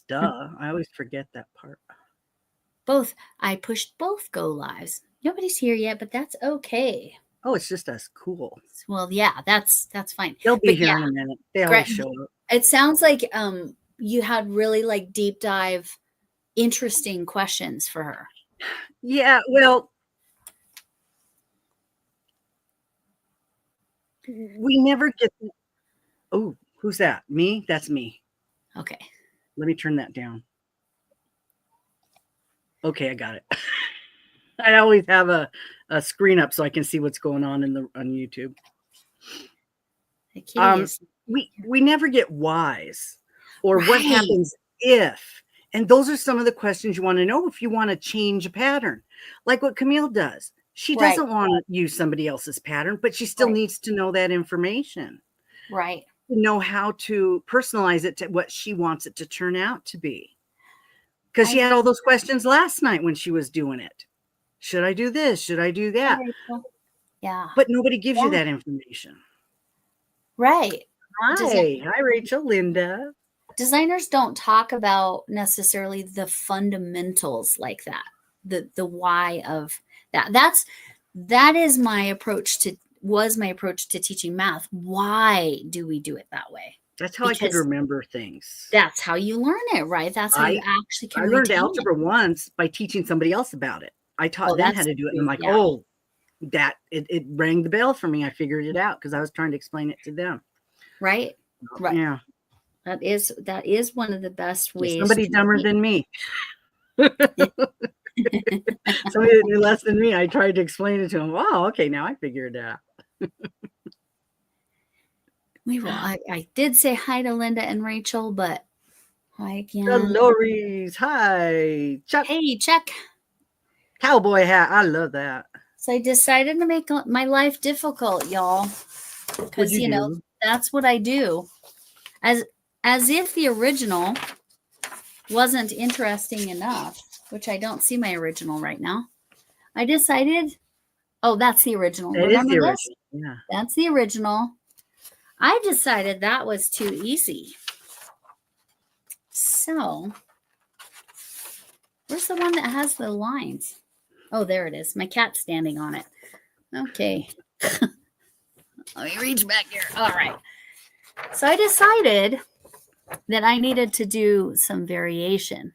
Yes, duh. I always forget that part. Both. I pushed both go lives. Nobody's here yet, but that's okay. Oh, it's just us. Cool. Well, yeah, that's fine. They'll be But here yeah, in a minute. They always show up. it sounds like you had really like deep dive, interesting questions for her. Yeah, well, we never get. Oh, who's that? Me? That's me. Okay. Let me turn that down. Okay, I got it. I always have a screen up so I can see what's going on on YouTube. The kitty is we never get whys or what happens if. And those are some of the questions you want to know if you want to change a pattern, like what Camille does. She doesn't want to use somebody else's pattern, but she still needs to know that information. Right. To know how to personalize it to what she wants it to turn out to be. Because she had all those questions last night when she was doing it. Should I do this? Should I do that? Yeah. But nobody gives you that information. Right. Hi, Rachel, Linda. Designers don't talk about necessarily the fundamentals like that. The why of that. That is my approach to teaching math. Why do we do it that way? That's how I could remember things. That's how you learn it, right? That's how you actually can. I learned algebra once by teaching somebody else about it. I taught them how to do it. And I'm like, oh, that it rang the bell for me. I figured it out because I was trying to explain it to them. Right. Right. Yeah. That is one of the best ways. Somebody dumber than me. Somebody that knew less than me. I tried to explain it to them. Wow, okay, now I figured it out. We will. I did say hi to Linda and Rachel, but hi again. The Lorries. Hi. Chuck. Hey, Chuck. Cowboy hat. I love that. So I decided to make my life difficult, y'all. Because, you know, that's what I do. As if the original wasn't interesting enough, which I don't see my original right now. I decided, that's the original. That is the original. Yeah. That's the original. I decided that was too easy. So, where's the one that has the lines? Oh, there it is. My cat's standing on it. Okay. Let me reach back here. All right. So I decided that I needed to do some variation.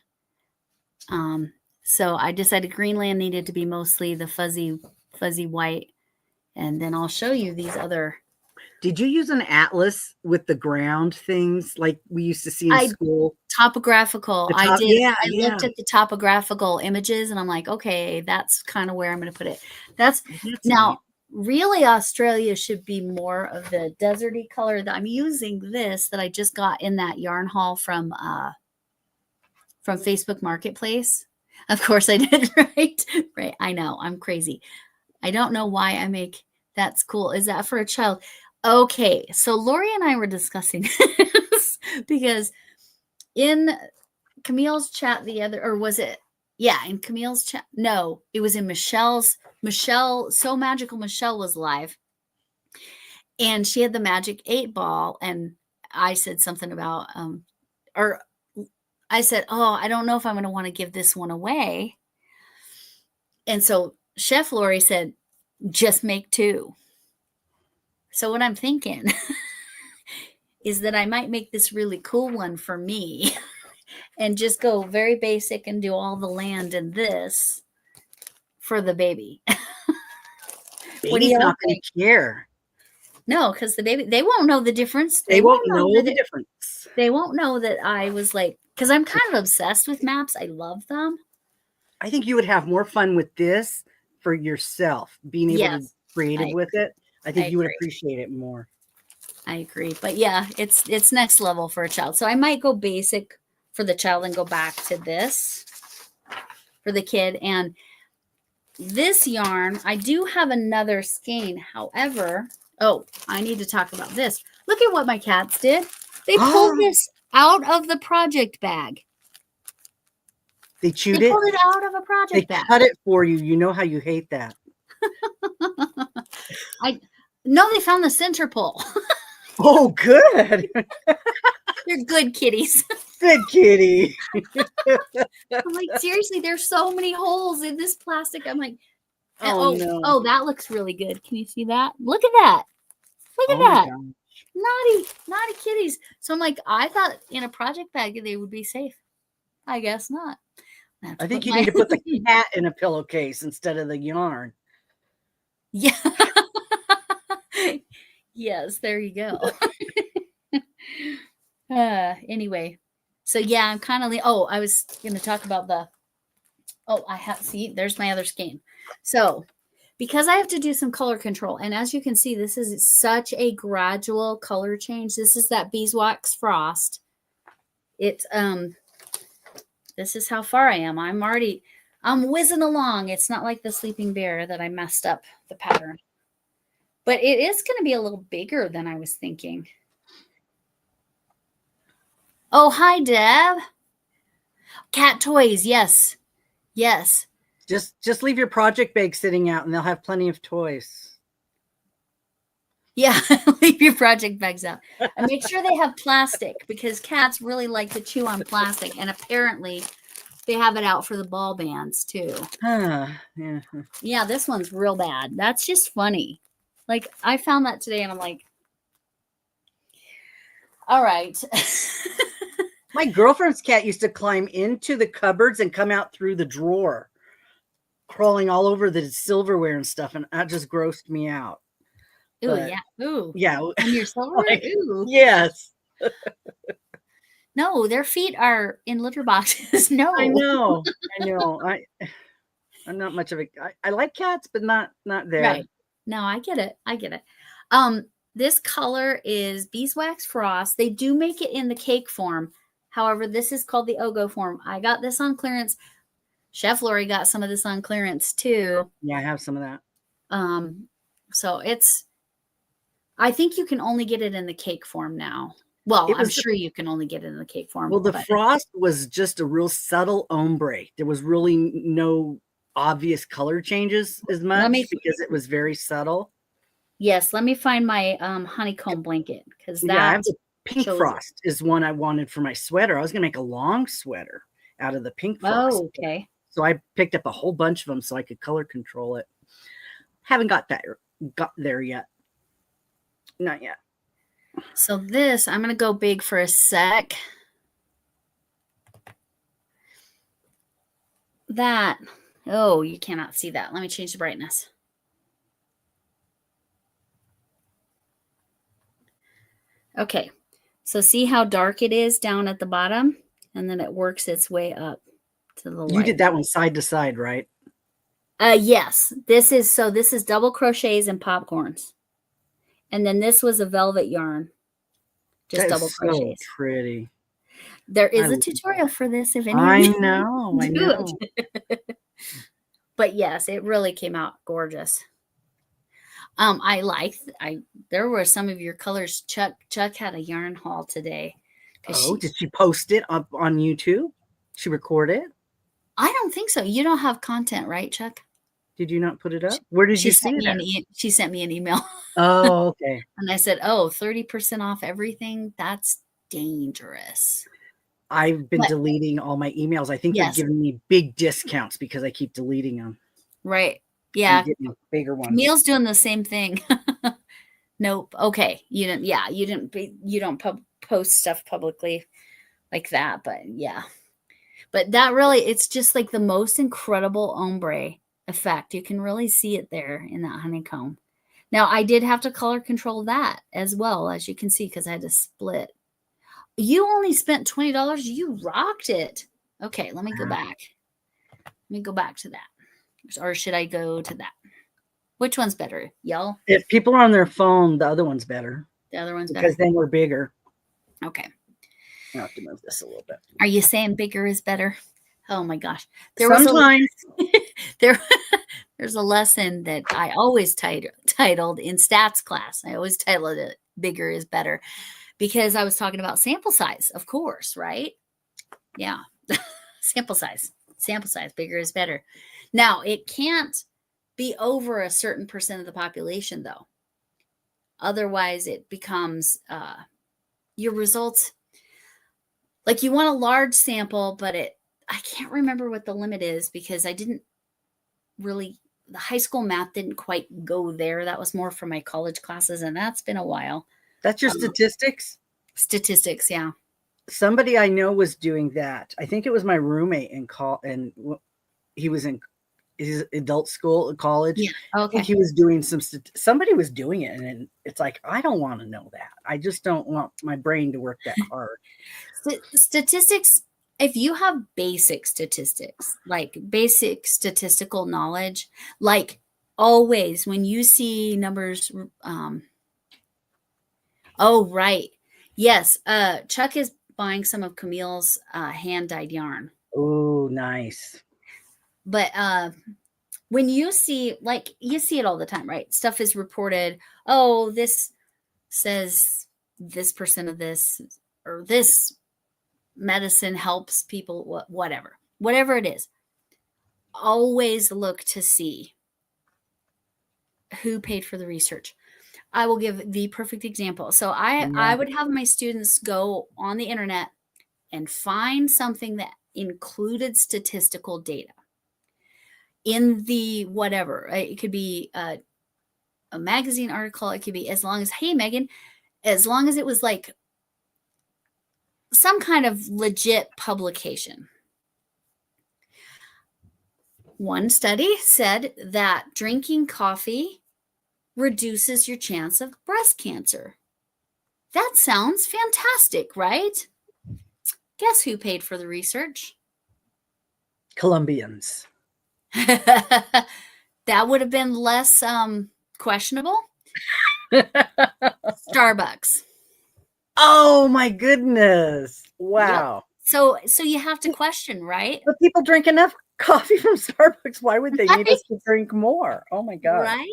So I decided Greenland needed to be mostly the fuzzy white. And then I'll show you these other. Did you use an atlas with the ground things like we used to see in school? Topographical. I did. Yeah, I looked at the topographical images and I'm like, okay, that's kind of where I'm going to put it. That's now really Australia should be more of the deserty color. That I'm using this that I just got in that yarn haul from Facebook Marketplace. Of course I did, right? Right. I know. I'm crazy. I don't know why I make that's cool. Is that for a child? Okay, so Lori and I were discussing this because in Camille's chat in Camille's chat? No, it was in Michelle's. So Magical Michelle was live and she had the magic 8 ball and I said something about, I said, I don't know if I'm going to want to give this one away. And so Chef Lori said, just make 2. So what I'm thinking is that I might make this really cool one for me and just go very basic and do all the land in this for the baby. Baby's not going to care. No, because the baby, they won't know the difference. They won't know the difference. They won't know that I was like, because I'm kind of obsessed with maps. I love them. I think you would have more fun with this for yourself, being able to be creative with it. I think you would appreciate it more. I agree. But yeah, it's next level for a child. So I might go basic for the child and go back to this for the kid. And this yarn, I do have another skein. However, I need to talk about this. Look at what my cats did. They pulled this out of the project bag. They chewed it? They pulled it out of a project bag. They cut it for you. You know how you hate that. No, they found the center pole. Oh, good. They're good kitties. Good kitty. I'm like, seriously, there's so many holes in this plastic. I'm like, Oh, no. oh, that looks really good. Can you see that? Look at that. Look at Oh, my that. God. Naughty kitties. So I'm like, I thought in a project bag they would be safe. I guess not. I think you need to put the cat in a pillowcase instead of the yarn. Yeah. Yes, there you go. Anyway, so yeah, I'm kind of I was going to talk about there's my other skein. So because I have to do some color control, and as you can see, this is such a gradual color change. This is that beeswax frost. It's this is how far I am. I'm whizzing along. It's not like the sleeping bear that I messed up the pattern. But it is going to be a little bigger than I was thinking. Oh, hi, Deb. Cat toys. Yes. Yes. Just leave your project bag sitting out and they'll have plenty of toys. Yeah, leave your project bags out. And make sure they have plastic because cats really like to chew on plastic. And apparently they have it out for the ball bands too. Yeah. Yeah, this one's real bad. That's just funny. Like, I found that today and I'm like, all right. My girlfriend's cat used to climb into the cupboards and come out through the drawer, crawling all over the silverware and stuff. And that just grossed me out. Ooh, But, yeah. Ooh. yeah. On your silverware? Like, Ooh. yes. No, their feet are in litter boxes. No. I know. I'm not much of I like cats, but not there. Right. No, I get it. This color is beeswax frost. They do make it in the cake form. However, this is called the Ogo form. I got this on clearance. Chef Lori got some of this on clearance too. Yeah, I have some of that. So I think you can only get it in the cake form now. Well, I'm sure you can only get it in the cake form. Well, the frost was just a real subtle ombre. There was really no obvious color changes as much because it was very subtle. Yes, let me find my honeycomb blanket because I have the pink frost is one I wanted for my sweater. I was gonna make a long sweater out of the pink frost. Oh, okay. So I picked up a whole bunch of them so I could color control it. Haven't got there yet. Not yet. So this, I'm gonna go big for a sec. Oh, you cannot see that. Let me change the brightness. Okay, so see how dark it is down at the bottom? And then it works its way up to the light. You did that one side to side, right? Yes. This is double crochets and popcorns. And then this was a velvet yarn. Just double crochets. So pretty. There is a tutorial for this if anyone I know. it. But yes, it really came out gorgeous. There were some of your colors. Chuck had a yarn haul today. Oh, did she post it up on YouTube? She recorded it? I don't think so. You don't have content, right, Chuck? Did you not put it up? Where did you see it? She sent me an email. Oh, okay. And I said, 30% off everything. That's dangerous. I've been deleting all my emails. I think they're giving me big discounts because I keep deleting them. Right. Yeah. I'm getting a bigger one. Camille's doing the same thing. Nope. Okay. You don't post stuff publicly like that, but yeah. But that really, it's just like the most incredible ombre effect. You can really see it there in that honeycomb. Now, I did have to color control that as well, as you can see, because I had to split. You only spent $20. You rocked it. Okay, let me go back. Let me go back to that. Or should I go to that? Which one's better, y'all? If people are on their phone, the other one's better. The other one's better? Because then we're bigger. Okay. I have to move this a little bit. Are you saying bigger is better? Oh my gosh. Sometimes. There's a lesson that I always titled in stats class. I always titled it bigger is better because I was talking about sample size, of course, right? Yeah. Sample size, bigger is better. Now, it can't be over a certain percent of the population, though. Otherwise, it becomes your results. Like you want a large sample, but I can't remember what the limit is because I didn't really, the high school math didn't quite go there. That was more for my college classes, and that's been a while. That's your statistics? Statistics, yeah. Somebody I know was doing that. I think it was my roommate and he was in his adult school, college. Yeah. Okay. I think he was doing somebody was doing it, and it's like, I don't want to know that. I just don't want my brain to work that hard. Statistics, if you have basic statistics, like basic statistical knowledge, like always when you see numbers, oh, right. Yes. Chuck is buying some of Camille's hand-dyed yarn. Oh, nice. But when you see, like, you see it all the time, right? Stuff is reported. Oh, this says this percent of this, or this medicine helps people, whatever it is. Always look to see who paid for the research. I will give the perfect example. So I would have my students go on the internet and find something that included statistical data in the whatever. It could be a magazine article. It could be as long as, hey, Megan, as long as it was like some kind of legit publication. One study said that drinking coffee reduces your chance of breast cancer. That sounds fantastic, right? Guess who paid for the research? Colombians. That would have been less questionable. Starbucks. Oh my goodness. Wow. Yep. So you have to question, right? But people drink enough coffee from Starbucks. Why would they need us to drink more? Oh my God. Right?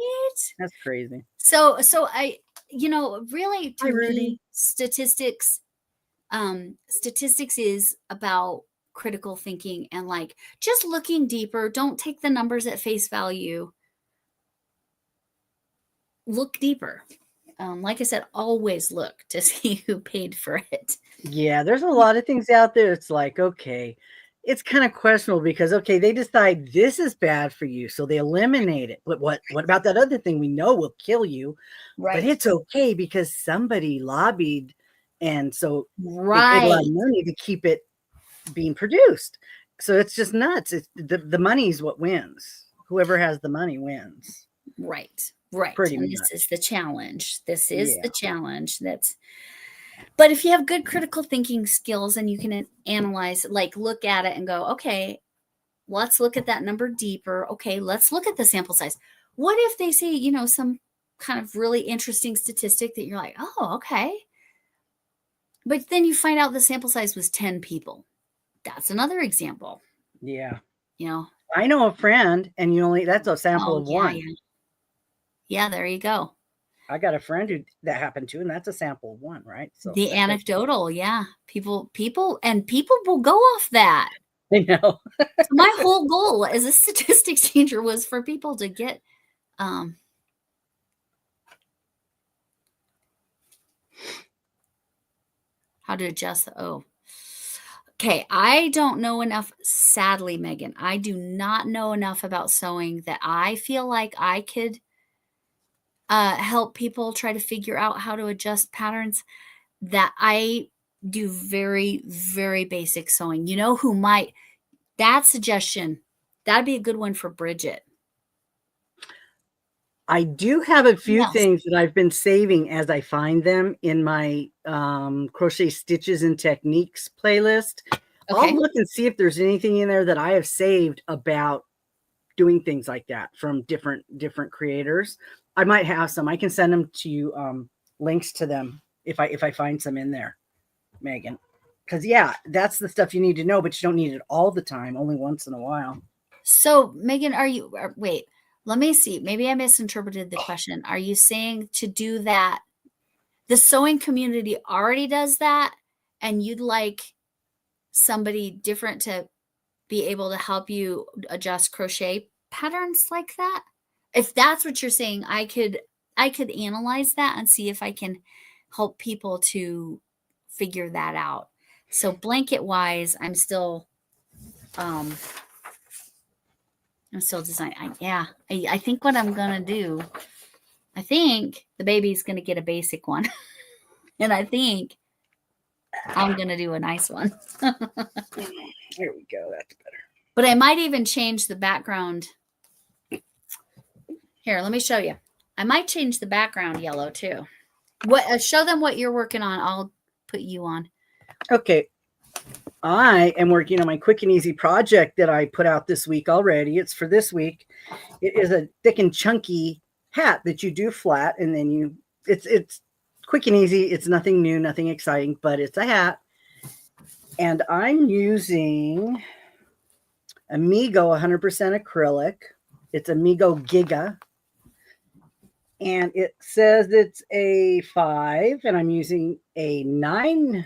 That's crazy. So I, really to Rudy. me, statistics is about critical thinking and like just looking deeper. Don't take the numbers at face value. Look deeper. Like I said, always look to see who paid for it. Yeah, there's a lot of things out there. It's like, okay, it's kind of questionable because, okay, they decide this is bad for you, so they eliminate it. But what about that other thing we know will kill you? Right. But it's okay because somebody lobbied, and so they paid Right. a lot of money to keep it being produced. So it's just nuts. It's the money's what wins. Whoever has the money wins. Right. Pretty And much. this is the challenge. This is the challenge. But if you have good critical thinking skills and you can analyze, like look at it and go, okay, let's look at that number deeper. Okay, let's look at the sample size. What if they say, some kind of really interesting statistic that you're like, oh, okay. But then you find out the sample size was 10 people. That's another example. Yeah. I know a friend, and that's a sample of one. Yeah, there you go. I got a friend that happened to, and that's a sample of one, right? So the anecdotal, yeah. People will go off that. I know. So my whole goal as a statistics teacher was for people to get how to adjust okay. I don't know enough, sadly, Megan. I do not know enough about sewing that I feel like I could help people try to figure out how to adjust patterns. That I do very, very basic sewing. That suggestion, that'd be a good one for Bridget. I do have a few things that I've been saving as I find them in my crochet stitches and techniques playlist. Okay. I'll look and see if there's anything in there that I have saved about doing things like that from different creators. I might have some. I can send them to you, links to them if I find some in there, Megan. Because that's the stuff you need to know, but you don't need it all the time. Only once in a while. So, Megan, wait. Let me see. Maybe I misinterpreted the question. Are you saying to do that? The sewing community already does that, and you'd like somebody different to be able to help you adjust crochet patterns like that? If that's what you're saying, I I could analyze that and see if I can help people to figure that out. So blanket wise, I'm still designing. I think what I'm gonna do, I think the baby's gonna get a basic one. And I think I'm gonna do a nice one. Here we go. That's better. But I might even change the background. Here, let me show you. I might change the background yellow too. What? Show them what you're working on. I'll put you on. Okay. I am working on my quick and easy project that I put out this week already. It's for this week. It is a thick and chunky hat that you do flat, and then it's quick and easy. It's nothing new, nothing exciting, but it's a hat. And I'm using Amigo 100% acrylic. It's Amigo Giga. And it says it's a 5, and I'm using a 9.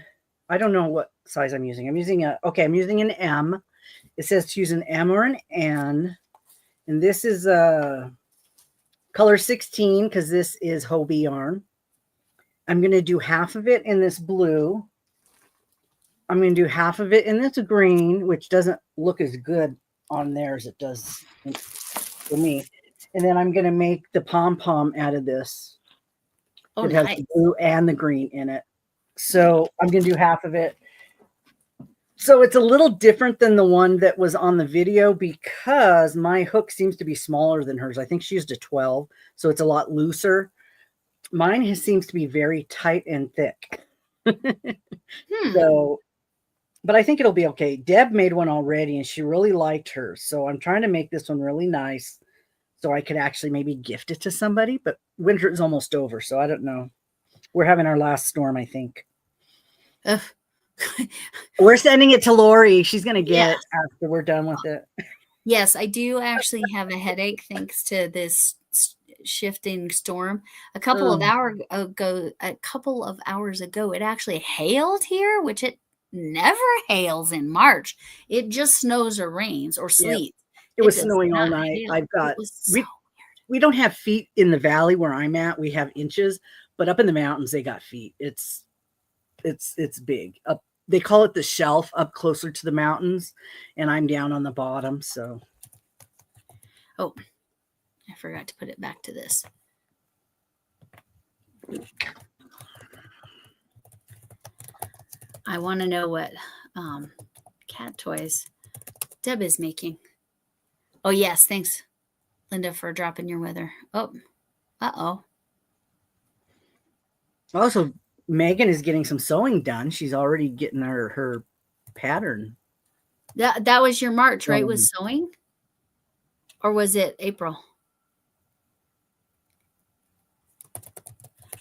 I don't know what size I'm using. I'm using an M. It says to use an M or an N. And this is a color 16 because this is Hobie yarn. I'm going to do half of it in this blue. I'm going to do half of it in this green, which doesn't look as good on there as it does for me. And then I'm going to make the pom-pom out of this. Oh, it has nice. the blue and the green in it. So I'm going to do half of it. So it's a little different than the one that was on the video because my hook seems to be smaller than hers. I think she used a 12, so it's a lot looser. Mine seems to be very tight and thick. So, but I think it'll be okay. Deb made one already and she really liked hers. So I'm trying to make this one really nice so I could actually maybe gift it to somebody, but winter is almost over. So I don't know. We're having our last storm, I think. We're sending it to Lori. She's going to get it after we're done with it. Yes, I do actually have a headache thanks to this shifting storm. A couple of hours ago, it actually hailed here, which it never hails in March. It just snows or rains or sleets. It was snowing all night. Hail. We don't have feet in the valley where I'm at. We have inches, but up in the mountains they got feet. It's big. Up, they call it the shelf, up closer to the mountains, and I'm down on the bottom. So, oh, I forgot to put it back to this. I want to know what cat toys Deb is making. Oh, yes. Thanks, Linda, for dropping your weather. Oh, uh-oh. Also, Megan is getting some sewing done. She's already getting her pattern. That was your March, right? Was sewing? Or was it April?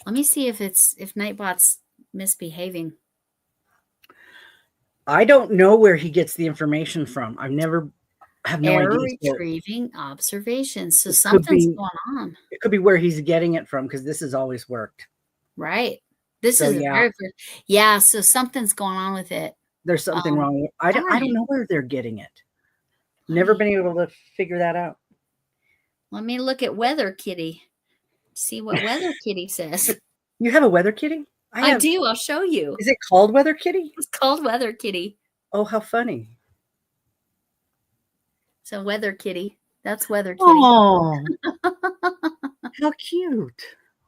Let me see if Nightbot's misbehaving. I don't know where he gets the information from. I have no Error idea. Retrieving observations. So something's going on. It could be where he's getting it from because this has always worked. Right. This is very first. Yeah. So something's going on with it. There's something wrong. I don't know where they're getting it. Never been able to figure that out. Let me look at Weather Kitty. See what Weather Kitty says. You have a Weather Kitty? I do. I'll show you. Is it called Weather Kitty? It's called Weather Kitty. Oh, how funny. So Weather Kitty. That's Weather Kitty. Oh, how cute.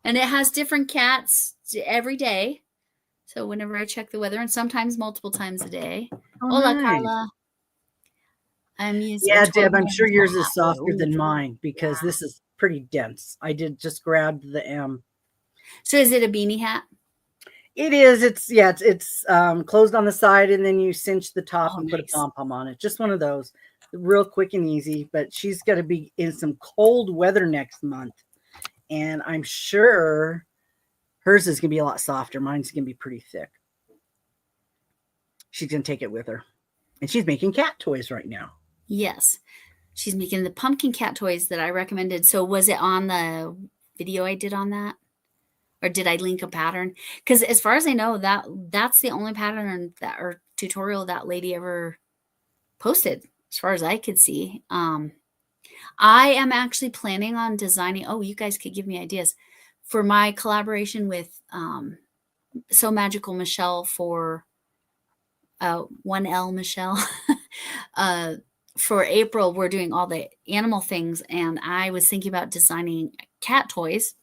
And it has different cats every day. So whenever I check the weather, and sometimes multiple times a day. Hola, nice. Carla. I'm using. Yeah, Deb, I'm sure yours is softer than mine because this is pretty dense. I just grabbed the M. So is it a beanie hat? It is. It's closed on the side, and then you cinch the top and put a pom-pom on it. Just one of those. Real quick and easy, but she's going to be in some cold weather next month. And I'm sure hers is going to be a lot softer. Mine's going to be pretty thick. She's going to take it with her. And she's making cat toys right now. Yes. She's making the pumpkin cat toys that I recommended. So was it on the video I did on that? Or did I link a pattern? Because as far as I know, that's the only pattern or tutorial that lady ever posted, as far as I could see. I am actually planning on designing. Oh, you guys could give me ideas for my collaboration with So Magical Michelle for 1L Michelle. For April, we're doing all the animal things, and I was thinking about designing cat toys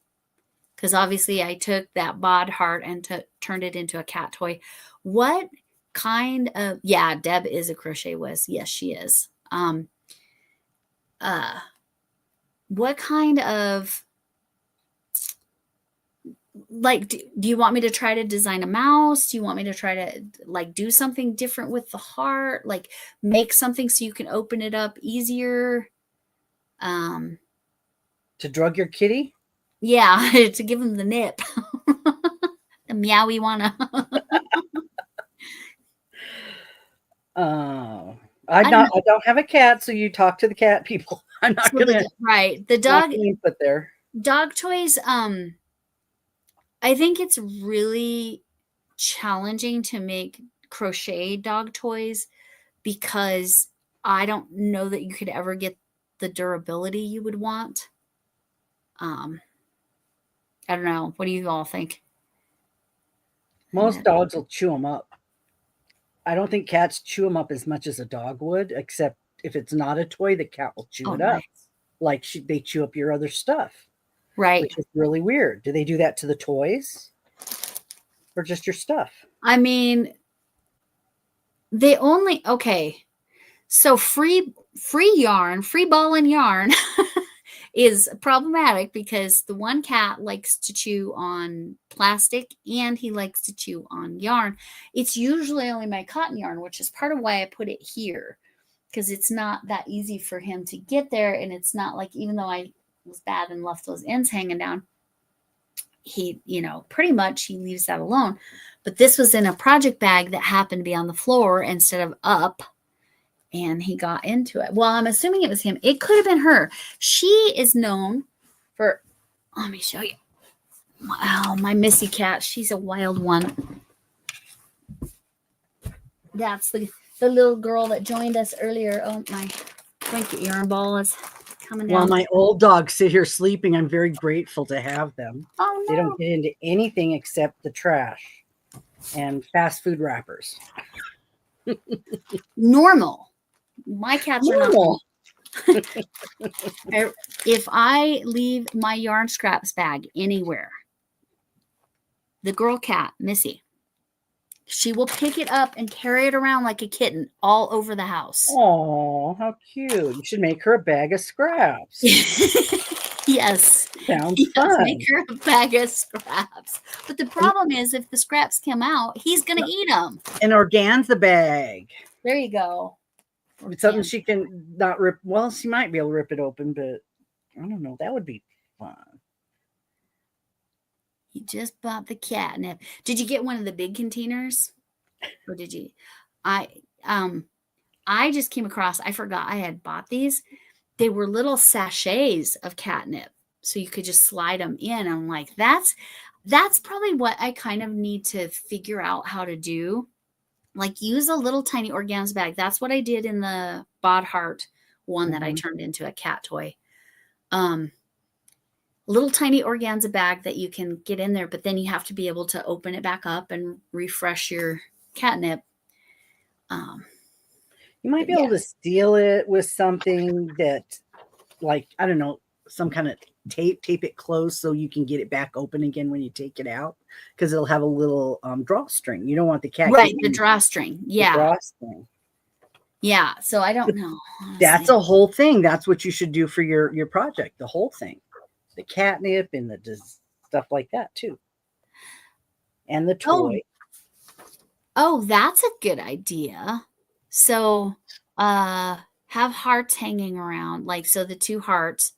because obviously I took that bod heart and turned it into a cat toy. What kind of, yeah, Deb is a crochet whiz. Yes, she is. What kind of, like, do you want me to try to design a mouse? Do you want me to try to like do something different with the heart? Like make something so you can open it up easier? To drug your kitty? Yeah, to give him the nip. The meowy wanna. I don't have a cat, so you talk to the cat people. I'm not So gonna right. The not gonna put there. dog toys, I think it's really challenging to make crochet dog toys because I don't know that you could ever get the durability you would want. I don't know. What do you all think? Most dogs will chew them up. I don't think cats chew them up as much as a dog would, except if it's not a toy, the cat will chew it up. Nice. Like they chew up your other stuff. Right. Which is really weird. Do they do that to the toys? Or just your stuff? I mean, they only, okay. So free yarn, free ball and yarn is problematic because the one cat likes to chew on plastic and he likes to chew on yarn. It's usually only my cotton yarn, which is part of why I put it here, because it's not that easy for him to get there. And it's not like, even though I was bad and left those ends hanging down, he, pretty much he leaves that alone. But this was in a project bag that happened to be on the floor instead of up. And he got into it. Well, I'm assuming it was him. It could have been her. She is known for, let me show you. Wow, my Missy cat. She's a wild one. That's the little girl that joined us earlier. Oh, my blanket yarn ball is coming down. While my old dogs sit here sleeping, I'm very grateful to have them. Oh, no. They don't get into anything except the trash and fast food wrappers. Normal. My cats are not normal. If I leave my yarn scraps bag anywhere, the girl cat, Missy, she will pick it up and carry it around like a kitten all over the house. Oh, how cute. You should make her a bag of scraps. Yes. Sounds fun. Make her a bag of scraps. But the problem is if the scraps come out, he's going to eat them. An organza bag. There you go. It's something she can not rip. Well, she might be able to rip it open, but I don't know. That would be fun. You just bought the catnip. Did you get one of the big containers? Or did you? I just came across, I forgot I had bought these. They were little sachets of catnip. So you could just slide them in. I'm like, that's probably what I kind of need to figure out how to do. Like use a little tiny organza bag. That's what I did in the bod heart one that I turned into a cat toy. Little tiny organza bag that you can get in there, but then you have to be able to open it back up and refresh your catnip. You might be able to seal it with something that, like, I don't know, some kind of tape it closed so you can get it back open again when you take it out, because it'll have a little drawstring. You don't want the cat, right? The drawstring, yeah, drawstring. Yeah. So I don't know. Honestly. That's a whole thing. That's what you should do for your project. The whole thing, the catnip and the stuff like that too, and the toy. Oh, that's a good idea. So, have hearts hanging around, like so the two hearts.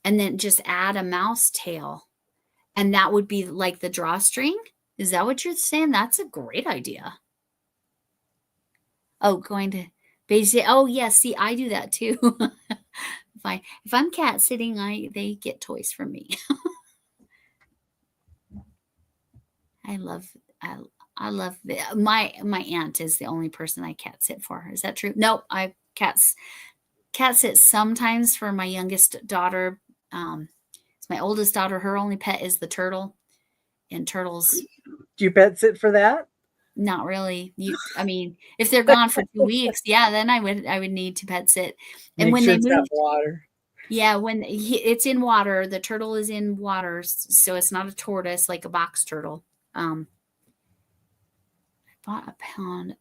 And then just add a mouse tail, and that would be like the drawstring. Is that what you're saying? That's a great idea. Oh, going to basic. Oh, yes. Yeah, see, I do that too. If I'm cat sitting, they get toys from me. I love my aunt is the only person I cat sit for. Is that true? No, I cat sit sometimes for my youngest daughter. It's My oldest daughter, her only pet is the turtle. And turtles, Do you pet sit for that? not really. I mean, if they're gone for 2 weeks, yeah, then I would need to pet sit. And Make when sure they it's got moved, water. yeah, when it's in water, the turtle is in water, so it's not a tortoise like a box turtle. I bought a pound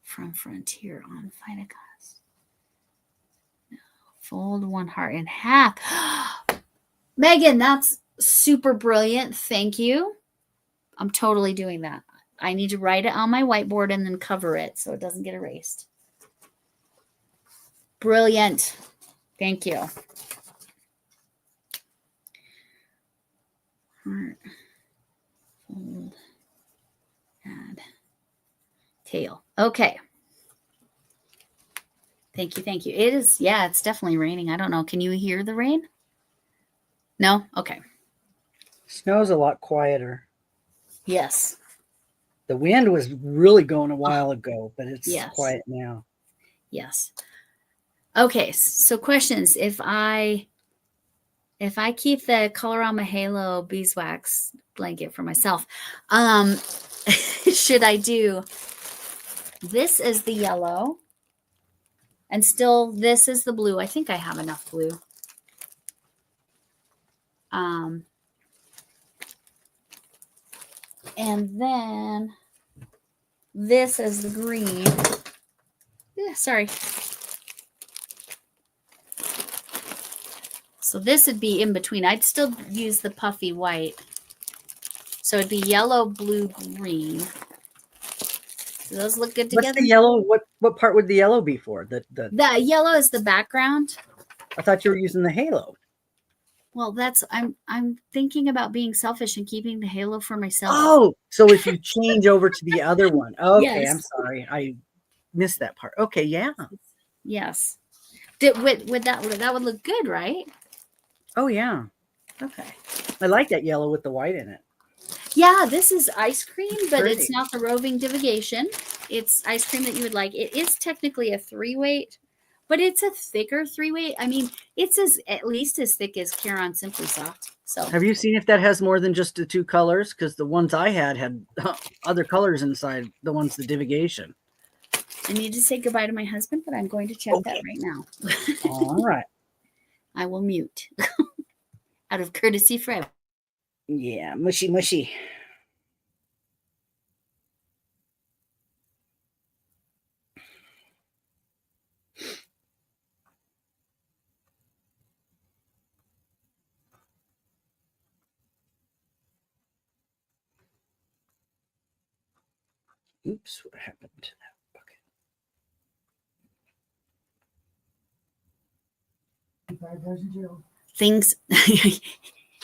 from Frontier on Finecast. Fold one heart in half. Megan, that's super brilliant. Thank you. I'm totally doing that. I need to write it on my whiteboard and then cover it so it doesn't get erased. Brilliant. Thank you. Heart, fold, add, tail. Okay. Thank you. Thank you. It is, yeah, it's definitely raining. I don't know. Can you hear the rain? No? Okay. Snow's a lot quieter. Yes. The wind was really going a while ago, but it's quiet now. Yes. Okay. So questions. If I keep the Color on my Halo beeswax blanket for myself, should I do this as the yellow and still this is the blue? I think I have enough blue. And then this is the green. Yeah, sorry. So this would be in between. I'd still use the puffy white. So it'd be yellow, blue, green. Do those look good together? What's the yellow? What part would the yellow be for? The yellow is the background. I thought you were using the halo. Well, I'm thinking about being selfish and keeping the halo for myself. Oh, so if you change over to the other one. Okay, Yes. I'm sorry. I missed that part. Okay, yeah. Yes. Would that would look good, right? Oh, yeah. Okay. I like that yellow with the white in it. Yeah, this is ice cream, but Pretty. it's not the roving divigation. It's ice cream that you would like. It is technically a 3-weight, but it's a thicker 3-weight. I mean, it's at least as thick as Caron Simply Soft. So have you seen if that has more than just the 2 colors? Because the ones I had other colors inside the ones the divigation. I need to say goodbye to my husband, but I'm going to check that right now. All right. I will mute out of courtesy for everyone. Yeah, mushy, mushy. Oops, what happened to that bucket? Things.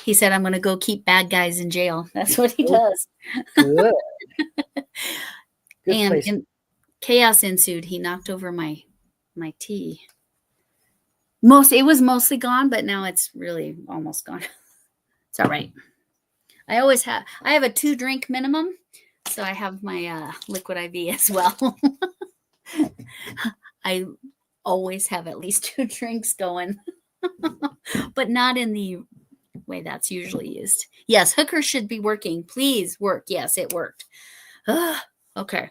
He said, I'm going to go keep bad guys in jail. That's what he does. Good. Good and place. Chaos ensued. He knocked over my tea. It was mostly gone, but now it's really almost gone. It's all right. I have a 2-drink minimum, so I have my liquid IV as well. I always have at least 2 drinks going, but not in the way that's usually used. Yes, Hooker should be working. Please work. Yes, it worked. Okay.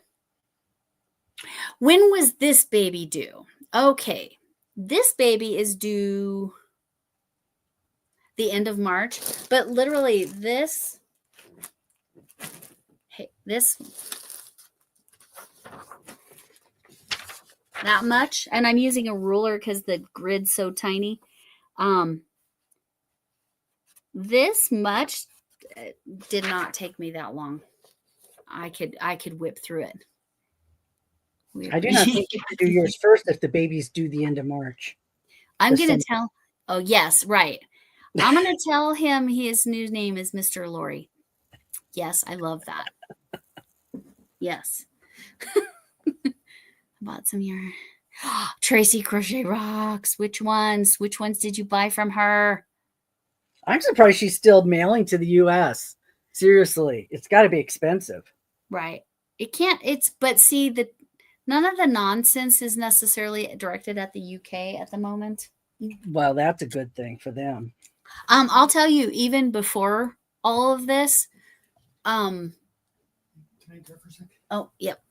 When was this baby due? Okay. This baby is due the end of March, but literally this that much, and I'm using a ruler because the grid's so tiny. This much did not take me that long. I could whip through it. I do not think you should do yours first if the baby's due the end of March. I'm going to tell. Oh, yes, right. I'm going to tell him his new name is Mr. Lori. Yes, I love that. Yes. I bought some of your Tracy Crochet Rocks. Which ones? Which ones did you buy from her? I'm surprised she's still mailing to the U.S. Seriously, it's got to be expensive. Right. It can't. But see, none of the nonsense is necessarily directed at the UK at the moment. Well, that's a good thing for them. I'll tell you, even before all of this, Can I interrupt for a second? oh, yep.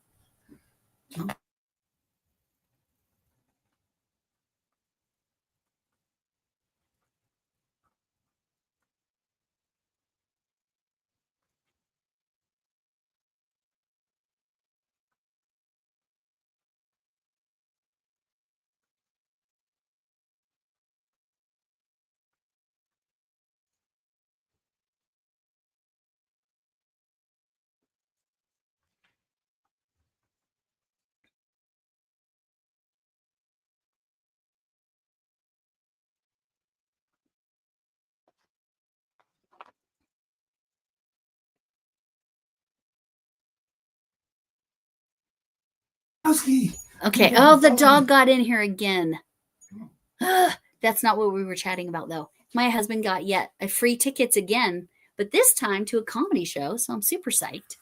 Okay. Oh, the dog got in here again. That's not what we were chatting about, though. My husband got yet a free tickets again, but this time to a comedy show. So I'm super psyched.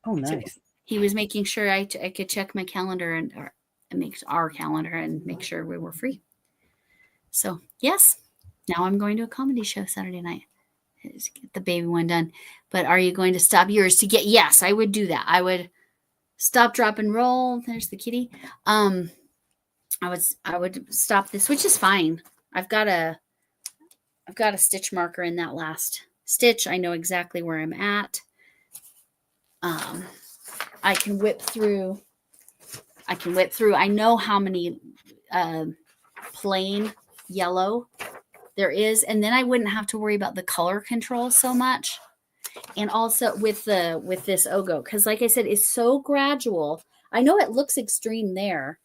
Oh, nice. He was making sure I could check my calendar and make our calendar and make sure we were free. So yes, now I'm going to a comedy show Saturday night. Get the baby one done. But are you going to stop yours to get? Yes, I would do that. I would stop, drop, and roll. There's the kitty. I would stop this, which is fine. I've got a stitch marker in that last stitch. I know exactly where I'm at. I can whip through. I know how many plain yellow there is, and then I wouldn't have to worry about the color control so much. And also with this Ogo, because like I said, it's so gradual. I know it looks extreme there,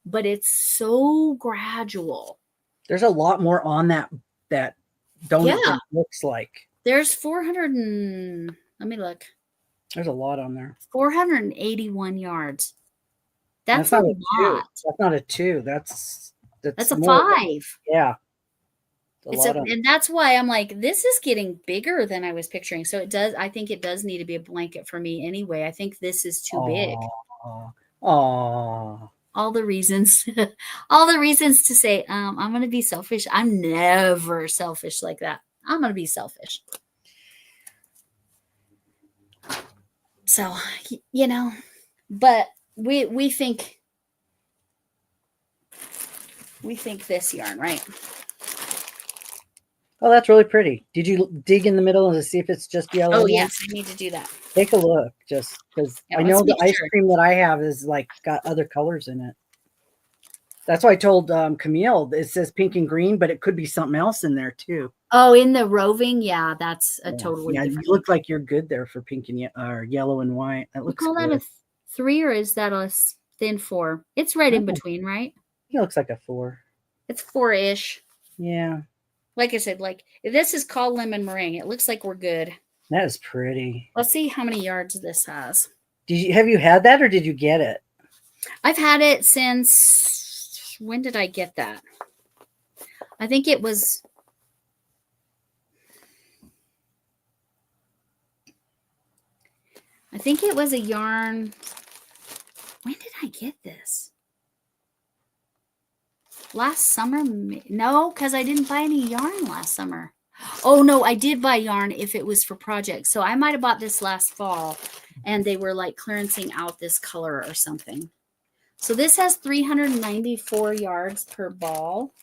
but it's so gradual. There's a lot more on that donut than it looks like. There's 400 and let me look. There's a lot on there. 481 yards. That's not a lot. That's not a 2. That's a more. 5. Yeah. And that's why I'm like, this is getting bigger than I was picturing. So it does. I think it does need to be a blanket for me anyway. I think this is too big. Aww. All the reasons to say, I'm going to be selfish. I'm never selfish like that. I'm going to be selfish. So, but we think this yarn, right? Oh, that's really pretty. Did you dig in the middle to see if it's just yellow? Oh, yes. I need to do that. Take a look, just because I know the ice cream that I have is like got other colors in it. That's why I told Camille, it says pink and green, but it could be something else in there too. Oh, in the roving? Yeah, that's a totally different. You look like you're good there for pink and yellow and white. That looks good. That a 3 or is that a thin 4? It's right in between, right? It looks like a 4. It's 4-ish. Yeah. Like I said, this is called lemon meringue. It looks like we're good. That is pretty. Let's see how many yards this has. Have you had that or did you get it? I've had it since, when did I get that? I think it was, a yarn. When did I get this? Last summer? No, because I didn't buy any yarn last summer. Oh, no, I did buy yarn if it was for projects. So I might have bought this last fall and they were like clearancing out this color or something. So this has 394 yards per ball.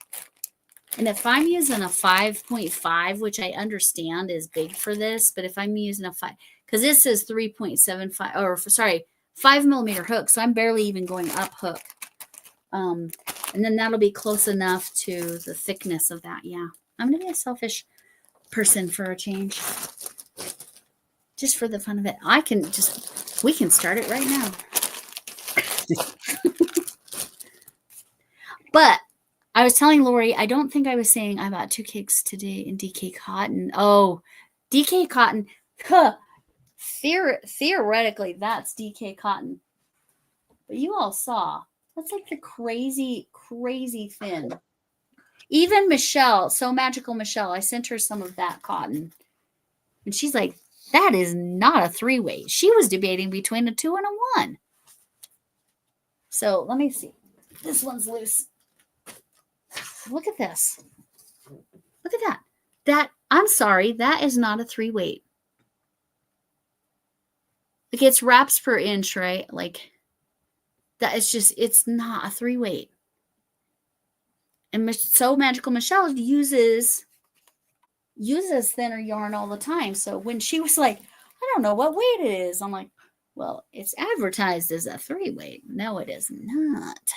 And if I'm using a 5.5, which I understand is big for this, but if I'm using a 5, because this is 3.75, or sorry, 5 millimeter hook. So I'm barely even going up hook. And then that'll be close enough to the thickness of that. Yeah. I'm going to be a selfish person for a change. Just for the fun of it. We can start it right now. But I was telling Lori, I don't think I was saying I bought 2 cakes today in DK Cotton. Oh, DK Cotton. Huh. Theoretically, that's DK Cotton. But you all saw. That's like the crazy, crazy thin. Even Michelle, So Magical Michelle, I sent her some of that cotton. And she's like, that is not a 3-weight. She was debating between a 2 and a 1. So let me see. This one's loose. Look at this. Look at that. I'm sorry, that is not a 3-weight. Like it's wraps per inch, right? Like that is just, it's not a 3-weight. And So Magical Michelle uses thinner yarn all the time. So when she was like, I don't know what weight it is, I'm like, well, it's advertised as a 3-weight. No, it is not.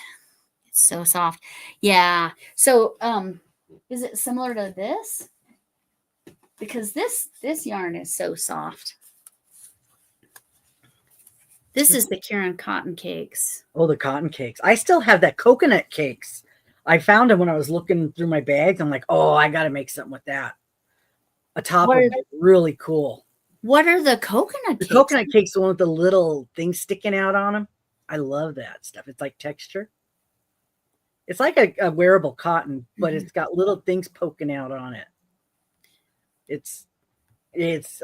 It's so soft. Yeah. So is it similar to this? Because this yarn is so soft. This is the Karen Cotton Cakes. Oh, the cotton cakes. I still have that coconut cakes. I found them when I was looking through my bags. I'm like, oh, I got to make something with that. A top of it, really cool. What are the coconut cakes? The coconut cakes, the one with the little things sticking out on them. I love that stuff. It's like texture. It's like a wearable cotton, but it's got little things poking out on it. It's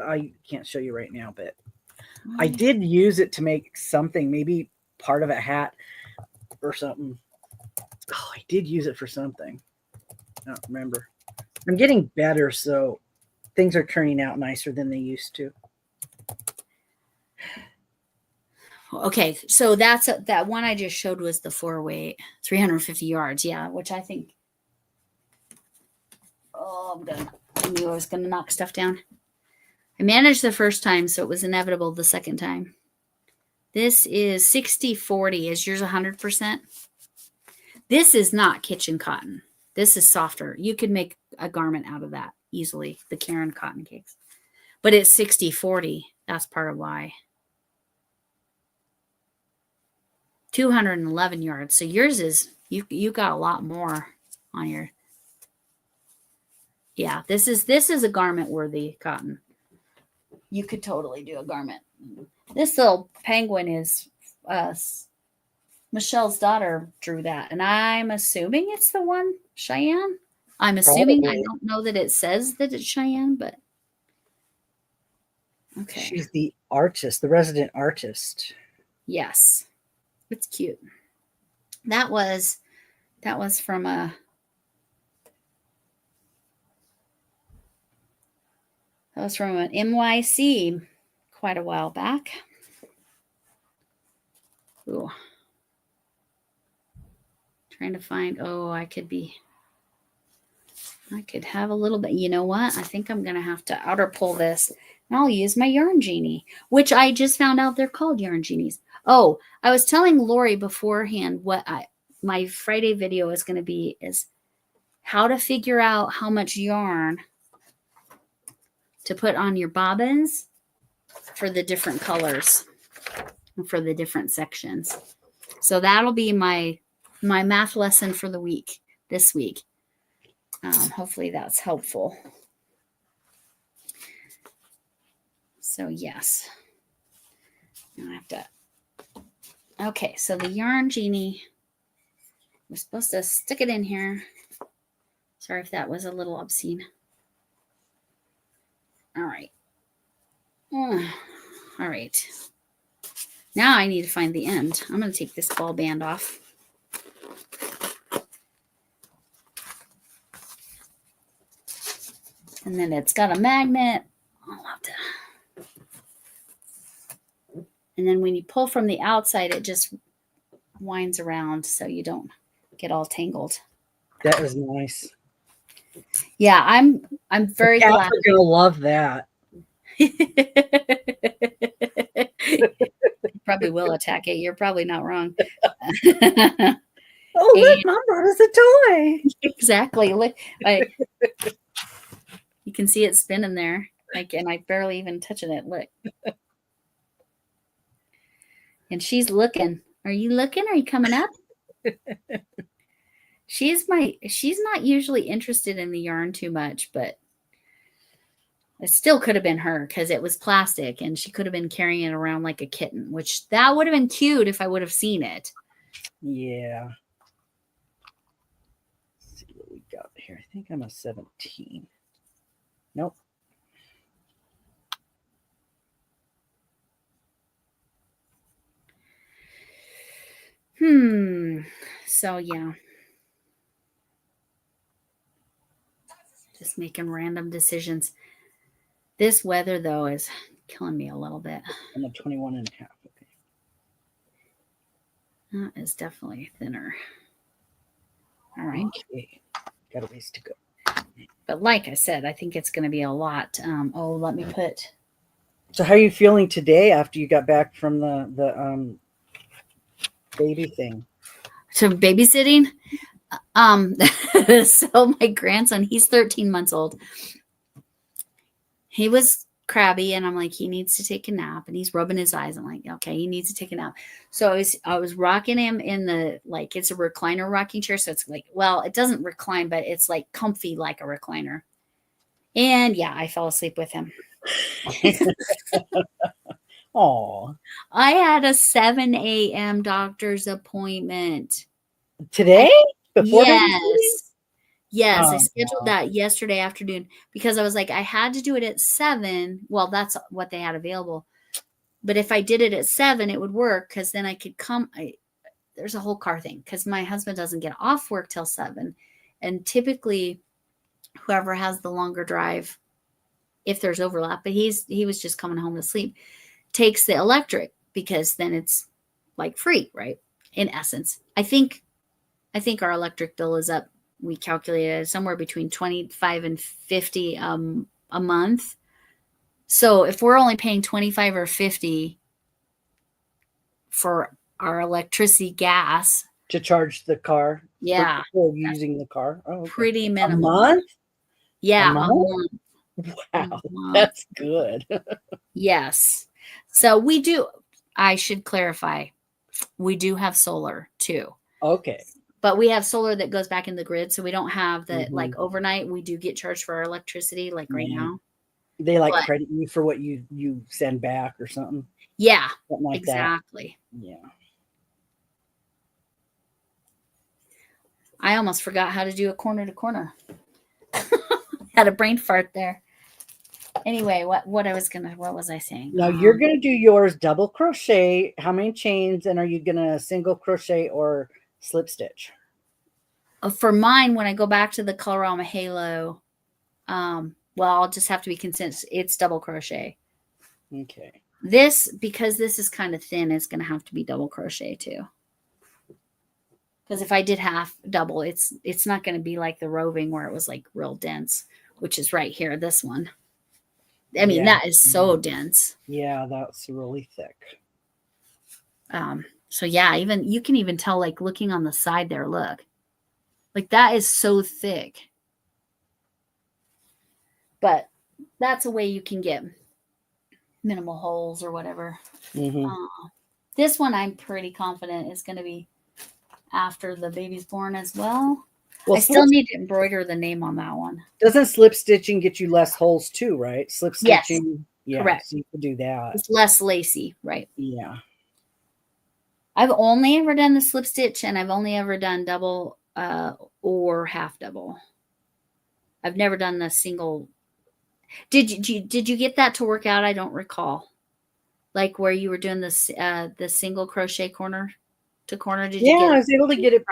I can't show you right now, but I did use it to make something, maybe part of a hat or something. Oh, I did use it for something. I don't remember. I'm getting better, so things are turning out nicer than they used to. Okay, so that one I just showed was the 4-weight, 350 yards. Yeah, which I think. Oh, I knew I was gonna knock stuff down. I managed the first time, so it was inevitable the second time. This is 60-40. Is yours 100%? This is not kitchen cotton. This is softer. You could make a garment out of that easily, the Karen Cotton Cakes. But it's 60-40. That's part of why. 211 yards. So yours is, you got a lot more on your. Yeah, this is a garment worthy cotton. You could totally do a garment. This little penguin is Michelle's daughter drew that, and I'm assuming it's the one Cheyenne. I'm assuming. Probably. I don't know that it says that it's Cheyenne, but okay. She's the artist, the resident artist. Yes, it's cute. That was from a. That was from an NYC quite a while back. Ooh. Trying to find, I could have a little bit. You know what? I think I'm going to have to outer pull this, and I'll use my Yarn Genie, which I just found out they're called Yarn Genies. Oh, I was telling Lori beforehand what my Friday video is going to be is how to figure out how much yarn to put on your bobbins for the different colors and for the different sections. So that'll be my math lesson for the week, this week. Hopefully that's helpful. So yes. Now I have to. Okay, so the Yarn Genie, we're supposed to stick it in here. Sorry if that was a little obscene. All right. All right. Now I need to find the end. I'm going to take this ball band off. And then it's got a magnet. I'll have to. And then when you pull from the outside, it just winds around so you don't get all tangled. That was nice. Yeah, I'm very glad. You're gonna love that. Probably will attack it. You're probably not wrong. Oh, look, Mom brought us a toy. Exactly. Look, you can see it spinning there. And I barely even touching it. Look. And she's looking. Are you looking? Are you coming up? She's not usually interested in the yarn too much, but it still could have been her because it was plastic and she could have been carrying it around like a kitten, which that would have been cute if I would have seen it. Yeah. Let's see what we got here. I think I'm a 17. Nope. So yeah. just making random decisions. This weather, though, is killing me a little bit. And a 21 and a half. Okay. That is definitely thinner. All right. Okay. Got a ways to go. But like I said, I think it's going to be a lot. Let me put. So how are you feeling today after you got back from the baby thing? So babysitting. So my grandson, he's 13 months old. He was crabby, and I'm like, he needs to take a nap, and he's rubbing his eyes. I'm like, okay, he needs to take a nap. So I was rocking him in the, like, it's a recliner rocking chair. So it's like, well, it doesn't recline, but it's like comfy like a recliner. And yeah, I fell asleep with him. Oh, I had a 7 a.m. doctor's appointment. today? Before Yes. Yes, I Oh, scheduled that yesterday afternoon because I was like, I had to do it at 7. Well, that's what they had available. But if I did it at 7, it would work because then I could come. There's a whole car thing because my husband doesn't get off work till 7. And typically, whoever has the longer drive, if there's overlap, but he was just coming home to sleep, takes the electric because then it's like free, right? In essence, I think our electric bill is up. We calculated somewhere between 25 and 50 a month. So if we're only paying 25 or 50 for our electricity, gas, to charge the car. yeah, For using the car. Oh, okay. pretty A minimal. month? Yeah, A month? Wow, that's good. Yes. So we do. I should clarify. We do have solar too. Okay. But we have solar that goes back in the grid, so we don't have the Mhm. like overnight. We do get charged for our electricity, like right now. They like But- credit you for what you send back or something. Yeah, Something like exactly. that. Yeah. I almost forgot how to do a corner to corner. Had a brain fart there. Anyway, what was I saying? Now you're gonna do yours double crochet. How many chains? And are you gonna single crochet or slip stitch? For mine, when I go back to the Colorama Halo, well, I'll just have to be consistent. It's double crochet. Okay. Because this is kind of thin, it's going to have to be double crochet too. Because if I did half double, it's not going to be like the roving where it was like real dense, which is right here. This one. I mean, Yeah. that is so dense. Yeah, that's really thick. So yeah, even you can even tell, like looking on the side there, look, like that is so thick. But that's a way you can get minimal holes or whatever. Mm-hmm. This one I'm pretty confident is going to be after the baby's born as well. I still need to embroider the name on that one. Doesn't slip stitching get you less holes too, right? Slip stitching. Yes, Yeah, correct. so you could do that. It's less lacy, right? Yeah. I've only ever done the slip stitch, and I've only ever done double or half double. I've never done the single. Did you get that to work out? I don't recall. Like where you were doing the single crochet corner to corner. Did you get I was able to get it.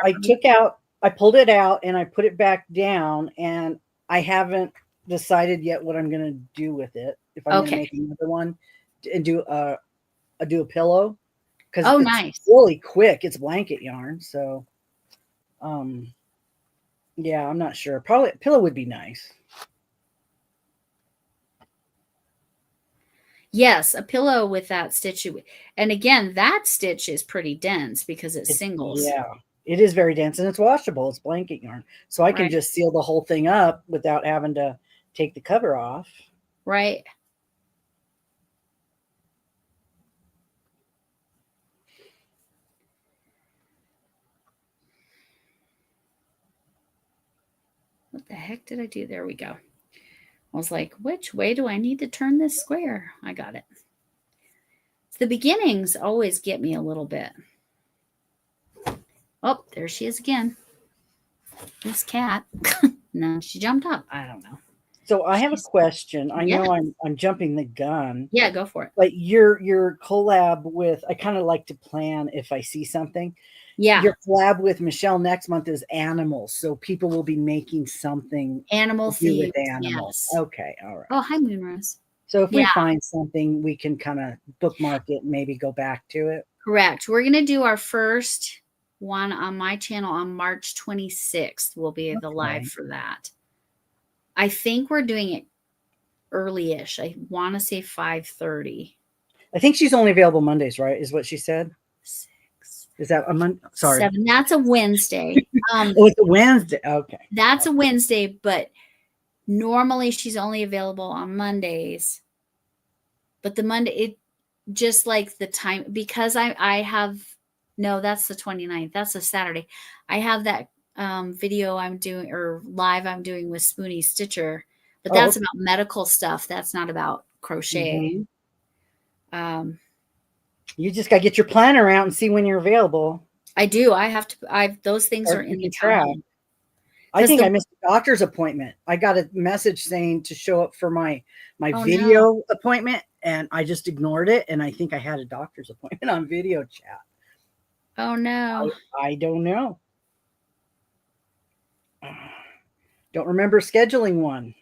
I pulled it out and I put it back down, and I haven't decided yet what I'm going to do with it. If I'm going to make another one and do a pillow, because it's nice, really quick. It's blanket yarn, so yeah, I'm not sure. Probably a pillow would be nice. Yes, a pillow with that stitch. And again, that stitch is pretty dense because it's singles. Yeah, it is very dense, and it's washable. It's blanket yarn. So I can just seal the whole thing up without having to take the cover off. Right. What the heck did I do? There we go. I was like, which way do I need to turn this square? I got it. The beginnings always get me a little bit. Oh, there she is again. This cat. No, she jumped up. I don't know. So I have a question. I know I'm jumping the gun. Yeah, go for it. But your collab with, I kind of like to plan if I see something. Yeah. Your collab with Michelle next month is animals. So people will be making something Animal to do with themed. animals. Yes. Okay. All right. Oh, hi, Moonrose. So if we Yeah. find something, we can kind of bookmark it and maybe go back to it. Correct. We're going to do our first one on my channel on March 26th. Will be the live for that. I think we're doing it early-ish. I want to say 5:30. I think she's only available Mondays, right? Is what she said. 6, Is that a Monday? Sorry. 7. That's a Wednesday. Oh, it's a Wednesday. Okay. That's a Wednesday, but normally she's only available on Mondays. But the Monday, it just like the time, because I have, no, that's the 29th. That's a Saturday. I have that video I'm doing, or live I'm doing with Spoonie Stitcher, but that's about medical stuff. That's not about crochet. You just got to get your planner out and see when you're available. I do. I have to, those things are in the track. calendar. I think I missed a doctor's appointment. I got a message saying to show up for my video appointment, and I just ignored it. And I think I had a doctor's appointment on video chat. Oh no. I don't know. Don't remember scheduling one.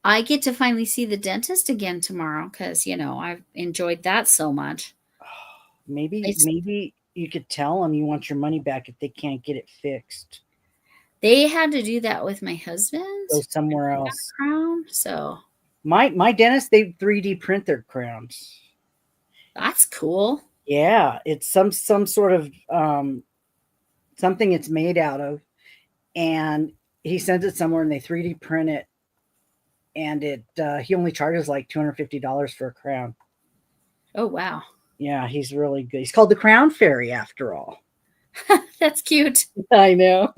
I get to finally see the dentist again tomorrow because, I've enjoyed that so much. Maybe you could tell them you want your money back if they can't get it fixed. They had to do that with my husband. Go somewhere else. Crown. So my dentist, they 3D print their crowns. That's cool. Yeah, it's some sort of something it's made out of, and he sends it somewhere and they 3D print it, and he only charges like $250 for a crown. Oh wow. Yeah, he's really good. He's called the Crown Fairy after all. That's cute. I know.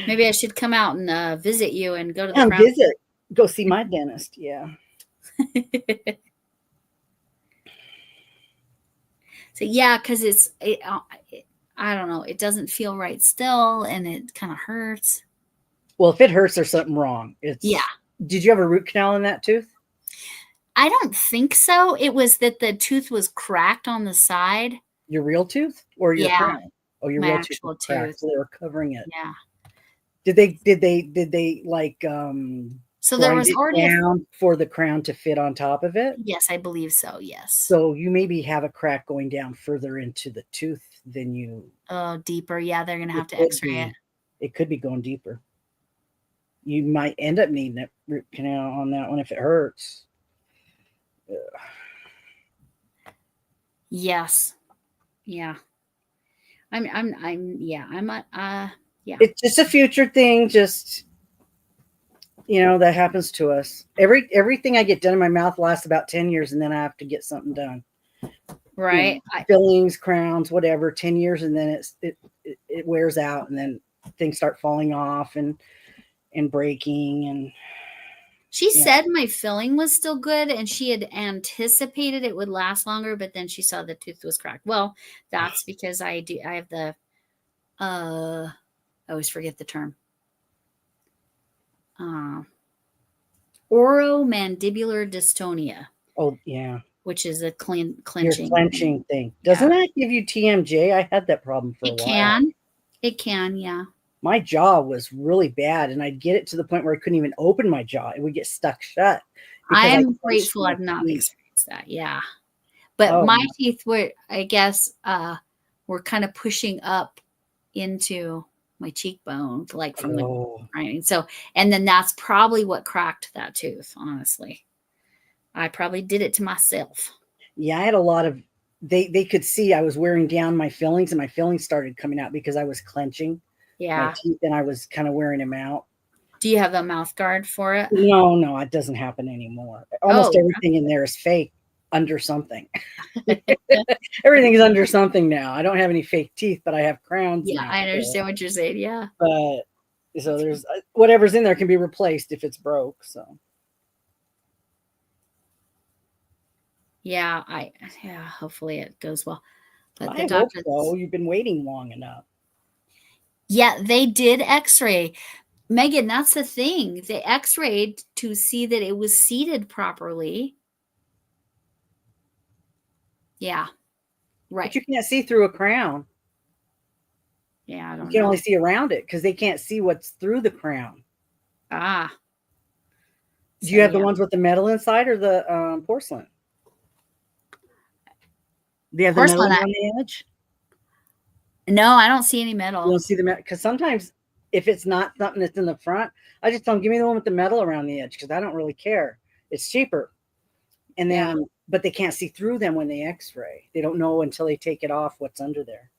Maybe I should come out and visit you and go to the Crown visit. Go see my dentist. Yeah. So yeah, because I don't know. It doesn't feel right still, and it kind of hurts. Well, if it hurts, there's something wrong. Yeah. Did you have a root canal in that tooth? I don't think so. It was that the tooth was cracked on the side. Your real tooth or your crown? Oh, your my real actual tooth. Cracked, so they were covering it. Yeah. Did they like so there was already down for the crown to fit on top of it? Yes, I believe so. Yes. So you maybe have a crack going down further into the tooth than you. Oh, deeper. Yeah, they're gonna have to X-ray it. It could be going deeper. You might end up needing a root canal on that one if it hurts. Ugh. Yes. Yeah. It's just a future thing. Just, that happens to us. Everything I get done in my mouth lasts about 10 years, and then I have to get something done. Right. Fillings, crowns, whatever, 10 years, and then it wears out, and then things start falling off and breaking. And she said my filling was still good, and she had anticipated it would last longer, but then she saw the tooth was cracked. Well, that's because I have the I always forget the term. Oromandibular dystonia. Oh yeah. Which is a clenching. Your clenching thing. Doesn't that give you TMJ? I had that problem for a while. It can, yeah. My jaw was really bad, and I'd get it to the point where I couldn't even open my jaw. It would get stuck shut. I am grateful I've not experienced that. Yeah. But my teeth were, I guess, were kind of pushing up into my cheekbone, like from the grinding. So, and then that's probably what cracked that tooth, honestly. I probably did it to myself. Yeah, I had a lot of, they could see I was wearing down my fillings, and my fillings started coming out because I was clenching my teeth, and I was kind of wearing them out. Do you have a mouth guard for it? No, it doesn't happen anymore. Almost everything in there is fake under something. Everything is under something now. I don't have any fake teeth, but I have crowns. Yeah, I understand what you're saying. Yeah. But so there's whatever's in there can be replaced if it's broke. So. Yeah, hopefully it goes well. But the doctor, so you've been waiting long enough. Yeah, they did X-ray. Megan, that's the thing. They X-rayed to see that it was seated properly. Yeah. Right. But you can't see through a crown. Yeah, I don't You can know. only see around it because they can't see what's through the crown. Ah. Do you have the ones with the metal inside or the porcelain? Do you have the metal Porcelain. on the edge? No, I don't see any You metal. don't see the metal because sometimes if it's not something that's in the front, I just tell them, give me the one with the metal around the edge because I don't really care. It's cheaper. And then, but they can't see through them when they X-ray. They don't know until they take it off what's under there.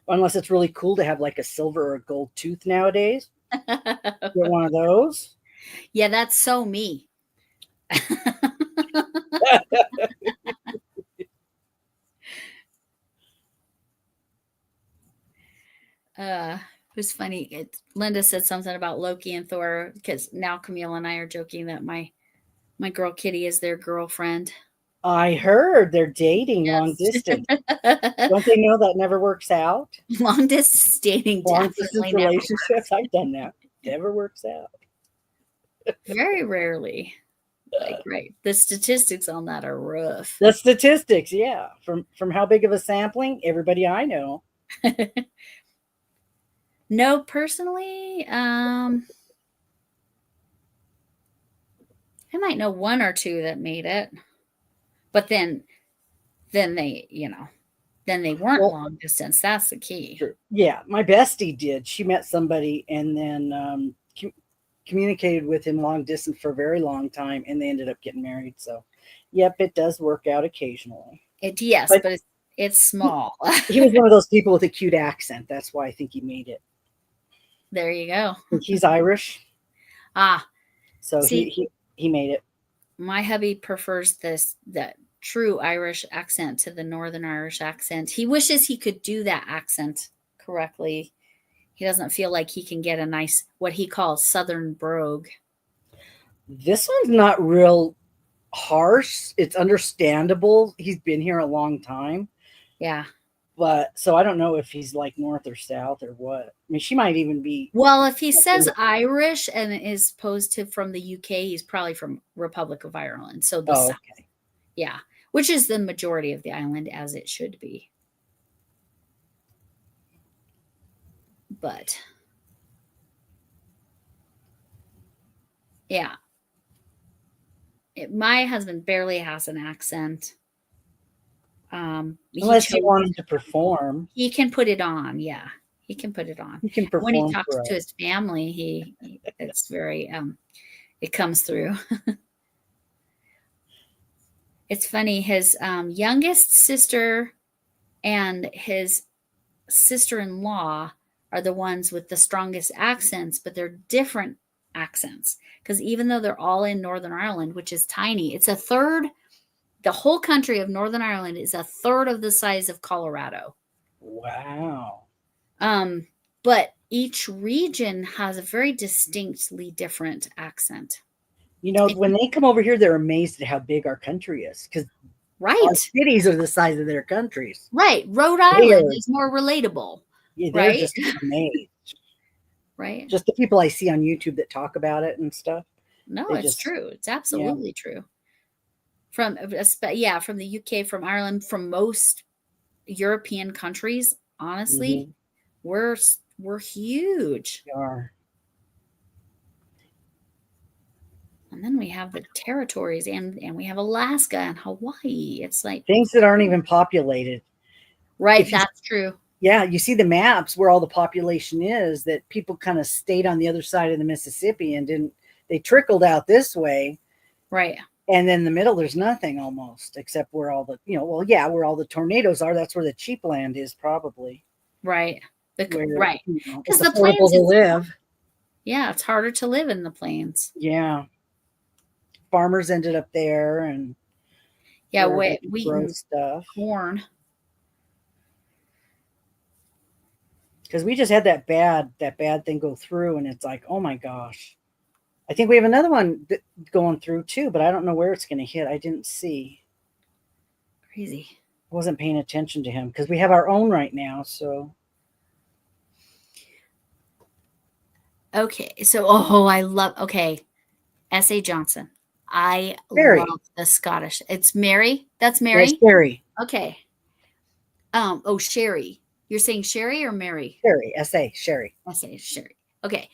Unless it's really cool to have like a silver or a gold tooth nowadays. Get one of those. Yeah, that's so me. It was funny. Linda said something about Loki and Thor because now Camille and I are joking that my girl Kitty is their girlfriend. I heard they're dating long distance. Don't they know that never works out? Long distance dating, long distance relationships. I've done that. Never works out. Very rarely. Like, right. The statistics on that are rough. The statistics, yeah. From how big of a sampling? Everybody I know. No, personally, I might know one or two that made it, but then they, then they weren't long distance. That's the key. True. Yeah, my bestie did. She met somebody and then communicated with him long distance for a very long time, and they ended up getting married. So, yep, it does work out occasionally. Yes, but it's small. He was one of those people with a cute accent. That's why I think he made it. There you go. He's Irish. So see, he made it. My hubby prefers that true Irish accent to the Northern Irish accent. He wishes he could do that accent correctly. He doesn't feel like he can get a nice, what he calls Southern brogue. This one's not real harsh. It's understandable. He's been here a long time. Yeah. But so I don't know if he's like north or south or what. I mean, she might even be. Well, if he says Irish and is opposed to from the UK, he's probably from Republic of Ireland. So the south. Okay. Yeah. Which is the majority of the island, as it should be. But yeah. My husband barely has an accent. Unless you want him to perform. He can put it on. Yeah. He can put it on. He can perform. When he talks to his family, it's very, it comes through. It's funny. His youngest sister and his sister-in-law are the ones with the strongest accents, but they're different accents. Because even though they're all in Northern Ireland, which is tiny, it's a third. The whole country of Northern Ireland is a third of the size of Colorado. Wow. But each region has a very distinctly different accent. When they come over here, they're amazed at how big our country is because our cities are the size of their countries. Right. Rhode Island is more relatable. Yeah, they're just amazed. Right. Just the people I see on YouTube that talk about it and stuff. No, it's true. It's absolutely true. From the UK, from Ireland, from most European countries, honestly, we're huge. We are. And then we have the territories and we have Alaska and Hawaii. It's like things that aren't even populated. Right, that's true. Yeah, you see the maps where all the population is, that people kind of stayed on the other side of the Mississippi and they trickled out this way. Right. And then in the middle, there's nothing almost, except where all the, where all the tornadoes are. That's where the cheap land is, probably. Right. Right. Because the plains to live. Yeah, it's harder to live in the plains. Yeah. Farmers ended up there, and wheat grow and stuff, corn. Because we just had that bad thing go through, and it's like, oh my gosh. I think we have another one going through too, but I don't know where it's going to hit. I didn't see. Crazy. I wasn't paying attention to him because we have our own right now. So. Okay. So, I love, S.A. Johnson. I Sherry. love the Scottish. It's Mary. That's Yes, Mary. Sherry. Okay. Oh, Sherry. You're saying Sherry or Mary? Sherry. S.A. Sherry. I say Sherry. Okay.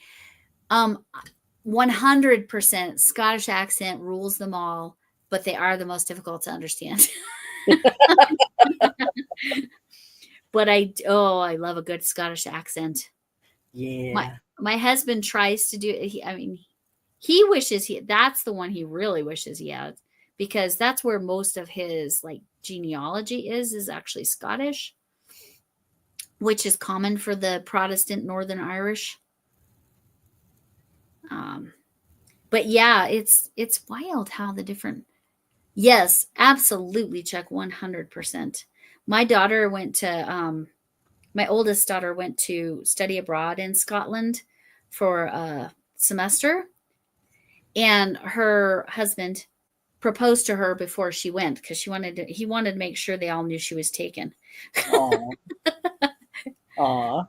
100% Scottish accent rules them all, but they are the most difficult to understand. But I love a good Scottish accent. Yeah. My husband tries to do it. He wishes that's the one he really wishes he had, because that's where most of his like genealogy is actually Scottish, which is common for the Protestant Northern Irish. But yeah, it's wild how the different. Yes, absolutely, Chuck, 100%. My daughter went to my oldest daughter went to study abroad in Scotland for a semester, and her husband proposed to her before she went because he wanted to make sure they all knew she was taken. Aw. Aw.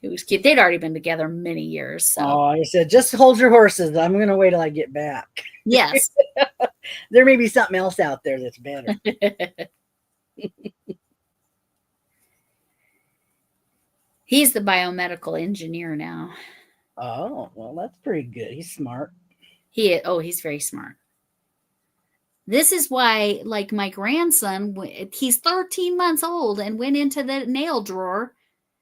It was cute. They'd already been together many years. So I said, just hold your horses. I'm going to wait till I get back. yes. There may be something else out there that's better. He's the biomedical engineer now. Oh, well, that's pretty good. He's smart. He's very smart. This is why, like my grandson, he's 13 months old and went into the nail drawer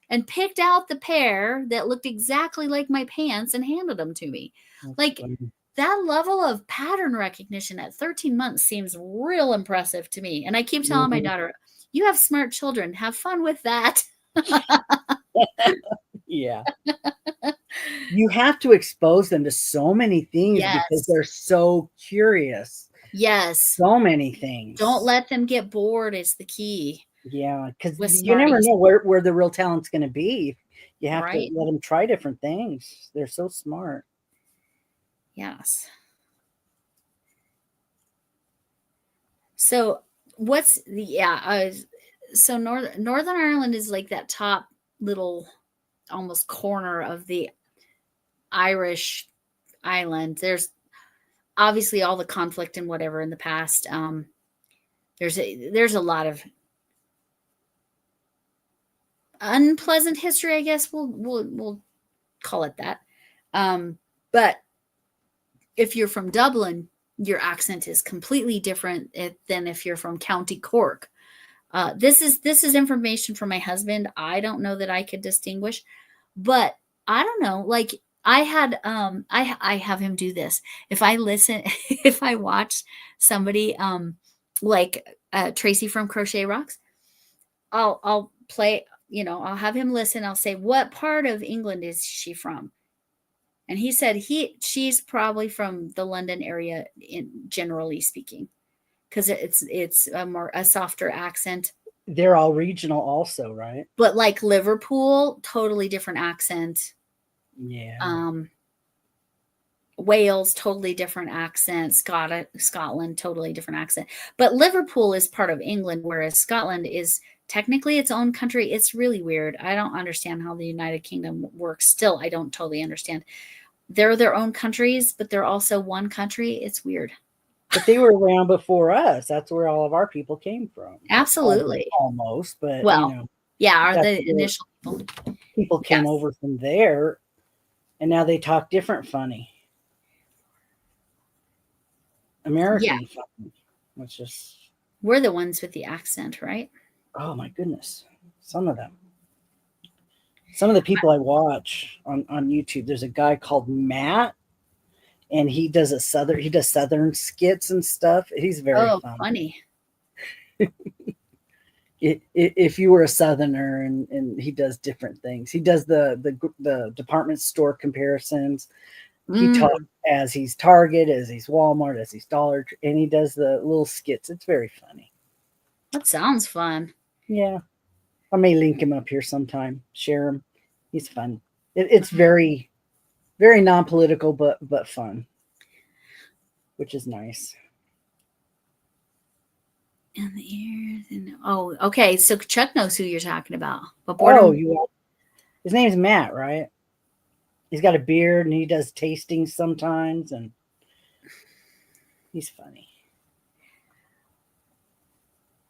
and picked out the pair that looked exactly like my pants and handed them to me. That's like funny. That level of pattern recognition at 13 months seems real impressive to me. And I keep telling my daughter, you have smart children. Have fun with that. Yeah. You have to expose them to so many things because they're so curious. Yes. So many things. Don't let them get bored is the key. Yeah, because you never know where the real talent's going to be. You have to let them try different things. They're so smart. Yes. So what's so Northern Ireland is like that top little almost corner of the Irish island. There's obviously all the conflict and whatever in the past. There's a lot of unpleasant history, I guess we'll call it that. But if you're from Dublin, your accent is completely different than if you're from County Cork. This is information from my husband. I don't know that I could distinguish, but I don't know. Like I had, I have him do this. If I watch somebody, like Tracy from Crochet Rocks, I'll play, I'll have him listen. I'll say, what part of England is she from? And he said she's probably from the London area, generally speaking, because it's a softer accent. They're all regional also, right? But like Liverpool, totally different accent. Yeah. Wales, totally different accent. Scotland, totally different accent. But Liverpool is part of England, whereas Scotland is technically its own country. It's really weird. I don't understand how the United Kingdom works. Still, I don't totally understand. They're their own countries, but they're also one country. It's weird. But they were around before us. That's where all of our people came from. Absolutely. Almost, but are the initial people came over from there, and now they talk different funny. American funny. It's just we're the ones with the accent, right? Oh my goodness. Some of the people I watch on YouTube, there's a guy called Matt, and he does Southern skits and stuff. He's very funny. If you were a Southerner, and he does different things. He does the department store comparisons. He talks as he's Target, as he's Walmart, as he's Dollar Tree, and he does the little skits. It's very funny. That sounds fun. Yeah. I may link him up here sometime. Share him. He's fun. It's very, very non-political, but fun, which is nice. And the ears. Okay. So Chuck knows who you're talking about. But his name's Matt, right? He's got a beard and he does tastings sometimes, and He's funny.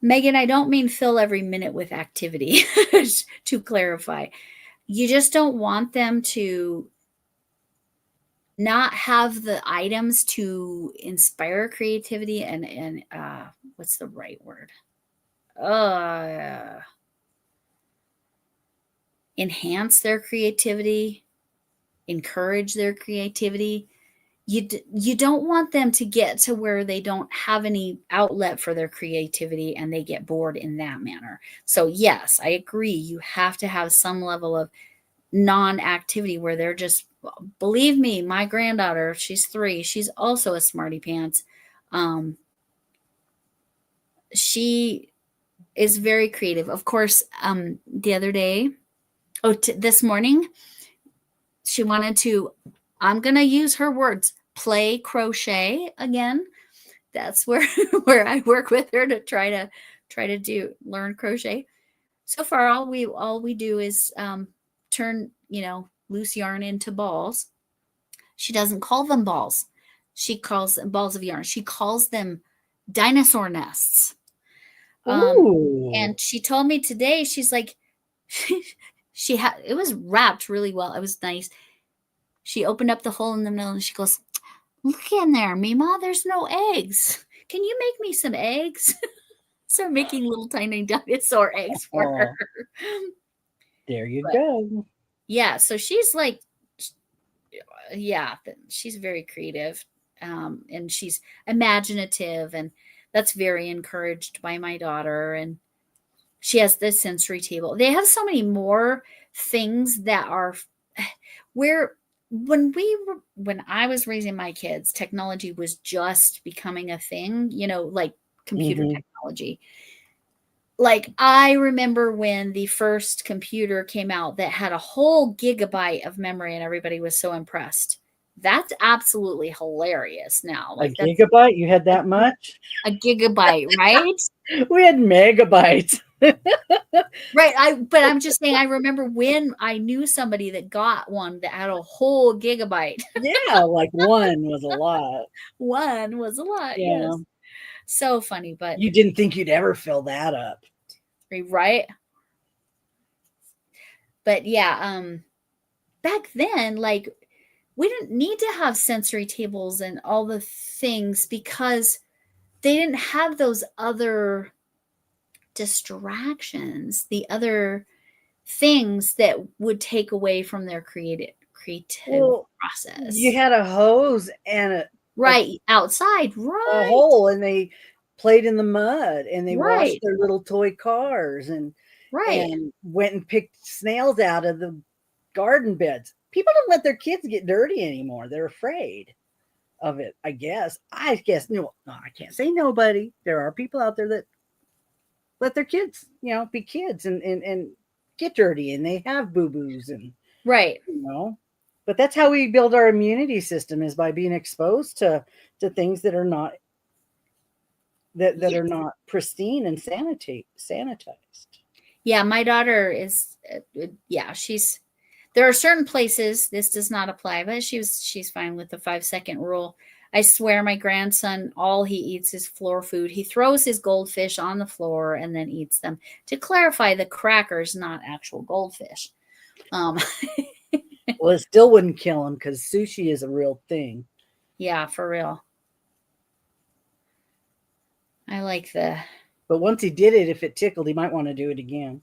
Megan, I don't mean fill every minute with activity, to clarify. You just don't want them to not have the items to inspire creativity and what's the right word? Enhance their creativity, encourage their creativity. You don't want them to get to where they don't have any outlet for their creativity and they get bored in that manner. So yes, I agree. You have to have some level of non-activity where they're just, believe me, my granddaughter, she's 3, she's also a smarty pants. She is very creative. Of course, the other day, this morning, she wanted to, I'm going to use her words, play crochet again. That's where I work with her to try to learn crochet. So far, all we do is turn, loose yarn into balls. She doesn't call them balls. She calls them balls of yarn. She calls them dinosaur nests. And she told me today, she's like, it was wrapped really well. It was nice. She opened up the hole in the middle and she goes, look in there, Mima, there's no eggs. Can you make me some eggs? So making little tiny dinosaur eggs for her. There you go. Yeah, so she's like, she's very creative, and she's imaginative, and that's very encouraged by my daughter. And she has the sensory table. They have so many more things that are where when I was raising my kids, technology was just becoming a thing, like computer technology. Like I remember when the first computer came out that had a whole gigabyte of memory and everybody was so impressed. That's absolutely hilarious now. Like a gigabyte? You had that much? A gigabyte, right? We had megabytes. Right. But I'm just saying, I remember when I knew somebody that got one that had a whole gigabyte. Yeah, like one was a lot. One was a lot, yeah. Yes. So funny, but you didn't think you'd ever fill that up. Right. But yeah, back then, like, we didn't need to have sensory tables and all the things because they didn't have those other distractions, the other things that would take away from their creative process. You had a hose and outside, right? A hole, and they played in the mud, and they washed their little toy cars, and went and picked snails out of the garden beds. People don't let their kids get dirty anymore. They're afraid of it, I guess. No, I can't say nobody. There are people out there that let their kids, be kids and get dirty, and they have boo-boos and but that's how we build our immunity system, is by being exposed to things that are not that are not pristine and sanitized. Yeah, my daughter is there are certain places this does not apply, but she's fine with the 5-second rule. I swear my grandson, all he eats is floor food. He throws his goldfish on the floor and then eats them. To clarify, the crackers, not actual goldfish. Well, it still wouldn't kill him because sushi is a real thing. Yeah, for real. I like But once he did it, if it tickled, he might want to do it again.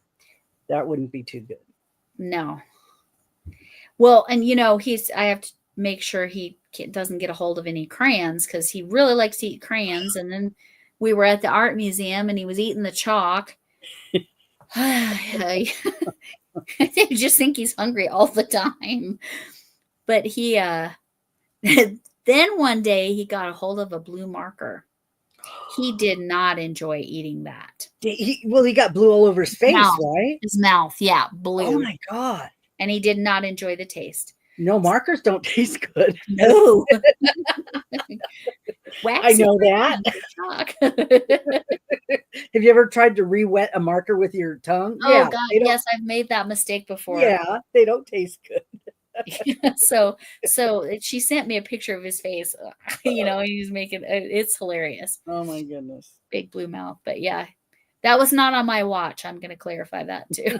That wouldn't be too good. No. Well, and I have to make sure he doesn't get a hold of any crayons because he really likes to eat crayons. And then we were at the art museum and he was eating the chalk. I just think he's hungry all the time. But he then one day he got a hold of a blue marker. He did not enjoy eating that. He got blue all over his face, right? His mouth, yeah, blue. Oh my God. And he did not enjoy the taste. No, markers don't taste good. No. I know that. Have you ever tried to re-wet a marker with your tongue? Oh, God, yes, I've made that mistake before. Yeah, they don't taste good. So she sent me a picture of his face. He was making it's hilarious. Oh my goodness. Big blue mouth. But yeah, that was not on my watch. I'm going to clarify that too.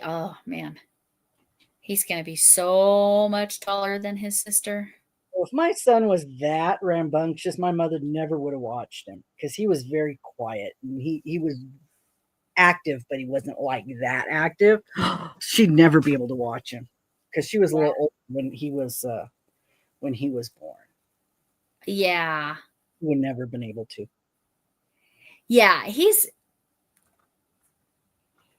Oh man, he's going to be so much taller than his sister. Well, if my son was that rambunctious, my mother never would have watched him because he was very quiet and he was active, but he wasn't like that active. She'd never be able to watch him because she was a little old when he was born. Yeah. He would never have been able to. Yeah,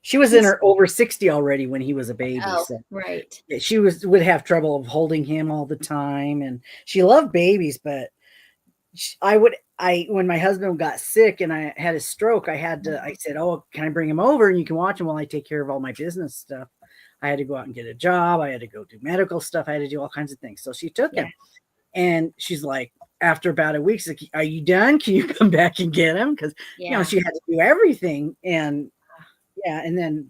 she was in her over 60 already when he was a baby. Oh, so right. she would have trouble of holding him all the time. And she loved babies, but when my husband got sick and I had a stroke, I said, oh, can I bring him over and you can watch him while I take care of all my business stuff. I had to go out and get a job. I had to go do medical stuff. I had to do all kinds of things. So she took him and she's like, after about a week, she's like, are you done? Can you come back and get him? Because, she had to do everything. And and then,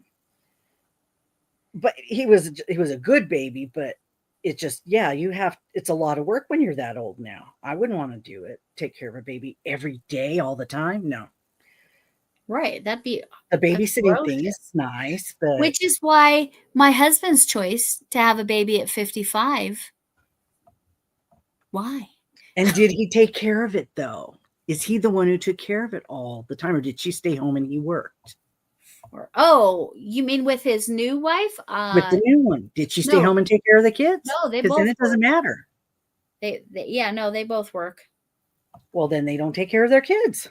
but he was a good baby, but it just, it's a lot of work when you're that old now. I wouldn't want to do it. Take care of a baby every day, all the time. No. Right. That'd be the babysitting thing is nice, but which is why my husband's choice to have a baby at 55. Why? And did he take care of it though? Is he the one who took care of it all the time, or did she stay home and he worked? You mean with his new wife? With the new one, did she stay home and take care of the kids? No, they both. Then it doesn't matter. They both work. Well, then they don't take care of their kids.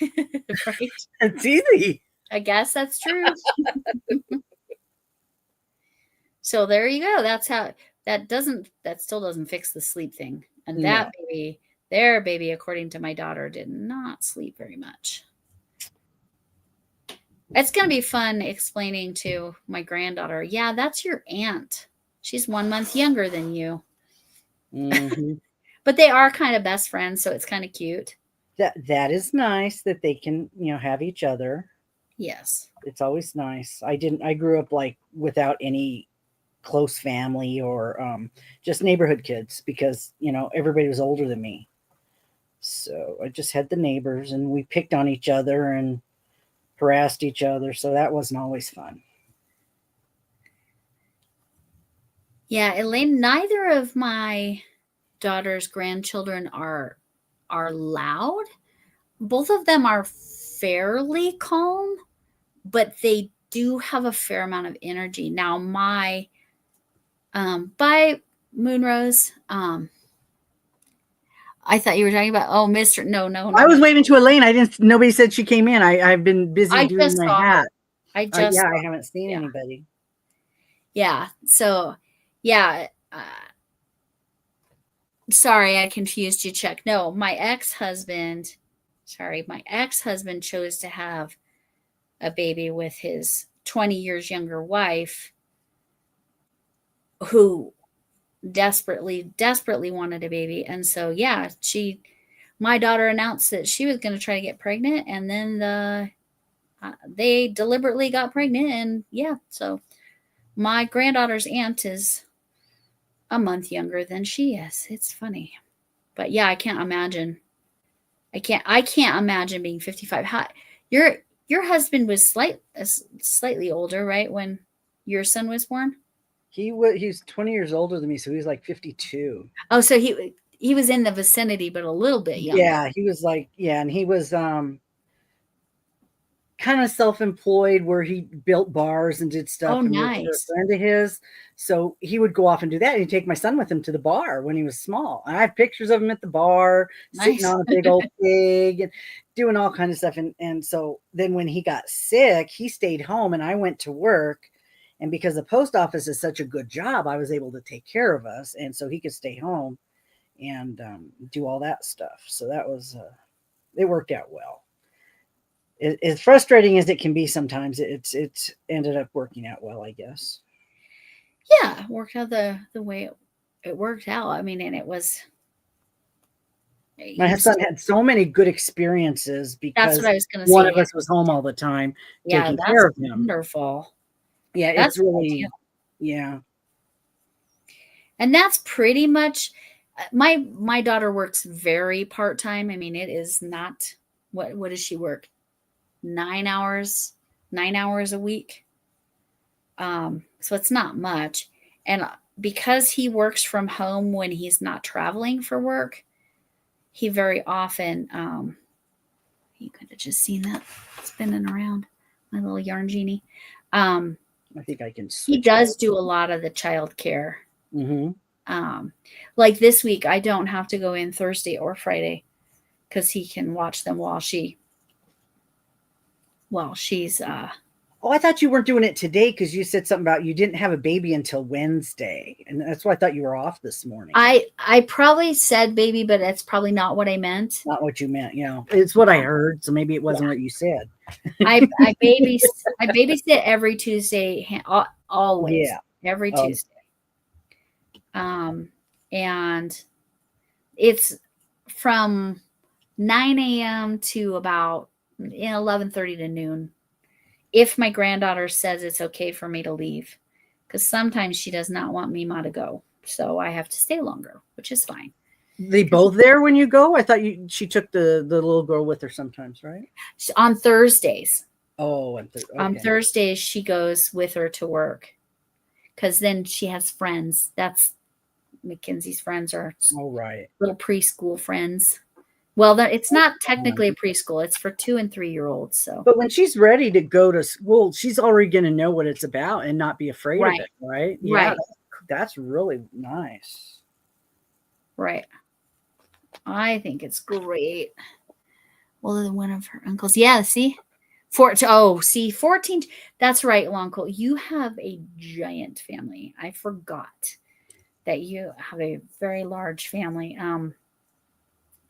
Right. It's easy. I guess that's true. So there you go. That's how that still doesn't fix the sleep thing. And that their baby, according to my daughter, did not sleep very much. It's going to be fun explaining to my granddaughter, yeah, that's your aunt. She's 1 month younger than you. Mm-hmm. But they are kind of best friends, so it's kind of cute. That is nice that they can, have each other. Yes. It's always nice. I grew up like without any close family or just neighborhood kids because, everybody was older than me. So I just had the neighbors and we picked on each other and harassed each other. So that wasn't always fun. Yeah, Elaine, neither of my daughter's grandchildren are loud. Both of them are fairly calm, but they do have a fair amount of energy. Now, my by Moonrose, I thought you were talking about Mr. No. I was waving to Elaine. Nobody said she came in. I've been busy doing my hat. I haven't seen anybody. Yeah. So, yeah. Sorry, I confused you, Chuck. No, my ex-husband chose to have a baby with his 20 years younger wife who desperately wanted a baby. And so, my daughter announced that she was going to try to get pregnant, and then they deliberately got pregnant. And so my granddaughter's aunt is a month younger than she is. It's funny, but I can't imagine. I can't imagine being 55. Your husband was slightly older, right? When your son was born? He's 20 years older than me. So he was like 52. Oh, so he was in the vicinity, but a little bit younger. Yeah. He was like, and he was, kind of self-employed where he built bars and did stuff. Oh, nice. With a friend of his. So he would go off and do that. And he'd take my son with him to the bar when he was small. And I have pictures of him at the bar, sitting on a big old pig and doing all kinds of stuff. And so then when he got sick, he stayed home and I went to work. And because the post office is such a good job, I was able to take care of us. And so he could stay home and do all that stuff. So that was, it worked out well. As frustrating as it can be sometimes, it's ended up working out well, I guess. Yeah, it worked out the way it worked out. I mean, and it was My son had so many good experiences That's because what I was going to one say. of us was home all the time Yeah, taking that's care of him. wonderful. Yeah, That's it's really, yeah. And that's pretty much my daughter works very part-time. I mean, it is not what does she work? 9 hours a week. So it's not much. And because he works from home when he's not traveling for work, he very often you could have just seen that spinning around, my little yarn genie. I think I can switch. He does do a lot of the child care. Mm-hmm. Like this week, I don't have to go in Thursday or Friday because he can watch them while she's Oh, I thought you weren't doing it today because you said something about you didn't have a baby until Wednesday, and that's why I thought you were off this morning. I probably said baby, but that's probably not what I meant. Not what you meant, it's what I heard, so maybe it wasn't what you said. I babysit every Tuesday, always. Yeah. Every Tuesday. And it's from 9 a.m. to about 11:30 to noon. If my granddaughter says it's okay for me to leave, because sometimes she does not want Mima to go, so I have to stay longer, which is fine. They both there when you go? I thought she took the little girl with her sometimes, right? On Thursdays. Oh, on Thursdays she goes with her to work, because then she has friends. That's Mackenzie's friends are right, little preschool friends. Well, it's not technically a preschool. It's for 2 and 3 year olds. So, but when she's ready to go to school, she's already going to know what it's about and not be afraid of it, right? Yeah, right. That's really nice. Right. I think it's great. Well, then one of her uncles. Yeah, see? 14. That's right, Uncle. You have a giant family. I forgot that you have a very large family.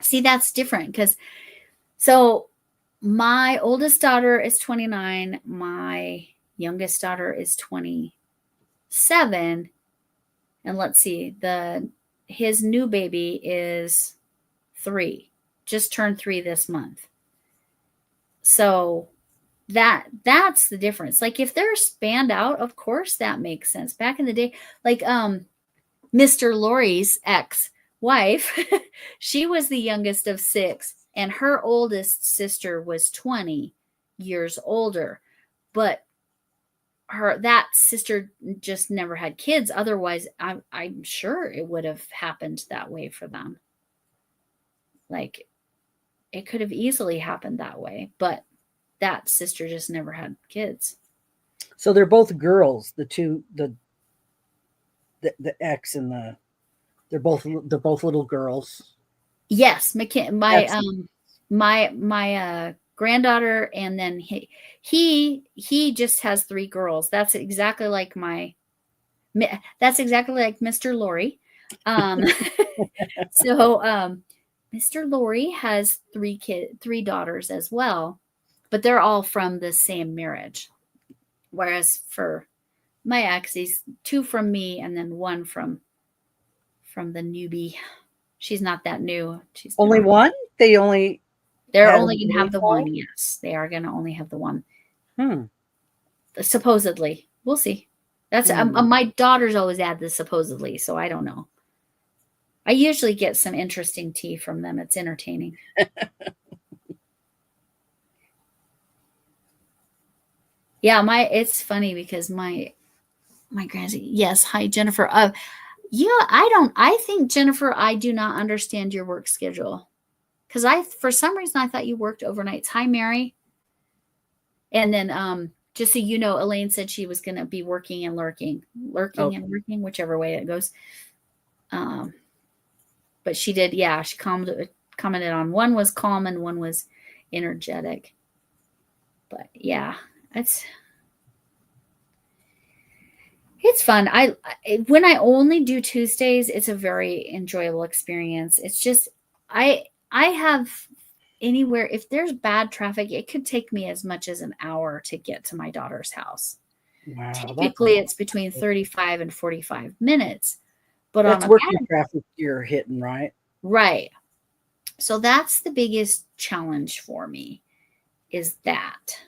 See, that's different because my oldest daughter is 29. My youngest daughter is 27. And let's see, his new baby is 3, just turned 3 this month. So that's the difference. Like if they're spanned out, of course that makes sense. Back in the day, like Mr. Lori's ex-wife, she was the youngest of 6, and her oldest sister was 20 years older. But that sister just never had kids. Otherwise, I'm sure it would have happened that way for them. Like it could have easily happened that way, but that sister just never had kids. So they're both girls, the two, the ex and they're both little girls. Yes, my granddaughter, and then he just has 3 girls. That's exactly like Mr. Lori. So Mr. Lori has 3 daughters as well, but they're all from the same marriage. Whereas for my ex, he's 2 from me and then 1 from the newbie. She's not that new. She's only one? They're only going to have the one. Yes, they are going to only have the one. Supposedly. We'll see. That's my daughters always add the supposedly, so I don't know. I usually get some interesting tea from them. It's entertaining. Yeah, it's funny because my grandson. Yes, hi Jennifer. I think Jennifer, I do not understand your work schedule. Because for some reason I thought you worked overnights. Hi, Mary. And then just so you know, Elaine said she was going to be working and lurking and working, whichever way it goes. But she did, yeah, she commented on one was calm and one was energetic. But yeah, it's fun. When I only do Tuesdays, it's a very enjoyable experience. It's just I have anywhere, if there's bad traffic, it could take me as much as an hour to get to my daughter's house. Wow, typically it's between 35 and 45 minutes. But that's working traffic you're hitting, right? Right. So that's the biggest challenge for me, is that.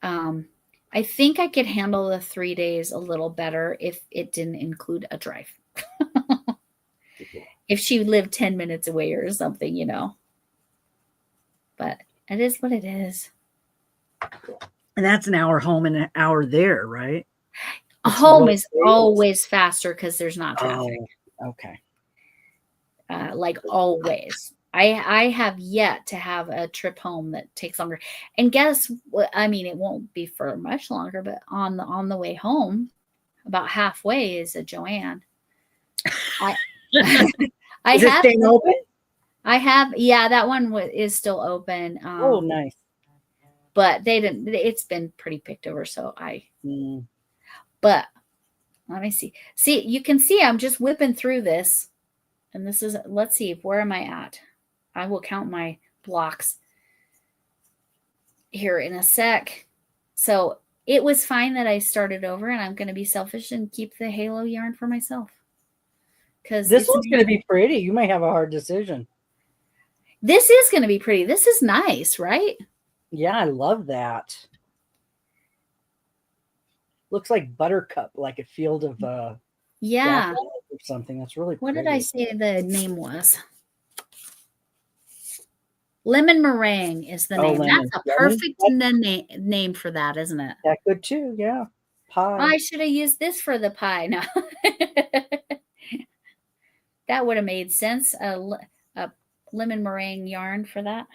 I think I could handle the 3 days a little better if it didn't include a drive. If she lived 10 minutes away or something, you know. But it is what it is. And that's an hour home and an hour there, right? Home is always faster because there's not traffic. Oh, okay. Like always. I have yet to have a trip home that takes longer. And guess what? I mean, it won't be for much longer, but on the way home, about halfway is a Joanne. I Is it have staying open? I have, yeah, that one is still open. Oh, nice. But they didn't. It's been pretty picked over, so But let me see. See, you can see I'm just whipping through this, and this is. Let's see, where am I at? I will count my blocks here in a sec. So it was fine that I started over, and I'm going to be selfish and keep the halo yarn for myself. Because this one's going to be pretty. You might have a hard decision. This is going to be pretty. This is nice, right? Yeah, I love that. Looks like buttercup, like a field of yeah, or something. That's really what pretty. did I say the name was? Lemon meringue is the name. That's a perfect name for that, isn't it? That good too, yeah. Pie. I should have used this for the pie. No. That would have made sense. A lemon meringue yarn for that.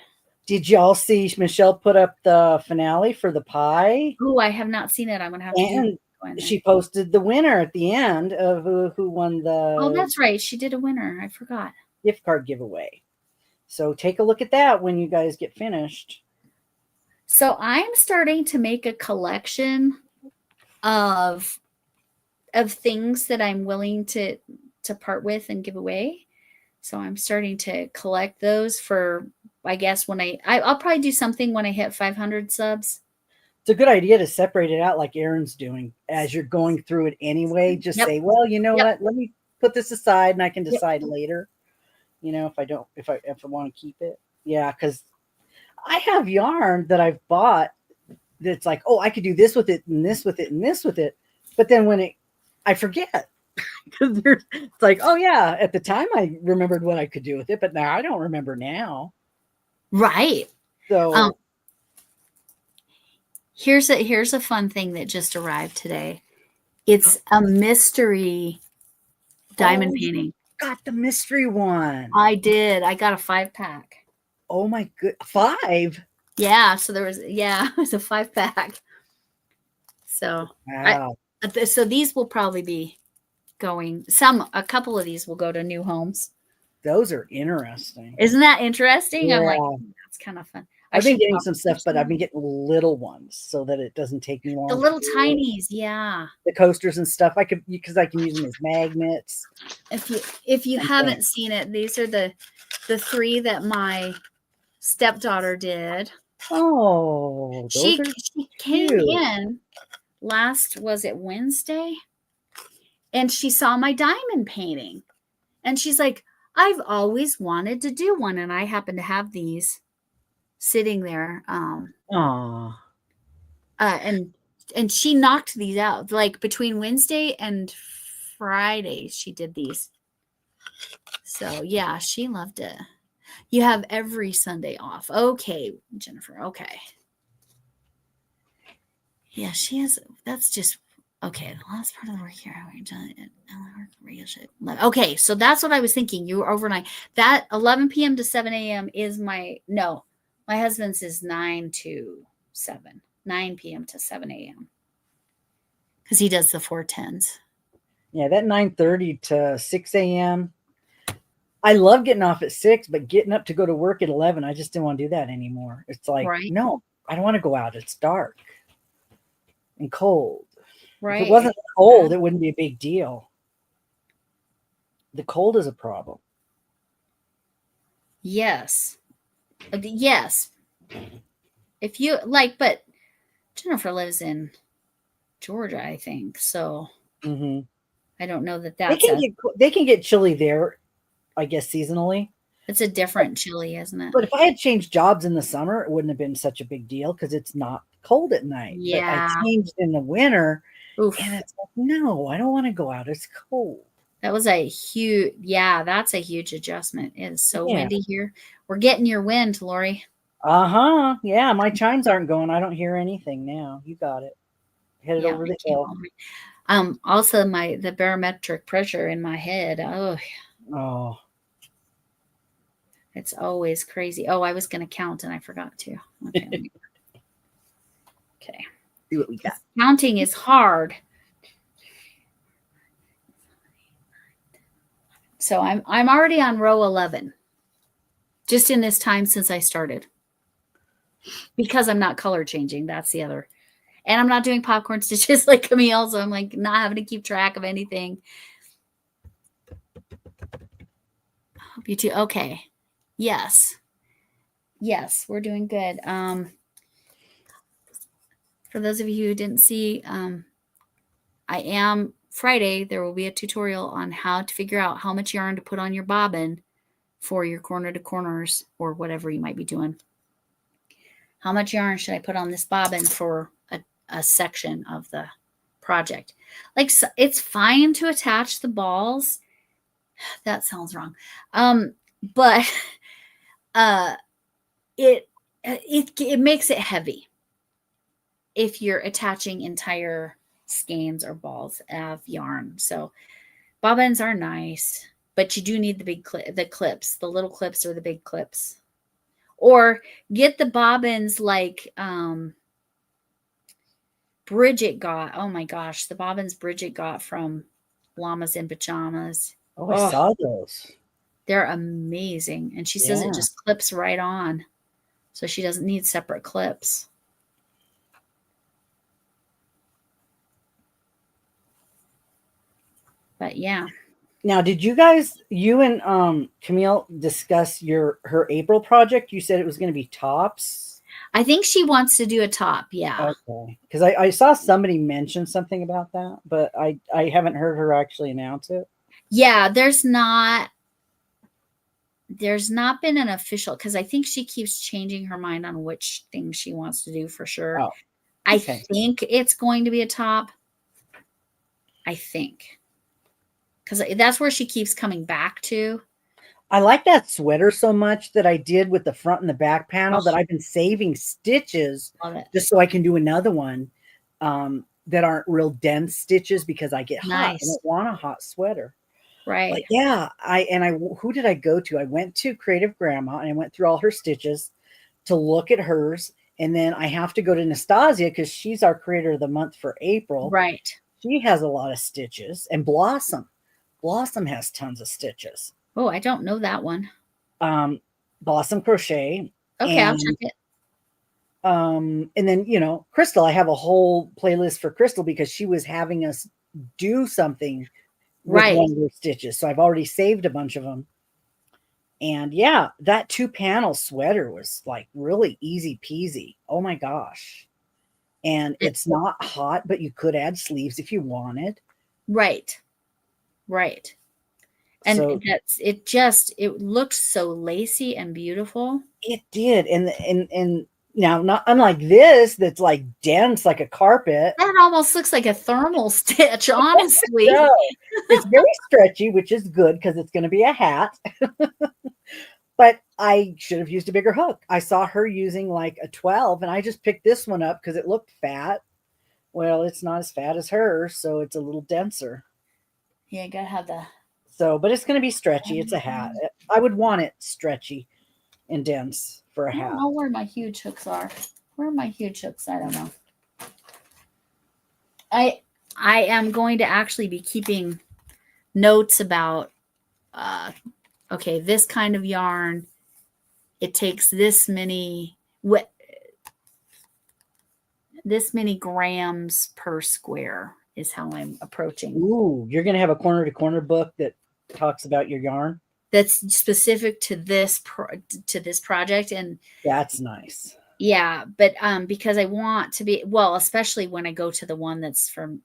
Did y'all see Michelle put up the finale for the pie? Oh, I have not seen it. I'm going to have to. And she posted the winner at the end of who won the. Oh, that's right. She did a winner. I forgot. Gift card giveaway. So take a look at that when you guys get finished. So I'm starting to make a collection of things that I'm willing to part with and give away. So I'm starting to collect those for, I guess, when I'll probably do something when I hit 500 subs. It's a good idea to separate it out like Erin's doing as you're going through it anyway. Just say, well, you know what? Let me put this aside and I can decide later. You know, if I want to keep it. Yeah, because I have yarn that I've bought that's like, oh, I could do this with it and this with it and this with it. But then when I forget. Because it's like, oh yeah, at the time I remembered what I could do with it, but now I don't remember now. Right. So here's a fun thing that just arrived today. It's a mystery diamond painting. Got the mystery one. I did. I got a 5-pack. Oh my good, 5. Yeah. So it was a 5-pack. So wow. So these will probably be going. A couple of these will go to new homes. Those are interesting. Isn't that interesting? Yeah. I'm like, that's kind of fun. I've been getting some stuff, but I've been getting little ones so that it doesn't take me long. The little tinies, yeah. The coasters and stuff, because I can use them as magnets. If you haven't seen it, these are the 3 that my stepdaughter did. Oh, she came in was it Wednesday? And she saw my diamond painting. And she's like, I've always wanted to do one. And I happen to have these sitting there. And she knocked these out. Like between Wednesday and Friday, she did these. So yeah, she loved it. You have every Sunday off. Okay, Jennifer. Okay. Yeah, she has. That's just okay. The last part of the work here. Okay, so that's what I was thinking. You were overnight. That 11 p.m. to 7 a.m. is my husband's is 9 to 7. 9 p.m. to 7 a.m. because he does the 410s. Yeah, that 9:30 to 6 a.m. I love getting off at 6, but getting up to go to work at 11, I just didn't want to do that anymore. It's like, no, I don't want to go out. It's dark and cold. Right. If it wasn't cold, it wouldn't be a big deal. The cold is a problem. Yes. Yes. If you but Jennifer lives in Georgia, I think. So I don't know that that's they can get chilly there, I guess, seasonally. It's a different chili, isn't it? But if I had changed jobs in the summer, it wouldn't have been such a big deal because it's not cold at night. But I Yeah. changed in the winter, Oof. and it's like, no, I don't want to go out. It's cold. That was a huge, that's a huge adjustment. It is so Yeah. windy here. We're getting your wind, Lori. Uh-huh. Yeah, my chimes aren't going. I don't hear anything now. You got it. Headed over the hill. Also the barometric pressure in my head. Oh. It's always crazy. Oh, I was going to count and I forgot to. Okay. Okay. See what we got. Counting is hard. So I'm already on row 11. Just in this time since I started. Because I'm not color changing. That's the other. And I'm not doing popcorn stitches like Camille, so I'm like not having to keep track of anything. Hope you too. Okay. Yes. Yes, we're doing good. For those of you who didn't see, Friday, there will be a tutorial on how to figure out how much yarn to put on your bobbin for your corner to corners or whatever you might be doing. How much yarn should I put on this bobbin for a section of the project? Like, so it's fine to attach the balls. That sounds wrong. But it makes it heavy if you're attaching entire skeins or balls of yarn. So bobbins are nice, but you do need the big clips, the little clips or the big clips. Or get the bobbins like Bridget got. Oh my gosh, the bobbins Bridget got from Llamas in Pajamas. Oh, I saw those. They're amazing. And she says it just clips right on. So she doesn't need separate clips. But yeah. Now, did you and Camille discuss her April project? You said it was going to be tops. I think she wants to do a top. Yeah. Okay. Because I saw somebody mention something about that, but I haven't heard her actually announce it. Yeah, there's not been an official, because I think she keeps changing her mind on which thing she wants to do for sure. Oh, okay. I think it's going to be a top. I think. Because that's where she keeps coming back to. I like that sweater so much that I did with the front and the back panel that I've been saving stitches just so I can do another one that aren't real dense stitches because I get hot. I don't want a hot sweater. Right. But yeah. Who did I go to? I went to Creative Grandma and I went through all her stitches to look at hers. And then I have to go to Nastasia because she's our creator of the month for April. Right. She has a lot of stitches. And Blossom has tons of stitches. Oh, I don't know that one. Blossom Crochet. Okay, I'll check it. And then, Crystal, I have a whole playlist for Crystal because she was having us do something with one of her stitches. So I've already saved a bunch of them. And yeah, that 2-panel sweater was like really easy peasy. Oh my gosh. And it's not hot, but you could add sleeves if you wanted. Right. And so, it looked so lacy and beautiful. It did. And now, not unlike this, that's like dense, like a carpet. That almost looks like a thermal stitch, honestly. No, it's very stretchy, which is good because it's going to be a hat. But I should have used a bigger hook. I saw her using like a 12, and I just picked this one up because it looked fat. Well, it's not as fat as hers, so it's a little denser. Yeah, you gotta have the. So, but it's going to be stretchy. It's a hat. I would want it stretchy and dense for a hat. I don't know where my huge hooks are. Where are my huge hooks? I don't know. I am going to actually be keeping notes about, okay, this kind of yarn, it takes this many grams per square is how I'm approaching. Ooh, you're going to have a corner to corner book that talks about your yarn that's specific to this project. And that's nice. Yeah, but because I want to be, well, especially when I go to the one that's for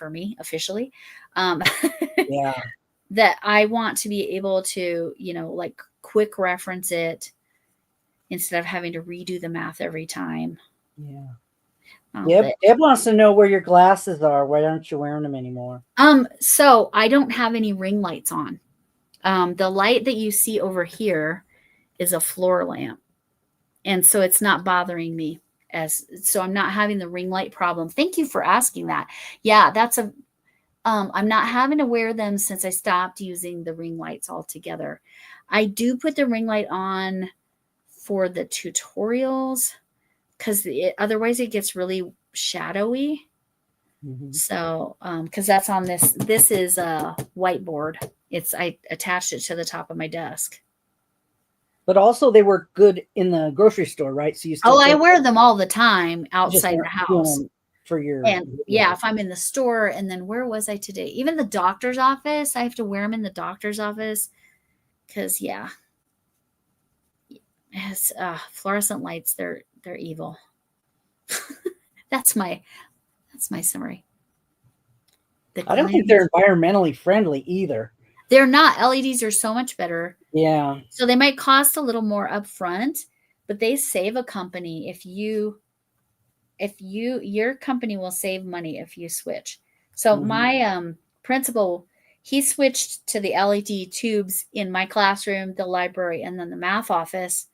me officially, yeah, that I want to be able to, like quick reference it instead of having to redo the math every time. Yeah. But Deb wants to know where your glasses are. Why aren't you wearing them anymore? So I don't have any ring lights on. The light that you see over here is a floor lamp. And so it's not bothering me so I'm not having the ring light problem. Thank you for asking that. Yeah, I'm not having to wear them since I stopped using the ring lights altogether. I do put the ring light on for the tutorials because otherwise it gets really shadowy. Mm-hmm. So, because that's on this is a whiteboard. I attached it to the top of my desk. But also they work good in the grocery store, right? So you still I wear them all the time outside the house. For your And yeah, if I'm in the store, and then where was I today? Even the doctor's office, I have to wear them in the doctor's office because it's fluorescent lights. They're evil. That's my summary. I don't think they're environmentally friendly either. They're not. LEDs are so much better. Yeah. So they might cost a little more upfront, but they save a company your company will save money if you switch. So my principal, he switched to the LED tubes in my classroom, the library, and then the math office.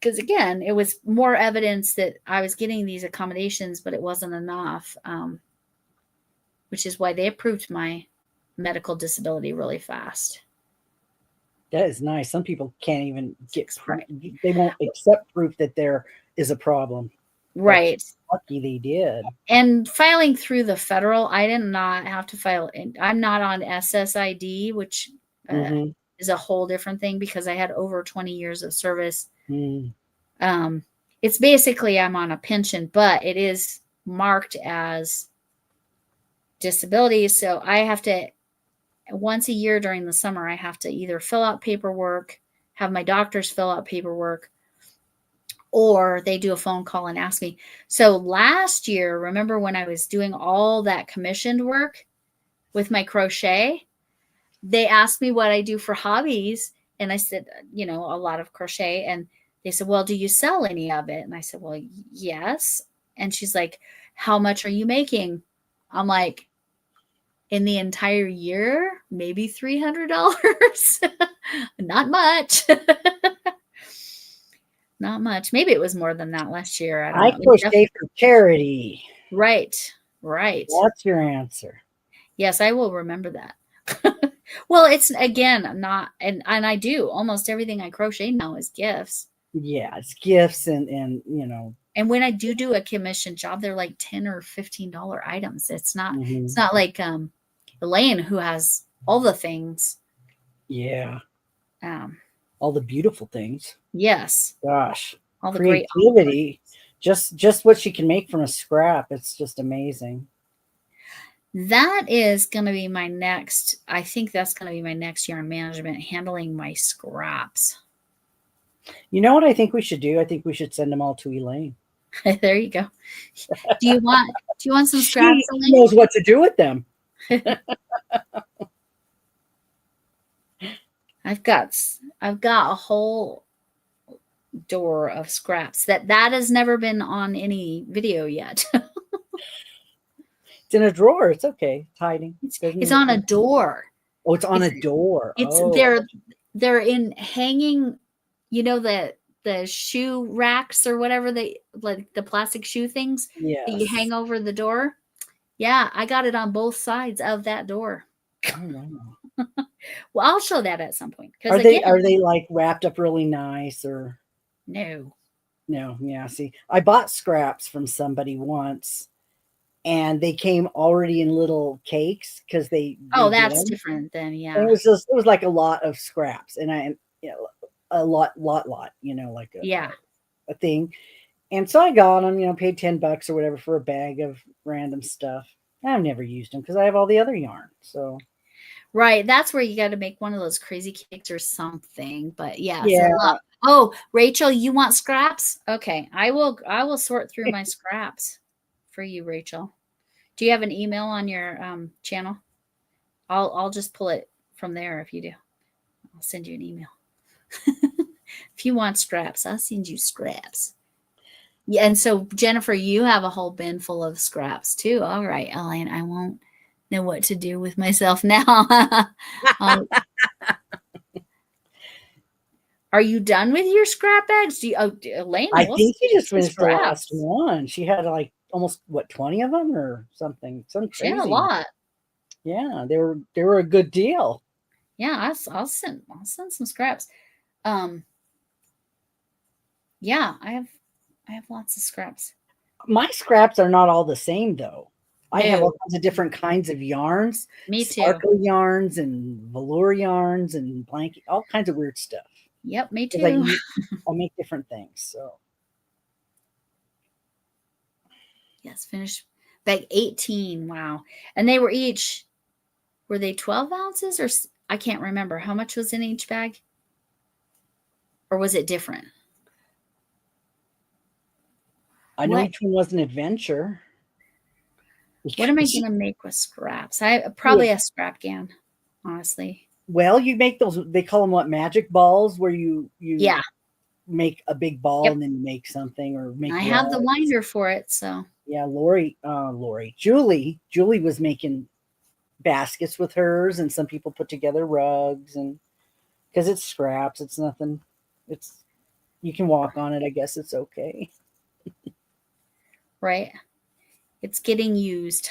Because again, it was more evidence that I was getting these accommodations, but it wasn't enough, which is why they approved my medical disability really fast. That is nice. Some people can't even get proof. They won't accept proof that there is a problem. Right. That's lucky they did. And filing through the federal, I did not have to file. I'm not on SSID, which is a whole different thing because I had over 20 years of service. It's basically I'm on a pension, but it is marked as disability. So I have to, once a year during the summer, I have to either fill out paperwork, have my doctors fill out paperwork, or they do a phone call and ask me. So last year, remember when I was doing all that commissioned work with my crochet, they asked me what I do for hobbies. And I said, a lot of crochet. And they said, well, do you sell any of it? And I said, well, yes. And she's like, how much are you making? I'm like, in the entire year, maybe $300. Not much. Not much. Maybe it was more than that last year. I don't know. Crochet for charity. Right. That's your answer. Yes, I will remember that. Well, it's again not, and I do almost everything I crochet now is gifts. Yeah, it's gifts and And when I do a commission job, they're like $10 or $15 items. It's not like Elaine who has all the things. Yeah. All the beautiful things. Yes. Gosh. All the creativity. Just what she can make from a scrap. It's just amazing. That is going to be my next. I think that's going to be my next yarn management, handling my scraps. You know what I think we should do? I think we should send them all to Elaine. There you go. Do you want some scraps? She knows what to do with them. I've got a whole door of scraps that has never been on any video yet. It's in a drawer. It's okay. It's hiding. It's on a door. Oh, it's on a door. They're in hanging, the shoe racks or whatever, like the plastic shoe things that you hang over the door. Yeah, I got it on both sides of that door. Oh, wow. Well, I'll show that at some point. Are they like wrapped up really nice or? No. Yeah. See, I bought scraps from somebody once, and they came already in little cakes because they. Oh, that's different then. Yeah. And it was like a lot of scraps, and a lot, like a thing. And so I got them, paid $10 or whatever for a bag of random stuff. I've never used them because I have all the other yarn. So. Right. That's where you got to make one of those crazy cakes or something. But yeah. Oh, Rachel, you want scraps? Okay. I will sort through my scraps for you, Rachel. Do you have an email on your channel? I'll just pull it from there if you do. I'll send you an email. If you want scraps, I'll send you scraps. Yeah, and so Jennifer, you have a whole bin full of scraps too. All right, Elaine, I won't know what to do with myself now. Are you done with your scrap bags? Do you, Elaine? I think she just finished the scraps. last one. She had like almost 20 of them or something. Some She had a crazy. lot. Yeah, they were a good deal. Yeah, I'll send some scraps. Yeah, I have lots of scraps. My scraps are not all the same though. I have all No. kinds of different kinds of yarns. Me too. Sparkle yarns and velour yarns and blanket, all kinds of weird stuff. Yep, me 'Cause too. I make different things. So Yes, finished bag 18. Wow. And they were they 12 ounces or I can't remember. How much was in each bag? Or was it different? I know each one was an adventure. What am I going to make with scraps? Probably a scrap can, honestly. Well, you make those, they call them what, magic balls, where you Yeah, make a big ball Yep. and then you make something or make I have the winder for it, so yeah. Julie was making baskets with hers, and some people put together rugs, and because it's scraps, it's nothing, it's, you can walk on it, I guess it's okay. right. It's getting used.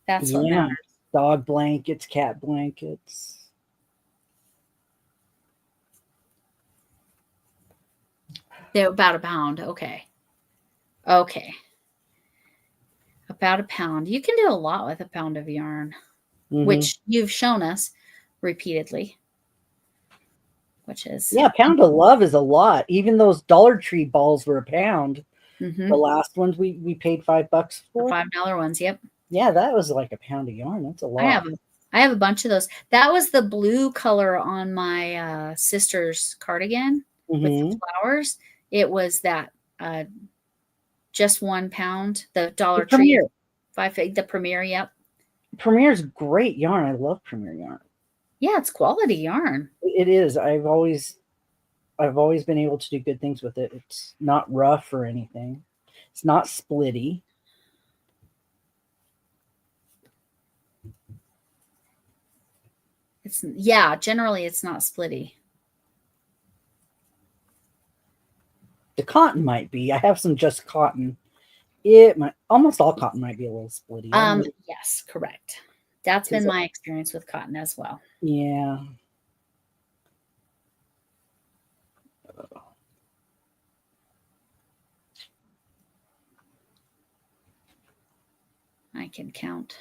That's what matters. Dog blankets, cat blankets. They're about a pound. Okay. About a pound. You can do a lot with a pound of yarn, which you've shown us repeatedly. Which is a pound of love is a lot. Even those Dollar Tree balls were a pound. The last ones we paid $5 for. The $5 ones. Yep. Yeah, that was like a pound of yarn. That's a lot. I have a bunch of those. That was the blue color on my sister's cardigan with the flowers. It was that just 1 pound. The Dollar Tree. The Premier. Yep. Premier's great yarn. I love Premier yarn. Yeah, it's quality yarn. It is. I've always been able to do good things with it. It's not rough or anything. It's not splitty. Generally it's not splitty. The cotton might be. I have some just cotton. Almost all cotton might be a little splitty. Yes, correct. That's been my experience with cotton as well. Yeah. I can count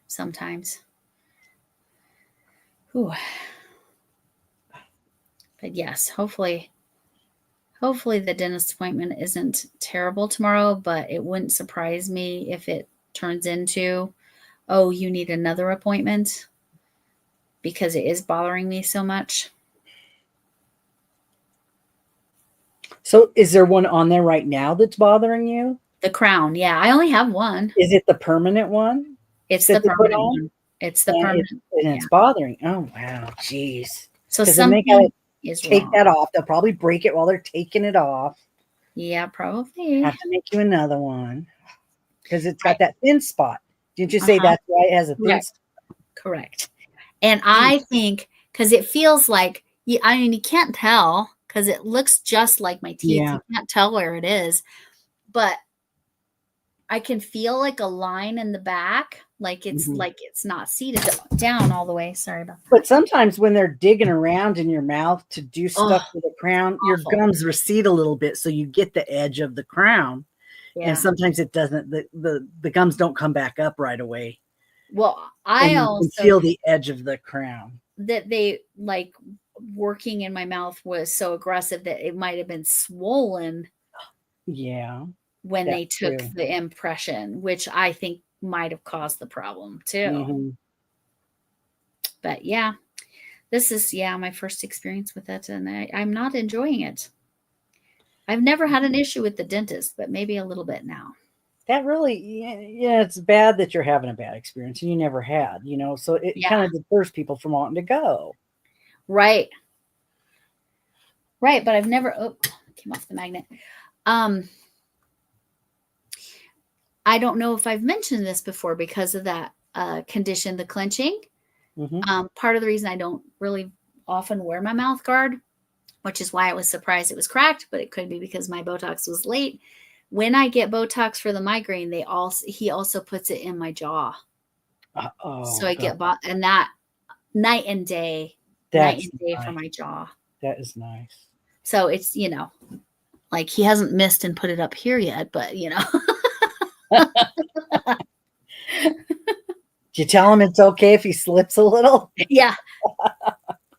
sometimes. Ooh. But yes, hopefully the dentist appointment isn't terrible tomorrow, but it wouldn't surprise me if it turns into, oh, you need another appointment because it is bothering me so much. So is there one on there right now that's bothering you? The crown. Yeah, I only have one. Is it the permanent one? It's the permanent one. It's the permanent. It's bothering. Oh, wow. Jeez. So something is take wrong. that off. They'll probably break it while they're taking it off. Yeah, probably. Have to make you another one because it's got that thin spot. Didn't you say that's why it has a thin spot? Correct. And I think because it feels like, you can't tell because it looks just like my teeth. Yeah. You can't tell where it is, but I can feel like a line in the back, like it's not seated down all the way. Sorry about that. But sometimes when they're digging around in your mouth to do stuff with the crown, your gums recede a little bit, so you get the edge of the crown. Yeah. And sometimes it doesn't. The gums don't come back up right away. Well, I also feel the edge of the crown. That they like working in my mouth was so aggressive that it might have been swollen. Yeah. When they took the impression, which I think might have caused the problem too. But yeah, this is my first experience with it, and I'm not enjoying it. I've never had an issue with the dentist, but maybe a little bit now. That really, it's bad that you're having a bad experience and you never had, so it kind of deters people from wanting to go. Right. Right, but I've never. Oh, came off the magnet. I don't know if I've mentioned this before because of that condition, the clenching. Part of the reason I don't really often wear my mouth guard, which is why I was surprised it was cracked, but it could be because my Botox was late. When I get Botox for the migraine, he also puts it in my jaw. So I get and that night and day for my jaw. That is nice. So it's, you know, like he hasn't missed and put it up here yet, but you know. Did you tell him it's okay if he slips a little? Yeah.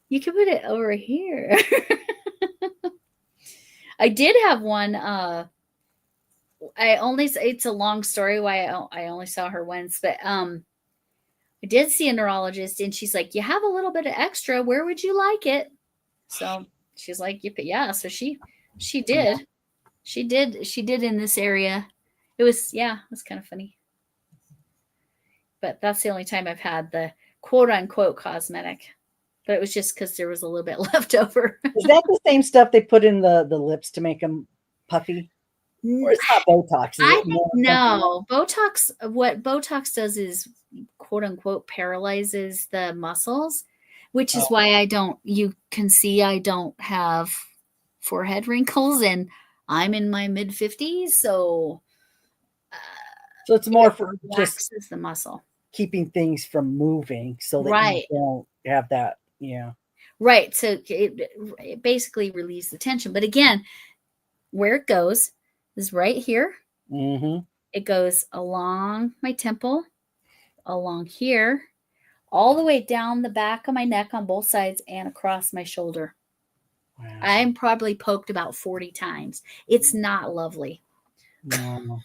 You can put it over here. I did have one. It's a long story why I only saw her once, but I did see a neurologist and she's like, you have a little bit of extra. Where would you like it? So she's like, yeah. So she did. She did in this area. It was kind of funny. But that's the only time I've had the quote unquote cosmetic. But it was just because there was a little bit left over. Is that the same stuff they put in the lips to make them puffy? Or it's not Botox? No. Botox, what Botox does is quote unquote paralyzes the muscles, which is why you can see I don't have forehead wrinkles and I'm in my mid 50s. So it's more for just the muscle. Keeping things from moving so that you don't have that. Yeah. Right. So it basically relieves the tension. But again, where it goes is right here. Mm-hmm. It goes along my temple, along here, all the way down the back of my neck on both sides and across my shoulder. Wow. I'm probably poked about 40 times. It's not lovely. No.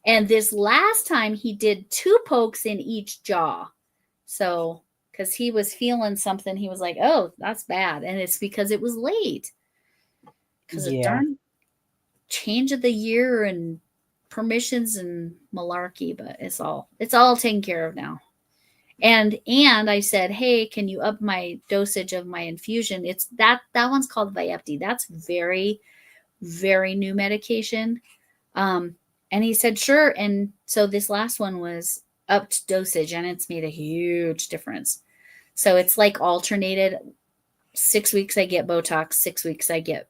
And this last time he did 2 pokes in each jaw. So, because he was feeling something, he was like, oh, that's bad. And it's because it was late. Because of darn change of the year and permissions and malarkey, but it's all taken care of now. And I said, hey, can you up my dosage of my infusion? It's that one's called Vyepti. That's very, very new medication. And he said, sure. And so this last one was upped dosage and it's made a huge difference. So it's like alternated. 6 weeks I get Botox, 6 weeks I get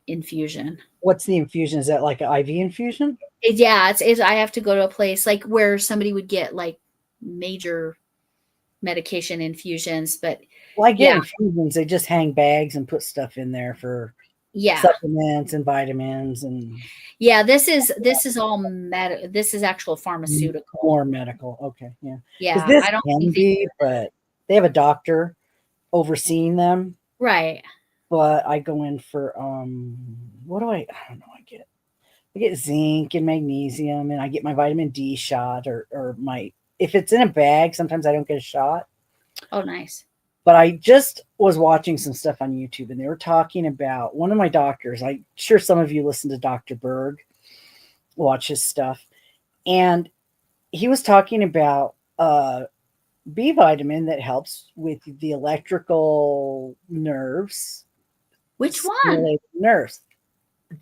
infusion. What's the infusion? Is that like an IV infusion? It's I have to go to a place like where somebody would get like major medication infusions. But I get infusions. They just hang bags and put stuff in there for supplements and vitamins and this is all this is actual pharmaceutical. More medical. Okay. Yeah. This can be, but they have a doctor overseeing them. Right. But I go in for what do I don't know, I get zinc and magnesium and I get my vitamin D shot or my, if it's in a bag, sometimes I don't get a shot. Oh, nice. But I just was watching some stuff on YouTube and they were talking about one of my doctors. I'm sure some of you listen to Dr. Berg, watch his stuff. And he was talking about B vitamin that helps with the electrical nerves. Which one? Nerves.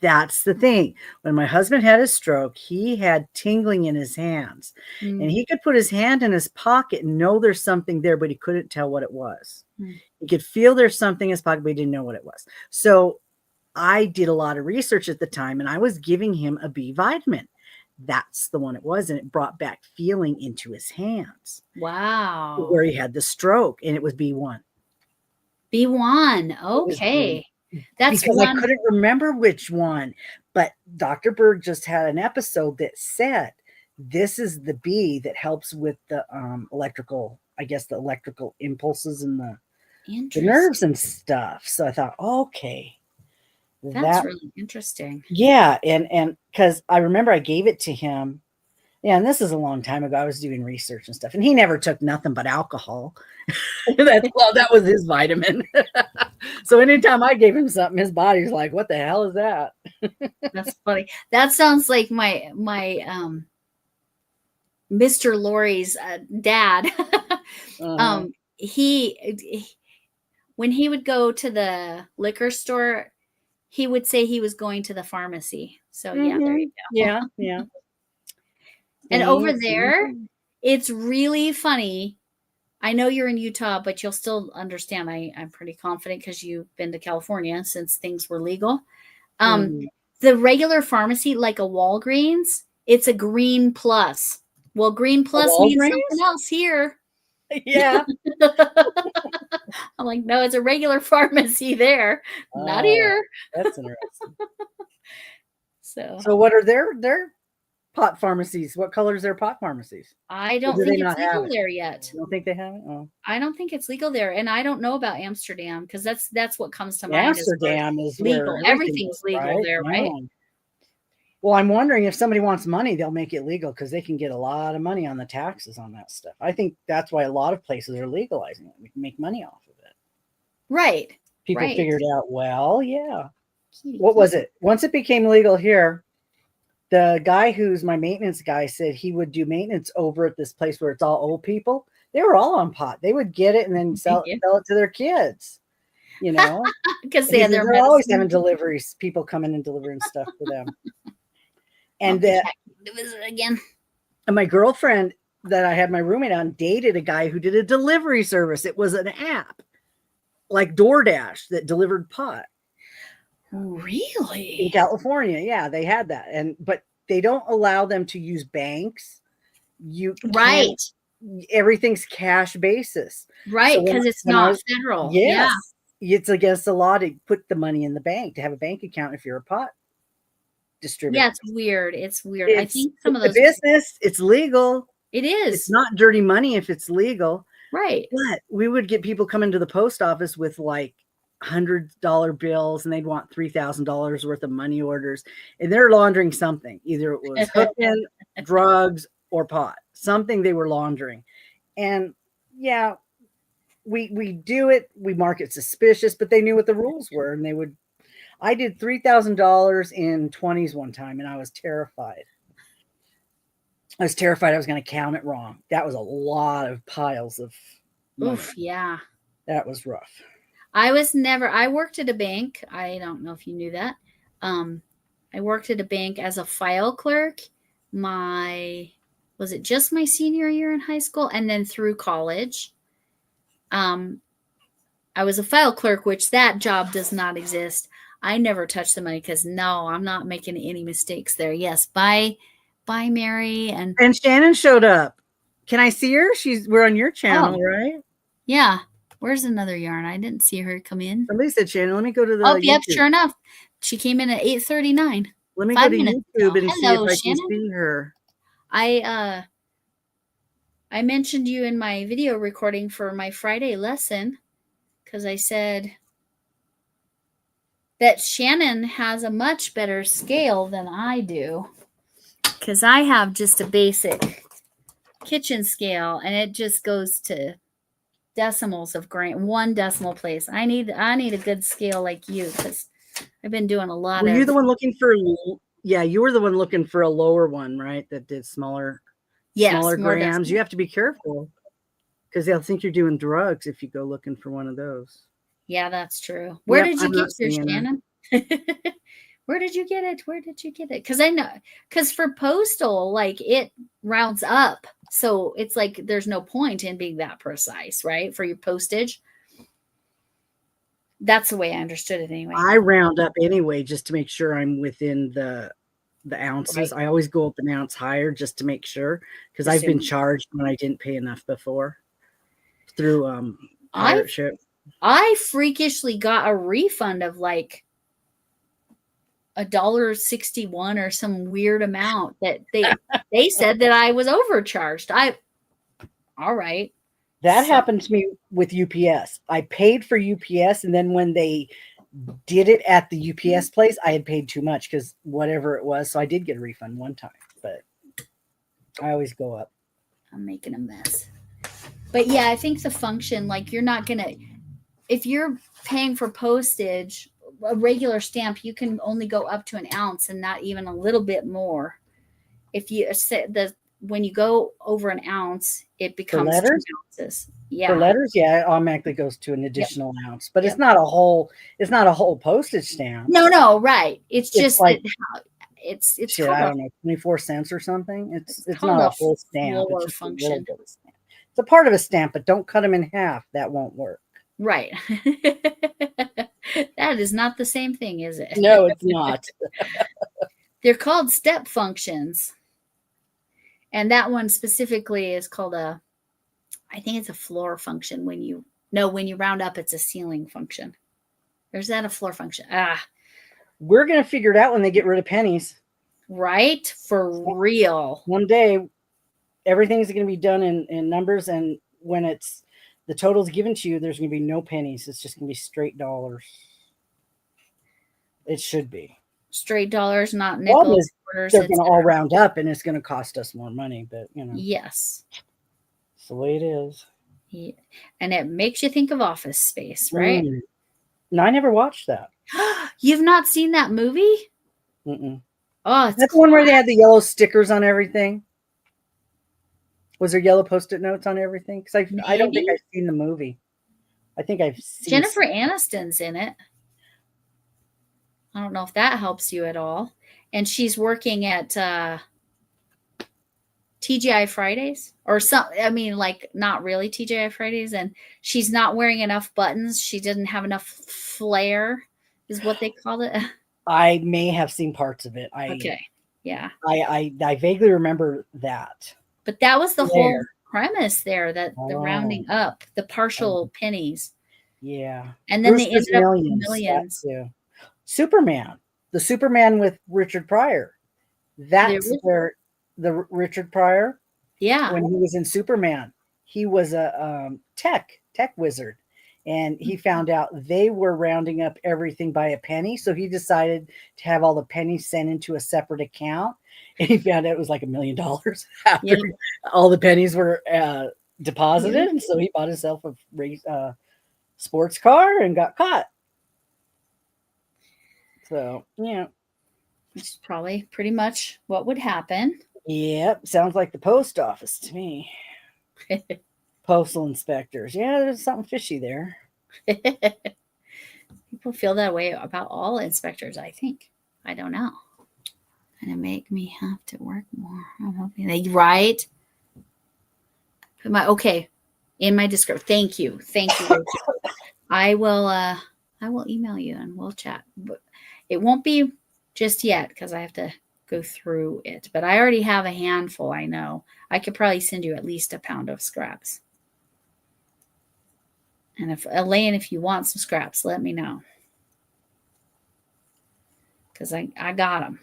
That's the thing. When my husband had his stroke, he had tingling in his hands and he could put his hand in his pocket and know there's something there, but he couldn't tell what it was. He could feel there's something in his pocket, but he didn't know what it was. So I did a lot of research at the time and I was giving him a B vitamin. That's the one it was. And it brought back feeling into his hands. Wow. Where he had the stroke and it was B1. B1. Okay. That's because I couldn't remember which one, but Dr. Berg just had an episode that said this is the B that helps with the electrical, I guess the electrical impulses and the nerves and stuff. So I thought, okay, that's really interesting. Yeah, and because I remember I gave it to him. Yeah, and this is a long time ago. I was doing research and stuff, and he never took nothing but alcohol. That was his vitamin. So anytime I gave him something, his body's like, "What the hell is that?" That's funny. That sounds like my Mr. Laurie's dad. He when he would go to the liquor store, he would say he was going to the pharmacy. So yeah, there you go. Yeah, yeah. And over there, it's really funny. I know you're in Utah, but you'll still understand. I'm pretty confident because you've been to California since things were legal. The regular pharmacy, like a Walgreens, it's a green plus. Well, green plus means something else here. Yeah. I'm like, no, it's a regular pharmacy there, not here. That's interesting. So what are their pot pharmacies? What color is their pot pharmacies? I don't think it's legal there yet. You don't think they have it? Oh. I don't think it's legal there, and I don't know about Amsterdam because that's what comes to mind. Amsterdam is legal. Where everything's legal there, right? Well, I'm wondering if somebody wants money, they'll make it legal because they can get a lot of money on the taxes on that stuff. I think that's why a lot of places are legalizing it. We can make money off of it. Right. People figured out, well, yeah. What was it? Once it became legal here, the guy who's my maintenance guy said he would do maintenance over at this place where it's all old people. They were all on pot. They would get it and then sell it to their kids, you know, because they're always having deliveries, people coming and delivering stuff for them. And again, and my girlfriend that I had my roommate on dated a guy who did a delivery service. It was an app like DoorDash that delivered pot. Really? In California, yeah, they had that, but they don't allow them to use banks. Everything's cash basis, right? Because it's not federal. Yes, it's against the law to put the money in the bank, to have a bank account if you're a pot distributor. Yeah, it's weird. I think some of those business, it's legal. It is. It's not dirty money if it's legal, right? But we would get people coming to the post office with like $100 bills, and they'd want $3,000 worth of money orders, and they're laundering something. Either it was hooking, drugs, or pot. Something they were laundering. And yeah, we do it. We mark it suspicious, but they knew what the rules were, and they would. I did $3,000 in 20s one time, and I was terrified. I was going to count it wrong. That was a lot of piles of money. Oof, yeah. That was rough. I worked at a bank. I don't know if you knew that. I worked at a bank as a file clerk. Was it just my senior year in high school? And then through college. I was a file clerk, which that job does not exist. I never touched the money because no, I'm not making any mistakes there. Yes. Bye, Mary. And Shannon showed up. Can I see her? We're on your channel, right? Yeah. Where's another yarn? I didn't see her come in. Somebody said Shannon. Let me go to the YouTube. Yep, sure enough. She came in at 8:39. Let me go to YouTube and see if I can see her. I mentioned you in my video recording for my Friday lesson because I said that Shannon has a much better scale than I do because I have just a basic kitchen scale and it just goes to decimals of grain, 1 decimal place. I need a good scale like you because I've been doing a lot. Were you the one looking for? Yeah, you were the one looking for a lower one, right? That did smaller grams. You have to be careful because they'll think you're doing drugs if you go looking for one of those. Yeah, that's true. Where did you get yours, Shannon? Where did you get it? Because I know, because for postal, like it rounds up. So it's like there's no point in being that precise, right? For your postage. That's the way I understood it anyway. I round up anyway just to make sure I'm within the ounces. Right. I always go up an ounce higher just to make sure, because I've been charged when I didn't pay enough before through pirate ship. I freakishly got a refund of like $1.61 or some weird amount that they said that I was overcharged. All right. That happened to me with UPS. I paid for UPS, and then when they did it at the UPS place, I had paid too much because whatever it was. So I did get a refund one time, but I always go up. I'm making a mess. But yeah, I think the function, like you're not going to, if you're paying for postage, a regular stamp, you can only go up to an ounce and not even a little bit more. If you when you go over an ounce, it becomes 2 letters? ounces. For Yeah. letters, yeah, it automatically goes to an additional ounce, but Yep. it's not a whole postage stamp. No, right. It's just like that it's shit, called I a, don't know, 24 cents or something. It's called not a a whole stamp. floor It's just a little function. bit of stamp. It's a part of a stamp, but don't cut them in half. That won't work. Right. That is not the same thing, is it? No, it's not. They're called step functions. And that one specifically is called I think it's a floor function. When you round up, it's a ceiling function. Or is that a floor function? We're going to figure it out when they get rid of pennies. Right? For real. One day, everything's going to be done in numbers. And when the total's given to you, there's going to be no pennies. It's just going to be straight dollars. It should be. Straight dollars, not nickels, quarters. They're going to all round up, and it's going to cost us more money. But, Yes. It's the way it is. Yeah. And it makes you think of Office Space, right? No, I never watched that. You've not seen that movie? Mm-mm. Oh, that's the one where they had the yellow stickers on everything. Was there yellow Post-it notes on everything? Because I don't think I've seen the movie. I think I've seen Jennifer Aniston's in it. I don't know if that helps you at all. And she's working at TGI Fridays or not really TGI Fridays. And she's not wearing enough buttons. She doesn't have enough flair, is what they call it. I may have seen parts of it. Okay. Yeah. I vaguely remember that. But that was the whole premise there, that the rounding up, the partial pennies. Yeah. And then they ended up with millions. Superman. The Superman with Richard Pryor. That's where the Richard Pryor. Yeah. When he was in Superman, he was a tech wizard. And he found out they were rounding up everything by a penny. So he decided to have all the pennies sent into a separate account. And he found out it was like $1 million after all the pennies were deposited. And so he bought himself a sports car and got caught. So, yeah. Which is probably pretty much what would happen. Yep. Sounds like the post office to me. Postal inspectors. Yeah, there's something fishy there. People feel that way about all inspectors, I think. I don't know. Gonna make me have to work more. I'm hoping they right. In my description. Thank you. I will email you and we'll chat. But it won't be just yet because I have to go through it. But I already have a handful, I know. I could probably send you at least a pound of scraps. And Elaine, if you want some scraps, let me know. Because I got them.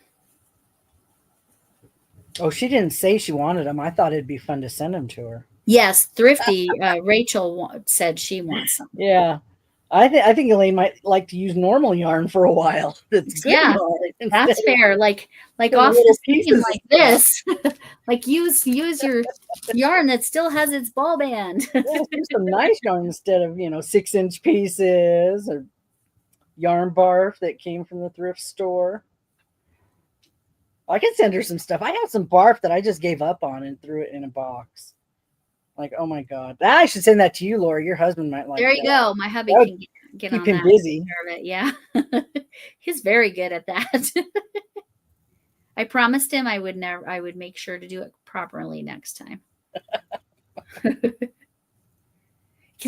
Oh, she didn't say she wanted them. I thought it'd be fun to send them to her. Yes, Thrifty. Rachel said she wants some. Yeah. I think Elaine might like to use normal yarn for a while. That's that's fair. Like off the screen like this. Like use your yarn that still has its ball band. Use some nice yarn instead of 6-inch pieces or yarn barf that came from the thrift store. I can send her some stuff. I have some barf that I just gave up on and threw it in a box. Like, oh my God. I should send that to you, Laura. Your husband might like There you go. My hubby can get on that. Keep him busy. Yeah. He's very good at that. I promised him I would make sure to do it properly next time. Because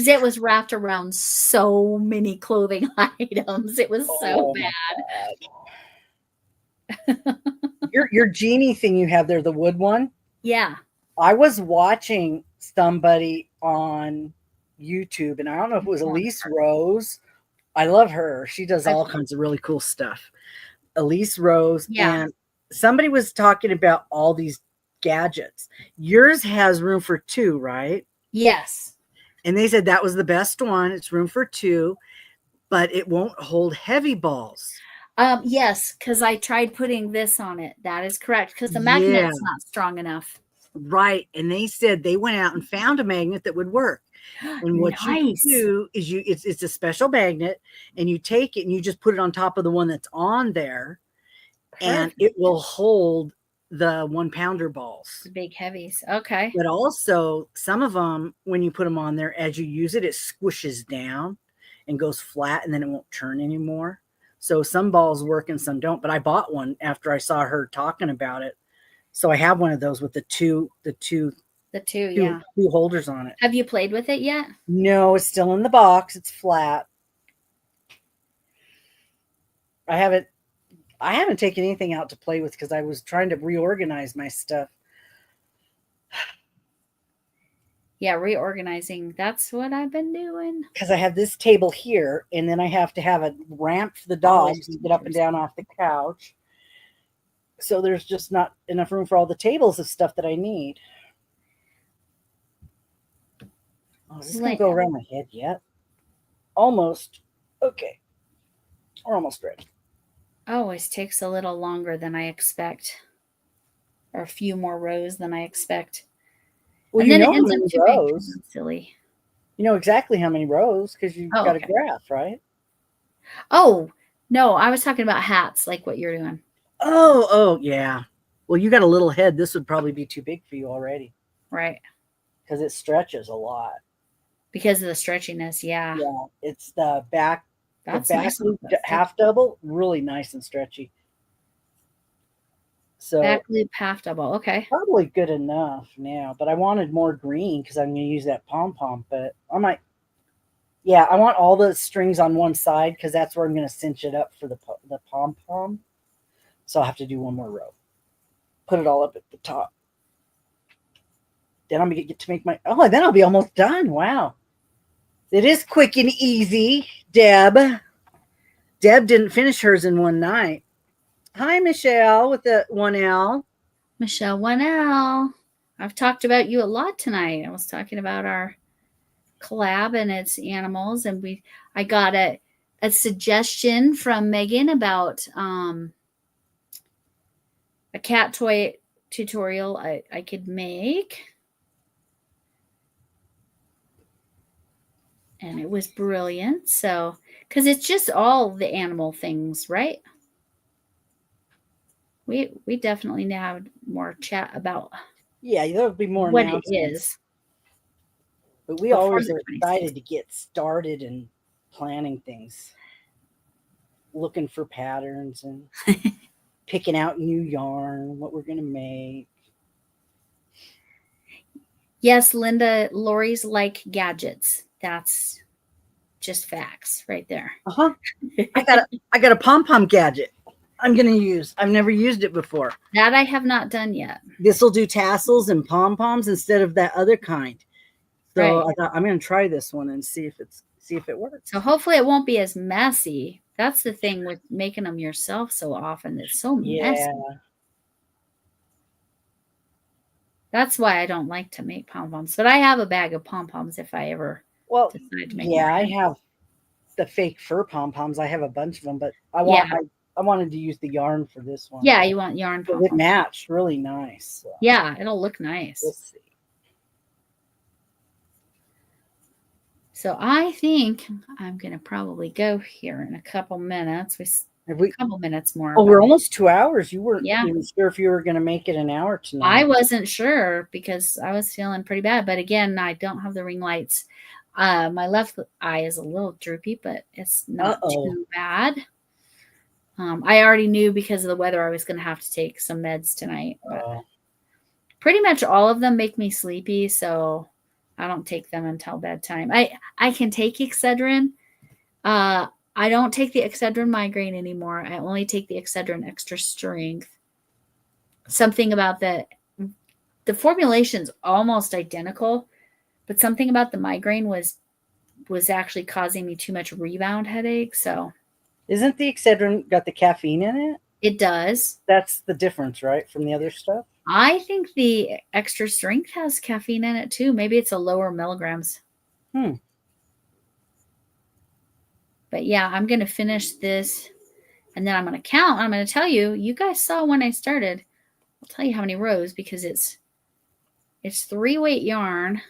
it was wrapped around so many clothing items. It was so bad. Your genie thing you have there, the wood one? Yeah. I was watching somebody on YouTube, and I don't know if it was Elise Rose. I love her. She does all kinds of really cool stuff. Elise Rose. Yeah. And somebody was talking about all these gadgets. Yours has room for 2, right? Yes. And they said that was the best one. It's room for 2, but it won't hold heavy balls. Yes, because I tried putting this on it. That is correct. Because the magnet's not strong enough. Right. And they said they went out and found a magnet that would work. And what you do is it's a special magnet, and you take it and you just put it on top of the one that's on there. Perfect. And it will hold the 1-pounder balls. The big heavies. Okay. But also, some of them, when you put them on there, as you use it, it squishes down and goes flat, and then it won't turn anymore. So some balls work and some don't. But I bought one after I saw her talking about it. So I have one of those with the two Yeah. holders on it. Have you played with it yet? No, it's still in the box. It's flat. I haven't taken anything out to play with because I was trying to reorganize my stuff. Yeah, reorganizing. That's what I've been doing. Because I have this table here, and then I have to have a ramp for the dogs to get up and down off the couch. So there's just not enough room for all the tables of stuff that I need. Oh, is this going to go around my head yet? Almost. Okay. We're almost ready. Always takes a little longer than I expect. Or a few more rows than I expect. Well, and you then know it ends how up many too rows. big. Silly. You know exactly how many rows because you've got okay. a graph, right? Oh, no. I was talking about hats like what you're doing. Oh, yeah. Well, you got a little head. This would probably be too big for you already. Right. Because it stretches a lot. Because of the stretchiness, yeah. Yeah, it's the back. That's the back nice. loop half double, really nice and stretchy. So back loop half double. Okay. Probably good enough now, but I wanted more green because I'm going to use that pom-pom. But I might, yeah, I want all the strings on one side because that's where I'm going to cinch it up for the pom-pom. So I'll have to do one more row. Put it all up at the top. Then I'm going to get to make my, then I'll be almost done. Wow. It is quick and easy, Deb. Deb didn't finish hers in one night. Hi, Michelle with the 1L. Michelle 1L. I've talked about you a lot tonight. I was talking about our collab and its animals, and I got a suggestion from Megan about a cat toy tutorial I could make. And it was brilliant. So, because it's just all the animal things, right? We definitely need to have more chat about. Yeah, there'll be more what it is. But we always are excited to get started and planning things, looking for patterns and picking out new yarn, what we're going to make. Yes, Linda, Lori's like gadgets. That's just facts right there. I got a pom-pom gadget I'm going to use. I've never used it before. That I have not done yet. This will do tassels and pom-poms instead of that other kind. So I thought I'm going to try this one and see if it works. So hopefully it won't be as messy. That's the thing with making them yourself so often. It's so messy. That's why I don't like to make pom-poms. But I have a bag of pom-poms if I ever decide to make more. I have the fake fur pom-poms. I have a bunch of them, but I wanted to use the yarn for this one. Yeah, you want yarn pom-poms. It matched really nice. So. Yeah, it'll look nice. We'll see. So I think I'm going to probably go here in a couple minutes. A couple minutes more. Oh, we're almost 2 hours. You weren't even sure if you were going to make it an hour tonight. I wasn't sure because I was feeling pretty bad. But again, I don't have the ring lights. My left eye is a little droopy, but it's not too bad. I already knew because of the weather I was going to have to take some meds tonight. But pretty much all of them make me sleepy, so I don't take them until bedtime. I can take Excedrin. I don't take the Excedrin migraine anymore. I only take the Excedrin extra strength. Something about the formulation's almost identical, but something about the migraine was actually causing me too much rebound headache. So, isn't the Excedrin got the caffeine in it? It does. That's the difference, right, from the other stuff? I think the extra strength has caffeine in it too. Maybe it's a lower milligrams. But yeah, I'm going to finish this and then I'm going to count. I'm going to tell you, you guys saw when I started. I'll tell you how many rows because it's 3-weight yarn.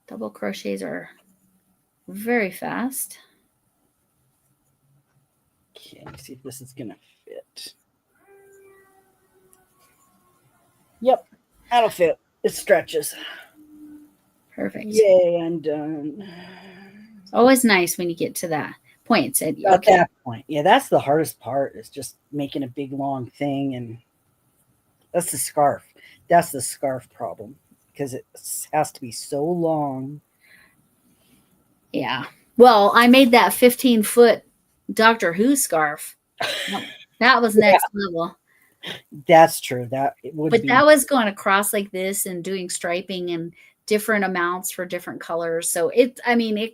Double crochets are very fast. Okay, let's see if this is going to fit. Yep. That'll fit. It stretches. Perfect. Yay, I'm done. Always nice when you get to that point and said, At okay. that point. Yeah, that's the hardest part is just making a big long thing, and that's the scarf. That's the scarf problem because it has to be so long. Yeah. Well, I made that 15-foot Doctor Who scarf. That was next level. That's true. That it would But be. that was going across like this and doing striping and different amounts for different colors. So it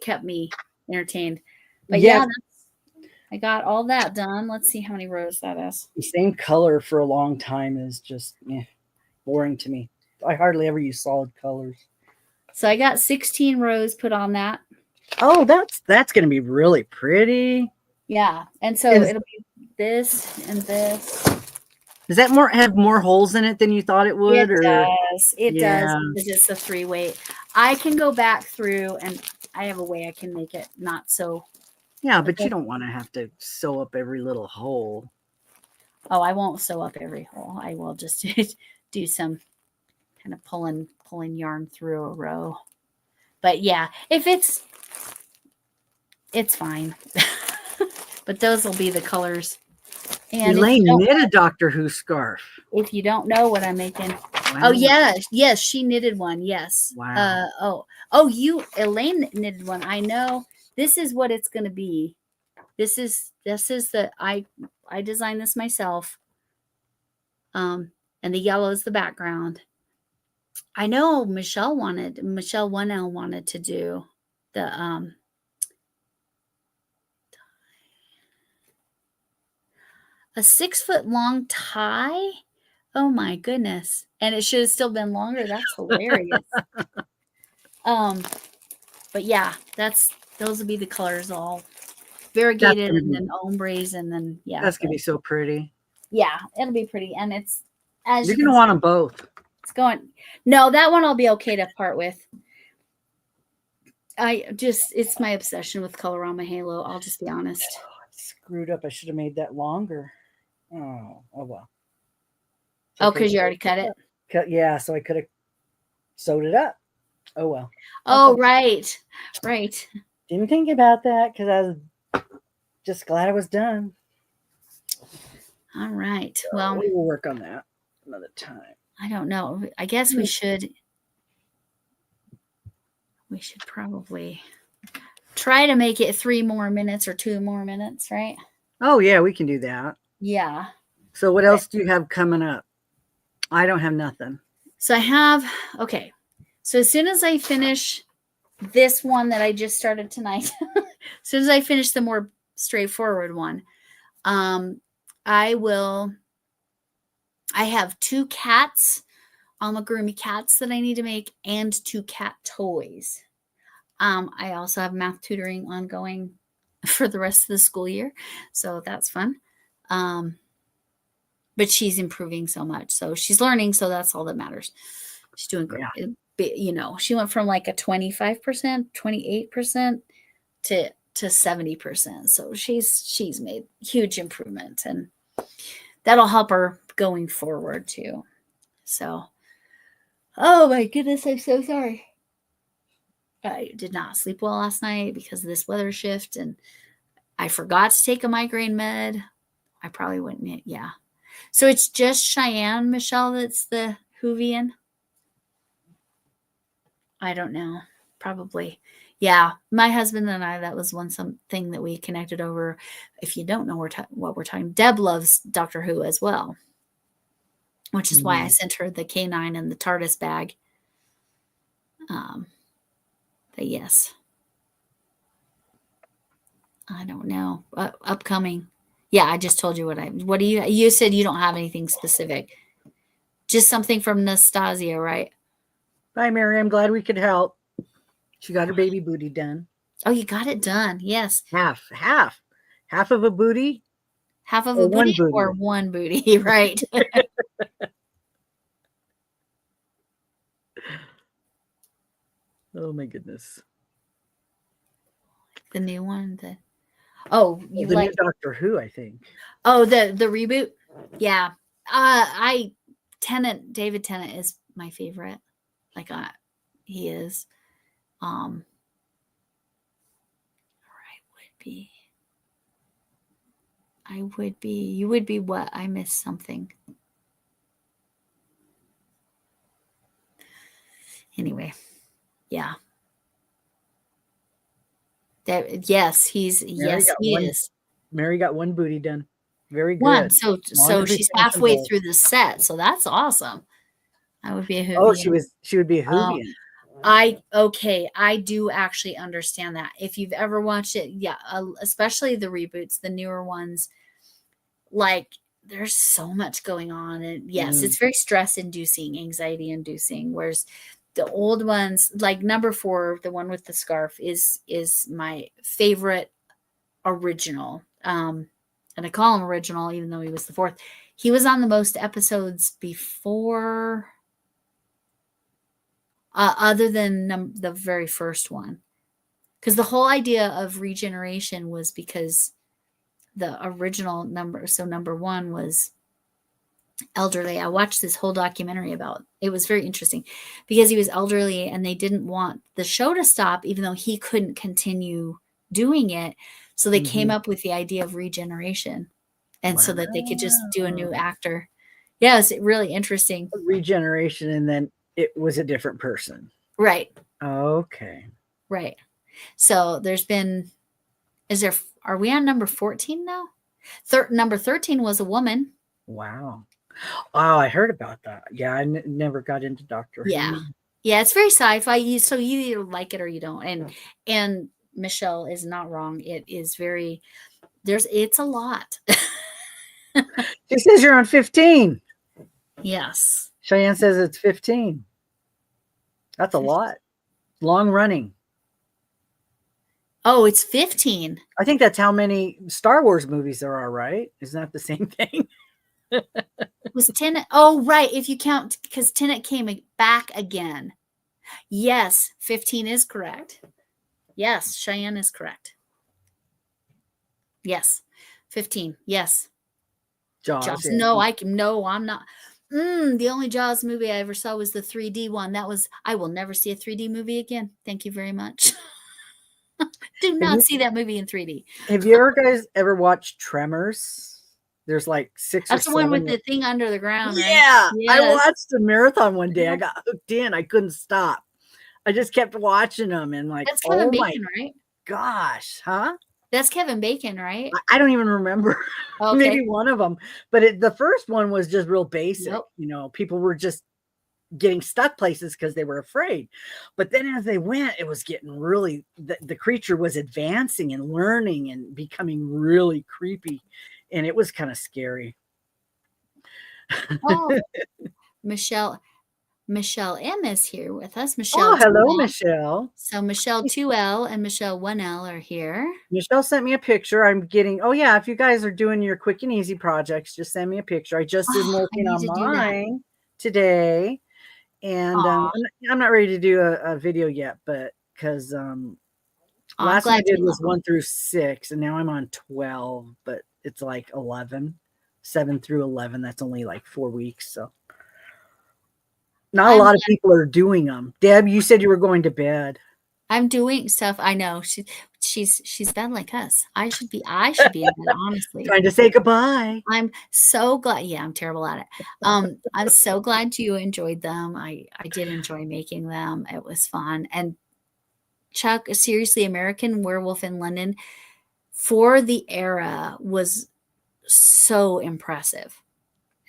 kept me entertained. But yeah, I got all that done. Let's see how many rows that is. The same color for a long time is just boring to me. I hardly ever use solid colors. So I got 16 rows put on that. Oh, that's going to be really pretty. Yeah. And so it'll be this and this. Does that have more holes in it than you thought it would? It does. It does Yeah. because it's a 3-weight. I can go back through and I have a way I can make it not so. Yeah, but you don't want to have to sew up every little hole. Oh, I won't sew up every hole. I will just do some kind of pulling yarn through a row. But yeah, if it's fine. But those will be the colors. And Elaine knit a Doctor Who scarf. If you don't know what I'm making. Wow. Oh yes, she knitted one. Yes. Wow. Elaine knitted one. I know. This is what it's going to be. This is the I designed this myself. And the yellow is the background. I know Michelle 1L wanted to do the a 6-foot long tie. Oh my goodness. And it should have still been longer. That's hilarious. But yeah, those will be the colors all variegated and then ombres and then yeah. That's gonna be so pretty. Yeah, it'll be pretty. And it's as you're gonna want them both. It's going. No, that one I'll be okay to part with. It's my obsession with Colorama Halo. I'll just be honest. Oh, I screwed up. I should have made that longer. Oh well. Because you already cut it? Yeah, so I could have sewed it up. Oh well. Oh, right. Right. Didn't think about that because I was just glad I was done. All right. Well, we will work on that another time. I don't know. I guess we should probably try to make it 3 more minutes or 2 more minutes, right? Oh yeah, we can do that. Yeah. So what else do you have coming up? I don't have nothing. So I have, okay. So as soon as I finish this one that I just started tonight, as soon as I finish the more straightforward one, I have 2 cats, amigurumi cats that I need to make and 2 cat toys. I also have math tutoring ongoing for the rest of the school year. So that's fun. But she's improving so much. So she's learning. So that's all that matters. She's doing great. Yeah. She went from like a 25%, 28% to 70%. So she's made huge improvement and that'll help her going forward too. So, oh my goodness, I'm so sorry. I did not sleep well last night because of this weather shift and I forgot to take a migraine med. I probably wouldn't. Yeah. So it's just Cheyenne, Michelle, that's the Whovian. I don't know. Probably. Yeah. My husband and I, that was something that we connected over. If you don't know what we're talking, Deb loves Doctor Who as well, which is why I sent her the K9 and the TARDIS bag. But yes. I don't know. Upcoming. Yeah, I just told you what do you said you don't have anything specific. Just something from Nastasia, right? Bye, Mary. I'm glad we could help. She got her baby booty done. Oh, you got it done. Yes. Half of a booty. Half of a booty or one booty, right? Oh my goodness. The new one, the new Doctor Who, I think. Oh, the reboot. Yeah. I David Tennant is my favorite. Like he is. You would be what? I missed something. Anyway, yeah. Yes, he is. Mary got one booty done. Very good. One. So she's halfway through the set. So that's awesome. I would be a Whovian. Oh, she would be a Whovian. I do actually understand that. If you've ever watched it, yeah, especially the reboots, the newer ones, like there's so much going on, and yes, it's very stress-inducing, anxiety-inducing. Whereas the old ones, like number 4, the one with the scarf, is my favorite original. And I call him original, even though he was the 4th. He was on the most episodes before. Other than the very first one. Because the whole idea of regeneration was because the original number 1 was elderly. I watched this whole documentary about it. Was very interesting because he was elderly and they didn't want the show to stop, even though he couldn't continue doing it. So they came up with the idea of regeneration. And so that they could just do a new actor. Yeah, it's really interesting. Regeneration, and then it was a different person. Right. Okay. Right. So are we on number 14 now? Number 13 was a woman. Wow. Oh, I heard about that. Yeah, I never got into Doctor Who. Yeah. Yeah, it's very sci-fi. So you either like it or you don't. And Michelle is not wrong. It is very, it's a lot. She says you're on 15. Yes. Cheyenne says it's 15. That's a lot. Long running. Oh, it's 15. I think that's how many Star Wars movies there are, right? Isn't that the same thing? Was Tenet? Oh, right. If you count, because Tenet came back again. Yes, 15 is correct. Yes, Cheyenne is correct. Yes, 15. Yes. Jaws. Yeah. No, I'm not. The only Jaws movie I ever saw was the 3D one. I will never see a 3D movie again. Thank you very much. Do not see that movie in 3D. Have you guys ever watched Tremors? There's like 6 That's or 7. That's the one with the thing under the ground, right? Yeah. Yes. I watched a marathon one day. I got hooked in. I couldn't stop. I just kept watching them and like, that's Kevin Bacon, right? Gosh, huh? That's Kevin Bacon, right? I don't even remember. Okay. Maybe one of them. But the first one was just real basic. Yep. You know, people were just getting stuck places because they were afraid. But then as they went, it was getting really, the creature was advancing and learning and becoming really creepy. And it was kind of scary. Oh, Michelle M is here with us. Michelle. Oh, hello, 2L. Michelle. So Michelle 2L and Michelle 1L are here. Michelle sent me a picture. I'm getting, if you guys are doing your quick and easy projects, just send me a picture. I just am working on mine today. And I'm not ready to do a video yet, but because last one I did was 1 through 6, and now I'm on 12, but it's like 11, 7 through 11. That's only like 4 weeks. So not a lot of people are doing them. Deb, you said you were going to bed. I'm doing stuff. I know she's bad like us. I should be in bed, honestly. Trying to say goodbye. I'm so glad. Yeah, I'm terrible at it. I'm so glad you enjoyed them. I did enjoy making them. It was fun. And Chuck, seriously, American Werewolf in London for the era was so impressive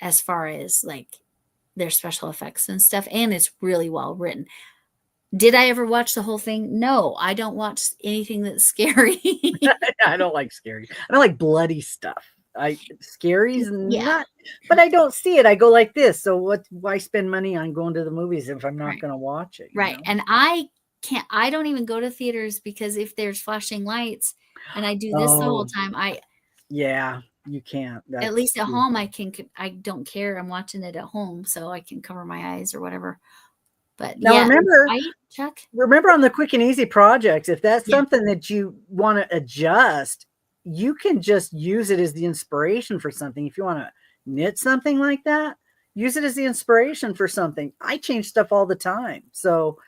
as far as like their special effects and stuff. And it's really well written. Did I ever watch the whole thing? No, I don't watch anything that's scary. I don't like scary. I don't like bloody stuff. Scary's not, but I don't see it. I go like this. So why spend money on going to the movies if I'm not going to watch it? Right. Know? And I don't even go to theaters because if there's flashing lights and I do this the whole time, you can't. At least at home, I don't care. I'm watching it at home, so I can cover my eyes or whatever. But now Chuck? Remember on the quick and easy projects, if that's something that you want to adjust, you can just use it as the inspiration for something. If you want to knit something like that, use it as the inspiration for something. I change stuff all the time. So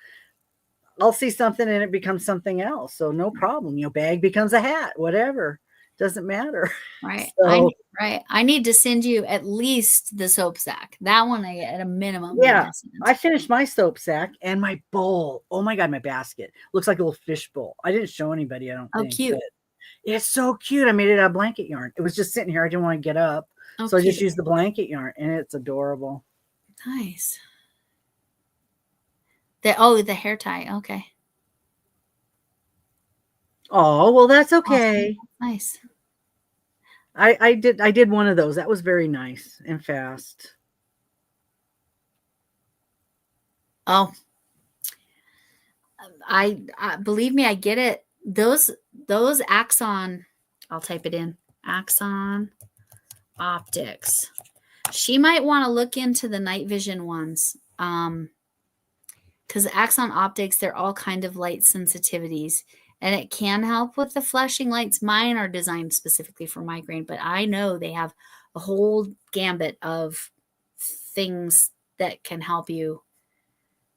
I'll see something and it becomes something else. So no problem. Bag becomes a hat, whatever. Doesn't matter. Right. So, I need to send you at least the soap sack. That one at a minimum. yeah, I finished my soap sack and my bowl. Oh my God, my basket. Looks like a little fish bowl. I didn't show anybody, I don't think. Cute. It's so cute. I made it out of blanket yarn. It was just sitting here. I didn't want to get up. So I just used the blanket yarn and it's adorable. Nice. The hair tie. Okay. Oh, well, that's okay. Awesome. Nice. I did one of those. That was very nice and fast. Oh, I believe me, I get it. Those Axon, I'll type it in. Axon Optics. She might want to look into the night vision ones. Because Axon Optics, they're all kind of light sensitivities. And it can help with the flashing lights. Mine are designed specifically for migraine, but I know they have a whole gambit of things that can help you.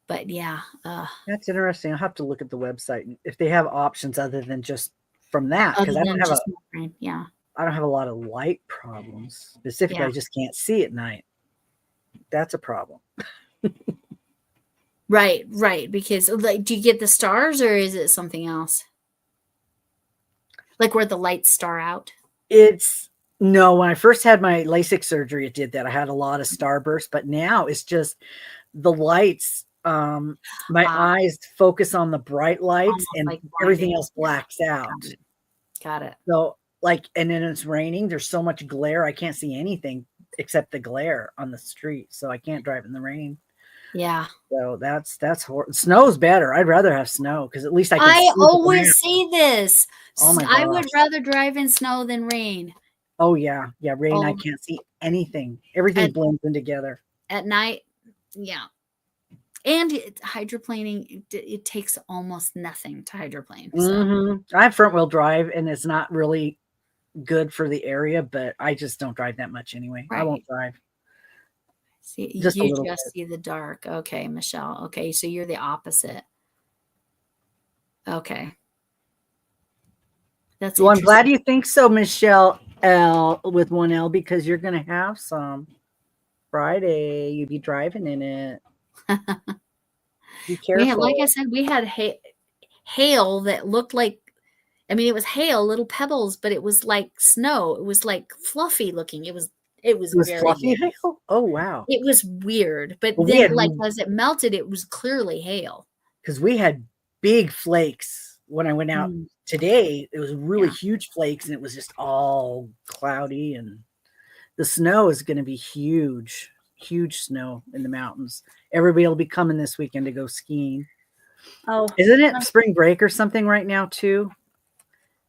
But yeah. That's interesting. I'll have to look at the website if they have options other than just from that. Because I don't have migraine. Yeah. I don't have a lot of light problems. Specifically, I just can't see at night. That's a problem. Right. Because do you get the stars or is it something else? Like where the lights star out? No, when I first had my LASIK surgery, it did that. I had a lot of starbursts, but now it's just the lights. My eyes focus on the bright lights and like everything else blacks out. Got it. So and then it's raining. There's so much glare. I can't see anything except the glare on the street. So I can't drive in the rain. Yeah. So that's horrible. Snow's better. I'd rather have snow because at least I can. I always say this. Oh my gosh. I would rather drive in snow than rain. Oh yeah, rain. I can't see anything. Everything blends in together at night. Yeah, and hydroplaning. It takes almost nothing to hydroplane. So. I have front wheel drive, and it's not really good for the area, but I just don't drive that much anyway. Right. I won't drive. See, you just see the dark. Okay, Michelle. Okay, so you're the opposite. Okay. Well, I'm glad you think so, Michelle L with one L, because you're going to have some Friday. You'd be driving in it. Be careful. Like I said, we had hail that looked like, it was hail, little pebbles, but it was like snow. It was like fluffy looking. It was very fluffy hail. Oh wow! It was weird, but then as it melted, it was clearly hail. Because we had big flakes when I went out today. It was really huge flakes, and it was just all cloudy. And the snow is going to be huge snow in the mountains. Everybody will be coming this weekend to go skiing. Oh, isn't it spring break or something right now too?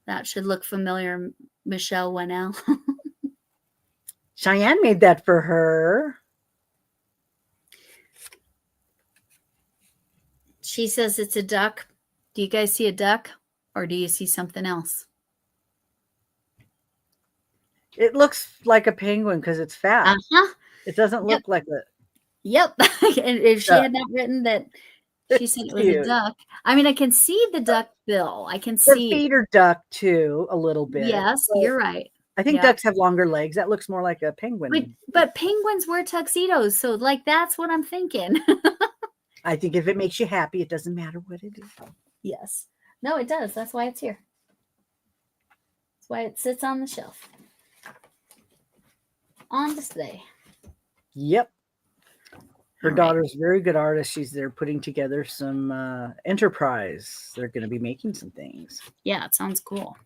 That should look familiar, Michelle Winnell. Cheyenne made that for her. She says it's a duck. Do you guys see a duck or do you see something else? It looks like a penguin because it's fat. Uh-huh. It doesn't look like a... Yep. And if she had not written that, she said it was a duck. I can see the duck bill. I can see. Her feet are duck too, a little bit. Yes, you're right. I think ducks have longer legs. That looks more like a penguin. But penguins wear tuxedos, so that's what I'm thinking. I think if it makes you happy, it doesn't matter what it is. Yes. No, it does. That's why it's here. That's why it sits on the shelf. On display. Yep. Her daughter's a very good artist. She's there putting together some enterprise. They're going to be making some things. Yeah, it sounds cool.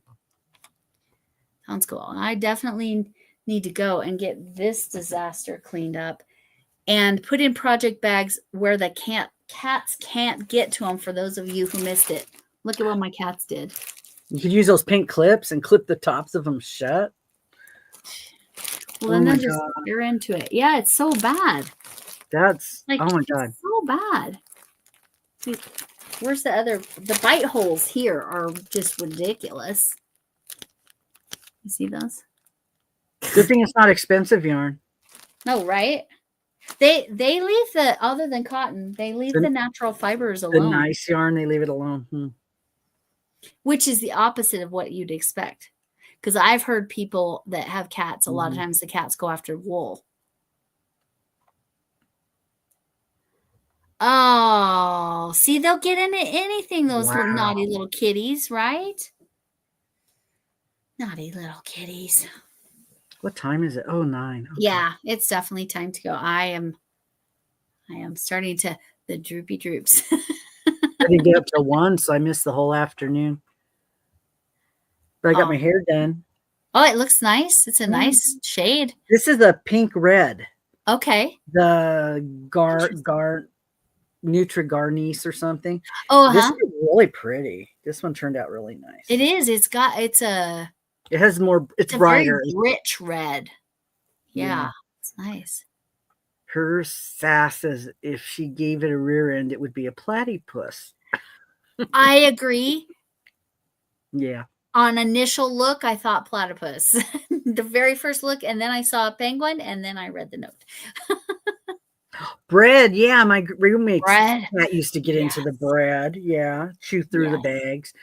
Sounds cool. I definitely need to go and get this disaster cleaned up and put in project bags where the cats can't get to them for those of you who missed it. Look at what my cats did. You could use those pink clips and clip the tops of them shut. Well, then they'll just tear into it. Yeah, it's so bad. That's, oh my God. So bad. See, where's the bite holes here are just ridiculous. You see those? Good thing it's not expensive yarn. No, right? They leave the, other than cotton, they leave the natural fibers The alone, nice yarn, they leave it alone. which is the opposite of what you'd expect. Because I've heard people that have cats, a lot of times the cats go after wool. Oh, see, they'll get into anything, those little naughty little kitties, right? Naughty little kitties. What time is it? Oh, 9. Okay. Yeah, it's definitely time to go. I am starting to, the droopy droops. I didn't get up till 1, so I missed the whole afternoon. But I got my hair done. Oh, it looks nice. It's a nice shade. This is a pink red. Okay. The Nutri-Garnice or something. Oh, this is really pretty. This one turned out really nice. It is. It has more, it's brighter. Very rich red. Yeah. It's nice. Her sass says if she gave it a rear end, it would be a platypus. I agree. Yeah. On initial look, I thought platypus. The very first look, and then I saw a penguin, and then I read the note. Bread, yeah. My roommate's Bread. cat used to get into the bread. Yeah, chew through the bags.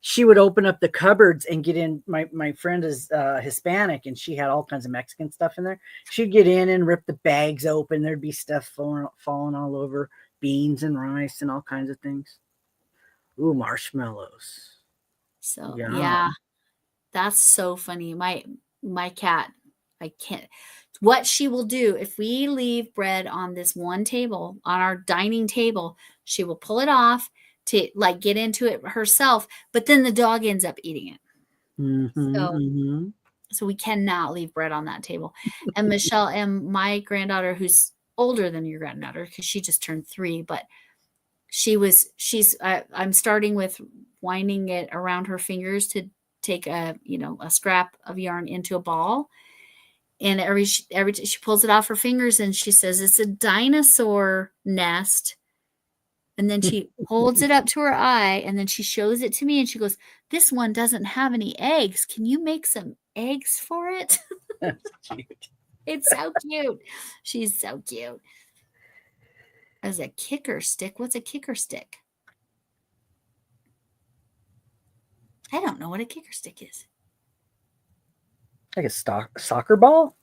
She would open up the cupboards and get in. My friend is Hispanic, and she had all kinds of Mexican stuff in there. She'd get in and rip the bags open. There'd be stuff falling all over, beans and rice and all kinds of things. Ooh, marshmallows. So yeah, that's so funny. My cat, I can't. What she will do if we leave bread on this one table, on our dining table, she will pull it off to like get into it herself, but then the dog ends up eating it. So we cannot leave bread on that table. And Michelle and my granddaughter, who's older than your granddaughter because she just turned 3, but I'm starting with winding it around her fingers to take a scrap of yarn into a ball. And every time she pulls it off her fingers and she says, it's a dinosaur nest. And then she holds it up to her eye and then she shows it to me and she goes, this one doesn't have any eggs. Can you make some eggs for it? That's cute. It's so cute. She's so cute. As a kicker stick. What's a kicker stick? I don't know what a kicker stick is. Like a soccer ball?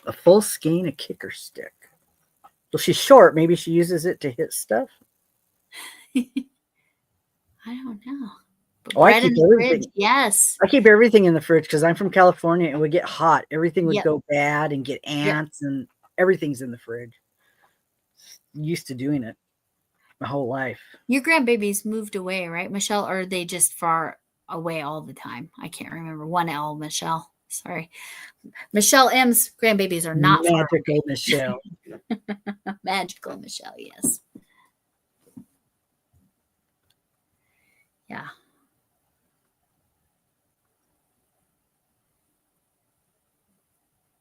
A full skein, a kicker stick. Well, she's short. Maybe she uses it to hit stuff. I don't know. But I keep everything. Fridge, yes. I keep everything in the fridge because I'm from California and it would get hot. Everything would go bad and get ants and everything's in the fridge. Used to doing it my whole life. Your grandbabies moved away, right, Michelle? Or are they just far away all the time? I can't remember. 1L, Michelle. Sorry. Michelle M's grandbabies are not magical Michelle. Magical Michelle, yes. Yeah.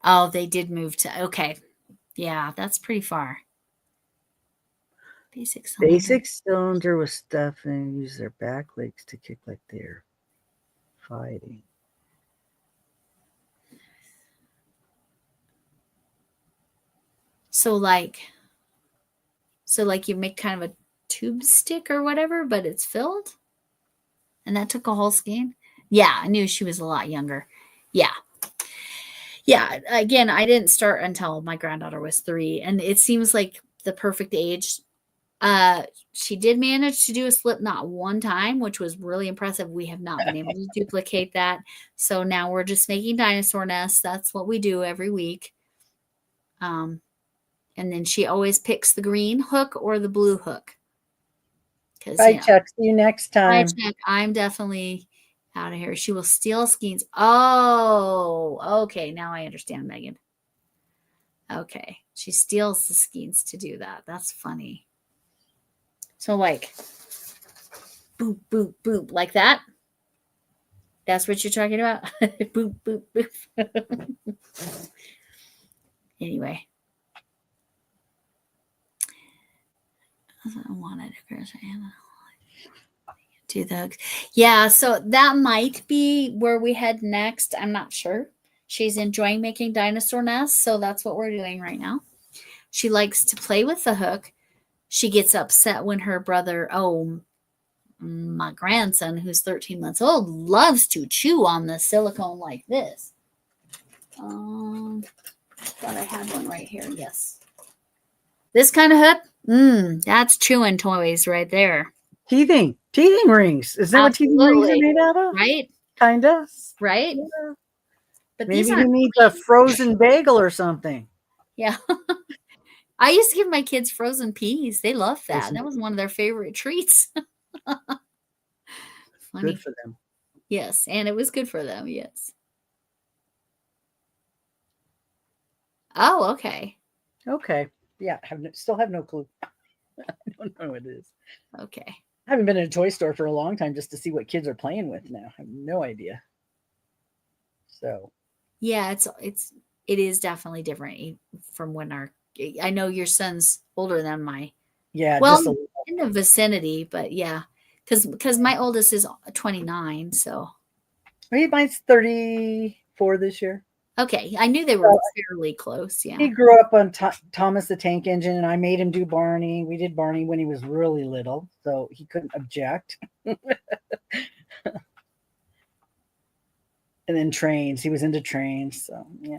Oh, they did move to, okay. Yeah, that's pretty far. Basic cylinder with stuff and use their back legs to kick like they're fighting. So like you make kind of a tube stick or whatever, but it's filled? And that took a whole skein? Yeah, I knew she was a lot younger. Yeah. Yeah, again, I didn't start until my granddaughter was 3, and it seems like the perfect age. She did manage to do a slip knot one time, which was really impressive. We have not been able to duplicate that. So now we're just making dinosaur nests. That's what we do every week. And then she always picks the green hook or the blue hook. Bye, Chuck. See you next time. Bye, Chuck. I'm definitely out of here. She will steal skeins. Oh, okay. Now I understand, Megan. Okay. She steals the skeins to do that. That's funny. So like, boop, boop, boop, like that. That's what you're talking about? Boop, boop, boop. Anyway. I wanted to crochet do the hooks. Yeah, so that might be where we head next. I'm not sure. She's enjoying making dinosaur nests, so that's what we're doing right now. She likes to play with the hook. She gets upset when her brother, my grandson, who's 13 months old, loves to chew on the silicone like this. Thought I had one right here. Yes. This kind of hook, that's chewing toys right there. Teething rings. Is that what teething rings are made out of? Right? Kind of. Right? Yeah. But Maybe these he aren't needs a frozen bagel or something. Yeah. I used to give my kids frozen peas. They love that. Frozen That was one of their favorite treats. Funny. Good for them. Yes, and it was good for them. Yes. Oh, okay. Okay. Yeah, still have no clue. I don't know what it is. Okay. I haven't been in a toy store for a long time just to see what kids are playing with now. I have no idea. So Yeah, it is definitely different from when I know your son's older than my just a little. in the vicinity, but yeah, because my oldest is 29, so Mine's 34 this year. okay, I knew they were fairly close. Yeah, He grew up on Thomas the Tank Engine, and I made him do Barney. We did Barney when he was really little, so he couldn't object. And then trains. He was into trains, so yeah.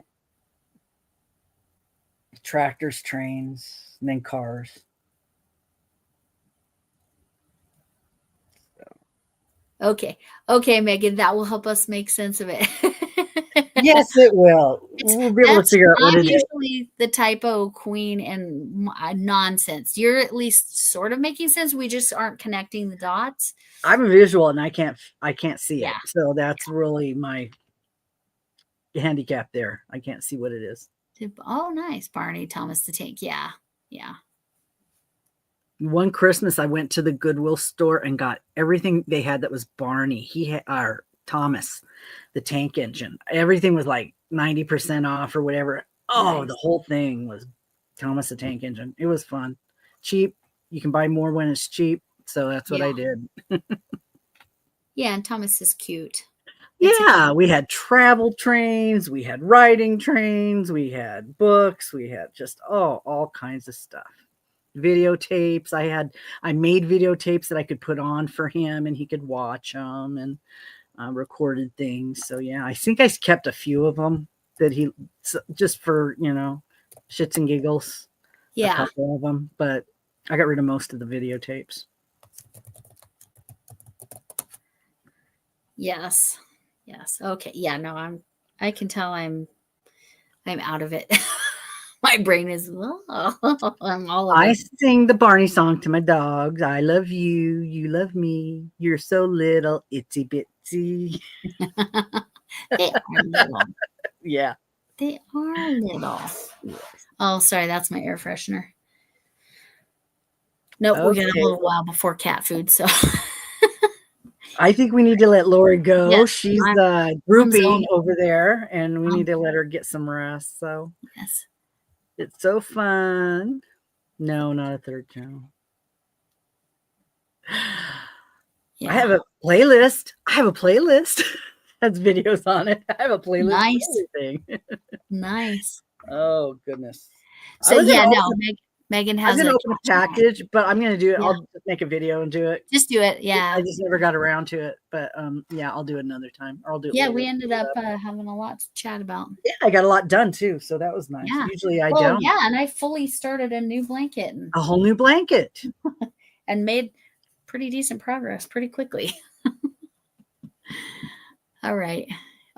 Tractors, trains, and then cars. Okay, Megan, that will help us make sense of it. Yes, it will. We'll be able to figure out what it is. I'm usually the typo queen and nonsense. You're at least sort of making sense. We just aren't connecting the dots. I'm a visual and I can't see Yeah. it. So that's really my handicap there. I can't see what it is. Oh, nice. Barney, Thomas the Tank. Yeah. Yeah. One Christmas, I went to the Goodwill store and got everything they had that was Barney. He had Thomas, the Tank Engine. Everything was like 90% off or whatever. Oh, Nice. The whole thing was Thomas the Tank Engine. It was fun. Cheap. You can buy more when it's cheap. So that's what I did. Yeah, and Thomas is cute. Yeah, we had travel trains, we had riding trains, we had books, we had just all kinds of stuff. Videotapes. I made videotapes that I could put on for him and he could watch them, and recorded things. So yeah, I think I kept a few of them that he just for shits and giggles. Yeah, a couple of them, but I got rid of most of the videotapes. Yes. Okay. Yeah. No, I can tell I'm out of it. My brain is. I'm all of I it. sing the Barney song to my dogs. I love you. You love me. You're so little, itsy bitsy. They are little. Yeah. They are little. Oh, sorry. That's my air freshener. Nope. We got a little while before cat food. So I think we need to let Lori go. Yes, She's grouping over there, and we need to let her get some rest. So yes, it's so fun. No, not a third channel. yeah. I have a playlist. Has videos on it. I have a playlist. Nice. Nice. Oh goodness. So yeah, no, Megan has an open package, but I'm gonna do it. Yeah. I'll just make a video and do it. Just do it. Yeah. I just never got around to it, but yeah, I'll do it another time, or I'll do it. Yeah, later. we ended up having a lot to chat about. Yeah, I got a lot done too, so that was nice. Yeah. Usually I don't. Yeah, and I fully started a new blanket A whole new blanket. and made pretty decent progress pretty quickly. All right.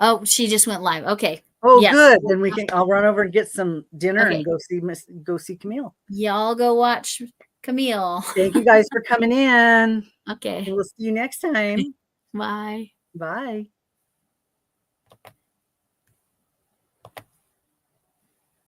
Oh, she just went live. Okay. Oh, Yes. good. Then I'll run over and get some dinner Okay. and go see Camille. Y'all go watch Camille. Thank you guys for coming in. Okay. We'll see you next time. Bye. Bye.